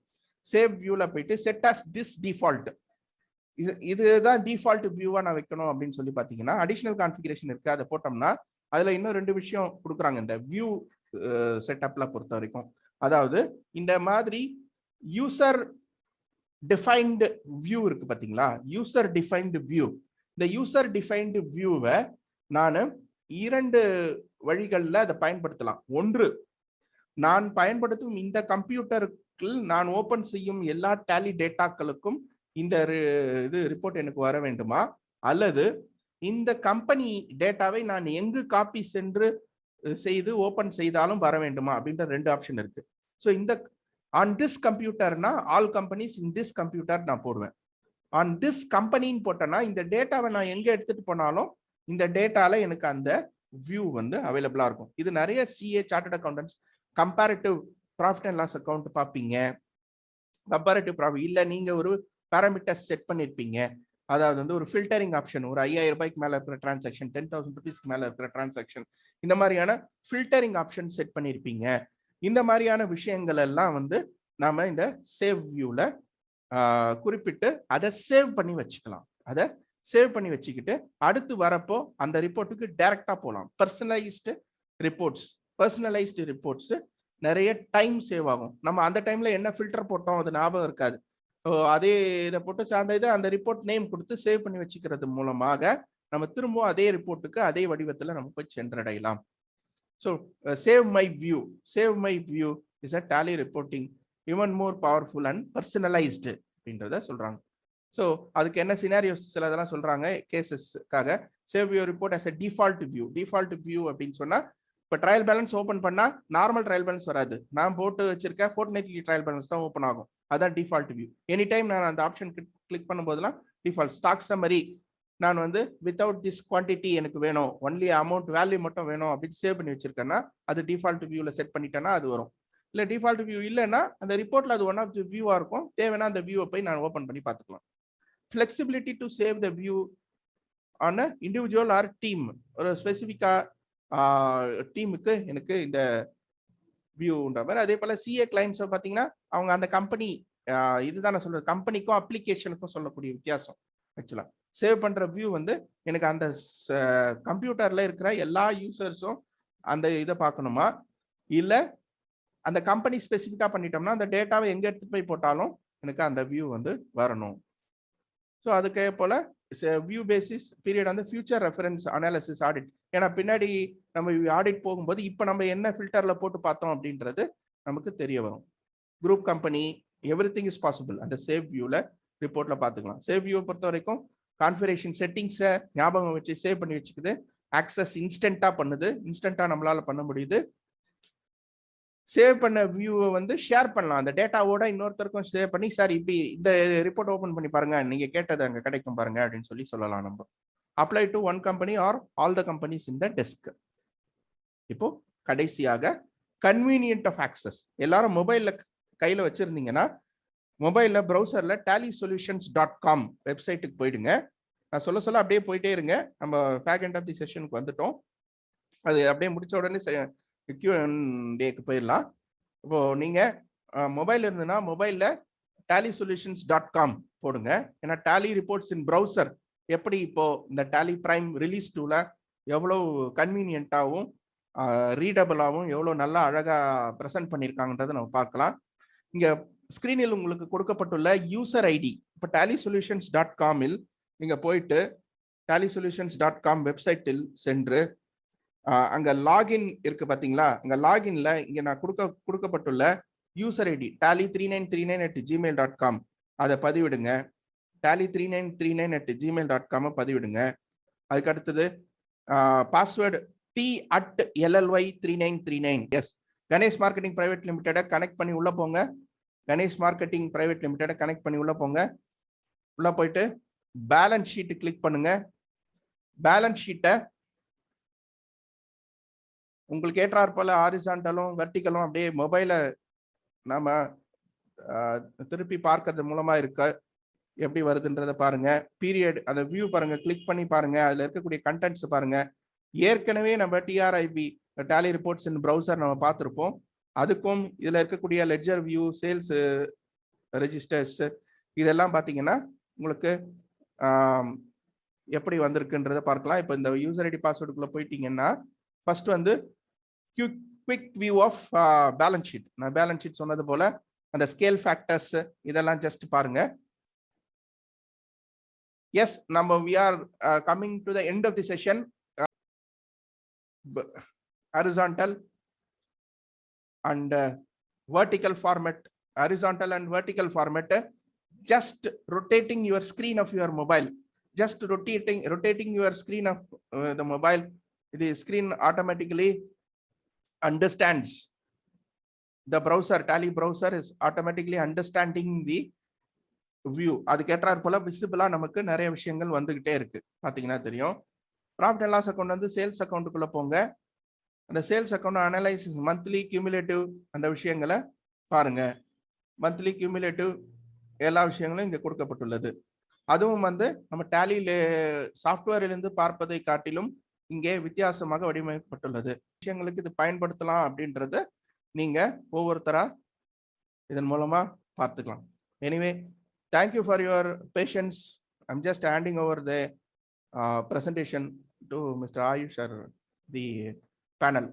சேவ் வியூல போயிட்டு செட் அஸ் திஸ் டிஃபால்ட், இதுதான் டிஃபால்ட் வியூவா நான் வைக்கணும் அப்படின்னு சொல்லி பாத்தீங்கன்னா அடிஷனல் கான்ஃபிகரேஷன் இருக்கு. அதை போட்டோம்னா அதுல இன்னும் 2 விஷயம் கொடுக்குறாங்க இந்த வியூ செட்டப்ல பொறுத்த வரைக்கும். அதாவது இந்த மாதிரி யூசர் டிஃபைன்டு வியூ இருக்கு பாத்தீங்களா, யூசர் டிஃபைன்டு வியூ. இந்த யூசர் டிஃபைன்டு வியூவை நான் 2 வழிகளில் அதை பயன்படுத்தலாம். ஒன்று, நான் பயன்படுத்தும் இந்த கம்ப்யூட்டருக்கு நான் ஓபன் செய்யும் எல்லா டேலி டேட்டாக்களுக்கும் இந்த இது ரிப்போர்ட் எனக்கு வர வேண்டுமா, அல்லது இந்த கம்பெனி டேட்டாவை நான் எங்கு காப்பி சென்று செய்து ஓபன் செய்தாலும் வர வேண்டுமா அப்படின்ற 2 ஆப்ஷன் இருக்கு. ஸோ இந்த ஆன் திஸ் கம்ப்யூட்டர்னா all companies in this computer நான் போடுவேன். ஆன் திஸ் கம்பெனின்னு போட்டேன்னா இந்த டேட்டாவை நான் எங்க எடுத்துட்டு போனாலும் இந்த டேட்டால எனக்கு அந்த வியூ வந்து அவைலபிளா இருக்கும். இது நிறைய CA chartered accountants comparative profit and loss account பார்ப்பீங்க. கம்பேரிட்டிவ் ப்ராஃபிட் இல்லை, நீங்க ஒரு பேராமீட்டர்ஸ் செட் பண்ணிருப்பீங்க. அதாவது வந்து ஒரு ஃபில்டரிங் ஆப்ஷன், ஒரு 5000 ரூபாய்க்கு மேல இருக்கிற டிரான்சாக்ஷன், 10,000 ருபீஸ்க்கு மேல இருக்கிற டிரான்சாக்ஷன், இந்த மாதிரியான ஃபில்டரிங் ஆப்ஷன் செட் பண்ணிருப்பீங்க. இந்த மாதிரியான விஷயங்கள் எல்லாம் வந்து நாம இந்த சேவ் வியூல குறிப்பிட்டு அதை சேவ் பண்ணி வச்சுக்கலாம். அதை சேவ் பண்ணி வச்சுக்கிட்டு அடுத்து வரப்போ அந்த ரிப்போர்ட்டுக்கு டைரக்டா போகலாம். பர்சனலைஸ்டு ரிப்போர்ட்ஸ் நிறைய டைம் சேவ் ஆகும். நம்ம அந்த டைம்ல என்ன ஃபில்டர் போட்டோம் அது ஞாபகம் இருக்காது. அதே இதை போட்டு சார்ந்த இதை அந்த ரிப்போர்ட் நேம் கொடுத்து சேவ் பண்ணி வச்சுக்கிறது மூலமாக நம்ம திரும்பவும் அதே ரிப்போர்ட்டுக்கு அதே வடிவத்தில் நம்ம போய் சென்றடையலாம். So save my view is a Tally reporting even more powerful and personalised அப்படின்றத சொல்றாங்க. ஸோ அதுக்கு என்ன சினாரியோஸ் சில இதெல்லாம் சொல்றாங்க கேசஸ்க்காக. Save your report as a default view அப்படின்னு சொன்னா, இப்போ ட்ரையல் பேலன்ஸ் ஓப்பன் பண்ணா நார்மல் ட்ரையல் பேலன்ஸ் வராது. நான் போட்டு வச்சிருக்கேன் ஃபோர்ட்நைட்லி ட்ரையல் பேலன்ஸ் தான் ஓப்பன் ஆகும். அதான் டிஃபால்ட் வியூ. எனி டைம் நான் அந்த ஆப்ஷன் கிளிக் பண்ணும்போதெல்லாம் டிஃபால்ட் ஸ்டாக் சம்மரி நான் வந்து வித்தவுட் திஸ் குவான்டிட்டி எனக்கு வேணும், ஒன்லி அமௌண்ட் வேல்யூ மட்டும் வேணும் அப்படின்னு சேவ் பண்ணி வச்சிருக்கேன்னா அது டிஃபால்ட் வியூல செட் பண்ணிட்டேன்னா அது வரும். இல்லை டிஃபால்ட் வியூ இல்லைன்னா அந்த ரிப்போர்ட்ல அது ஒன் ஆஃப் தி வியூவா இருக்கும். தேவைன்னா அந்த வியூவை போய் நான் ஓப்பன் பண்ணி பார்த்துக்கலாம். Flexibility to save the view on individual or team. ஒரு ஸ்பெசிஃபிக்கா டீமுக்கு எனக்கு இந்த வியூன்ற மாதிரி. அதே போல சிஏ கிளைண்ட்ஸ் பார்த்தீங்கன்னா அவங்க அந்த கம்பெனி இதுதான் நான் சொல்றது, கம்பெனிக்கும் அப்ளிகேஷனுக்கும் சொல்லக்கூடிய வித்தியாசம். ஆக்சுவலா சேவ் பண்ற வியூ வந்து எனக்கு அந்த கம்ப்யூட்டர்ல இருக்கிற எல்லா யூசர்ஸும் அந்த இதை பார்க்கணுமா, இல்ல அந்த கம்பெனி ஸ்பெசிஃபிக்கா பண்ணிட்டோம்னா அந்த டேட்டாவை எங்க எடுத்துட்டு போய் போட்டாலும் எனக்கு அந்த வியூ வந்து வரணும். ஸோ அதுக்கே போல வியூ பேசிஸ் பீரியட் வந்து ஃபியூச்சர் ரெஃபரன்ஸ் அனாலிசிஸ் ஆடிட். ஏன்னா பின்னாடி நம்ம ஆடிட் போகும்போது இப்போ நம்ம என்ன ஃபில்டர்ல போட்டு பார்த்தோம் அப்படின்றது நமக்கு தெரிய வரும். Group company everything is possible அந்த சேவ் வியூல ரிப்போர்ட்ல பார்த்துக்கலாம். சேவ் வியூவை பொறுத்த வரைக்கும் கான்ஃபிகரேஷன் செட்டிங்ஸை ஞாபகம் வச்சு சேவ் பண்ணி வச்சுக்குது. ஆக்சஸ் இன்ஸ்டன்டா பண்ணுது, இன்ஸ்டன்டா நம்மளால பண்ண முடியுது. சேவ் பண்ண வியூவை வந்து ஷேர் பண்ணலாம் அந்த டேட்டாவோட இன்னொருத்தருக்கும் ஷேர் பண்ணி, சார் இப்படி இந்த ரிப்போர்ட் ஓப்பன் பண்ணி பாருங்க, நீங்க கேட்டது அங்க கிடைக்கும் பாருங்க அப்படின்னு சொல்லலாம். நம்ம apply to one company are all the companies in the desk. இப்போ கடைசியாக கன்வீனியன்ட் ஆஃப் ஆக்சஸ். எல்லாரும் மொபைல்ல கையில வச்சிருந்தீங்கன்னா மொபைல்ல ப்ரௌசர்ல tallysolutions.com வெப்சைட்டுக்கு போயிடுங்க. நான் சொல்ல அப்படியே போயிட்டே இருங்க. நம்ம பேக் எண்ட் ஆஃப் தி செஷனுக்கு வந்துட்டோம். அது அப்படியே முடிச்ச உடனே Q&Aக்கு போயிடலாம். இப்போ நீங்க மொபைல் இருந்ததுன்னா மொபைல்ல tallysolutions.com போடுங்க. ஏன்னா டேலி ரிப்போர்ட்ஸ் இன் ப்ரௌசர் எப்படி இப்போ இந்த டேலி பிரைம் ரிலீஸ் 2ல எவ்வளவு கன்வீனியன்ட்டாகவும் ரீடபிளாகவும் எவ்வளோ நல்லா அழகா ப்ரெசென்ட் பண்ணியிருக்காங்கன்றதை நம்ம பார்க்கலாம். இங்க ஸ்கிரீனில் உங்களுக்கு கொடுக்கப்பட்டுள்ள யூசர் ஐடி இப்போ tallysolutions.com-இல் நீங்க போயிட்டு tallysolutions.com வெப்சைட்டில் சென்று அங்க லாகின் இருக்கு பாத்தீங்களா, அங்க லாகின்ல இங்க நான் கொடுக்கப்பட்டுள்ள யூசர் ஐடி tally3939@gmail.com அதை பதிவிடுங்க. tally3939@gmail.com பதிவிடுங்க. அதுக்கு அடுத்தது password t@lly3939. Yes, Ganesh marketing private லிமிடெடை கனெக்ட் பண்ணி உள்ள போங்க. கணேஷ் மார்க்கெட்டிங் பிரைவேட் லிமிடெடை கனெக்ட் பண்ணி உள்ள போங்க. உள்ள போயிட்டு பேலன்ஸ் ஷீட் கிளிக் பண்ணுங்க. பேலன்ஸ் ஷீட்டை உங்களுக்கு ஏற்றாற் போல ஹாரிசான்டலும் வெர்டிகலும் அப்படியே மொபைலை நாம திருப்பி பார்க்கறது மூலமா இருக்க எப்படி வருதுன்றதை பாருங்க. பீரியட் அந்த வியூ பாருங்க, கிளிக் பண்ணி பாருங்க, அதுல இருக்கக்கூடிய கண்டென்ட்ஸ் பாருங்க. ஏற்கனவே நம்ம டிஆர்ஐபி டேலி ரிப்போர்ட்ஸ் இன் ப்ரௌசர் நம்ம பார்த்துருப்போம். அதுக்கும் இதுல இருக்கக்கூடிய லெட்ஜர் வியூ, சேல்ஸ் ரெஜிஸ்டர்ஸ் இதெல்லாம் பார்த்தீங்கன்னா உங்களுக்கு எப்படி வந்திருக்குன்றதை பார்க்கலாம். இப்போ இந்த யூசர் ஐடி பாஸ்வேர்டுக்குள்ள போயிட்டீங்கன்னா ஃபர்ஸ்ட் வந்து quick view of balance sheet. நான் பேலன்ஸ் ஷீட் சொன்னது போல அந்த ஸ்கேல் ஃபேக்டர்ஸ் இதெல்லாம் ஜஸ்ட் பாருங்க. எஸ், நம்ம we are coming to the end of the session. Horizontal and vertical format, horizontal and vertical format, just rotating your screen of your mobile, just rotating your screen of the mobile, the screen automatically understands. The browser, Tally browser is automatically understanding the view. அதுக்கு ஏற்றாற் போல விசிபிளா நமக்கு நிறைய விஷயங்கள் வந்துகிட்டே இருக்கு. பாத்தீங்கன்னா தெரியும். ப்ராஃபிட் அண்ட் லாஸ் அக்கௌண்ட் வந்து சேல்ஸ் அக்கௌண்ட்டுக்குள்ள போங்க. அந்த sales account analyse monthly cumulative அந்த விஷயங்களை பாருங்க. மந்த்லி கியூமுலேட்டிவ் எல்லா விஷயங்களும் இங்க கொடுக்கப்பட்டுள்ளது. அதுவும் வந்து நம்ம டேலியில சாஃப்ட்வேரிலிருந்து பார்ப்பதை காட்டிலும் இங்கே வித்தியாசமாக வடிவமைக்கப்பட்டுள்ளது. விஷயங்களுக்கு இது பயன்படுத்தலாம் அப்படின்றத நீங்க ஒவ்வொருத்தரா இதன் மூலமா பார்த்துக்கலாம். Anyway, thank you for your patience. I'm just handing over the presentation to Mr. Ayush or the panel.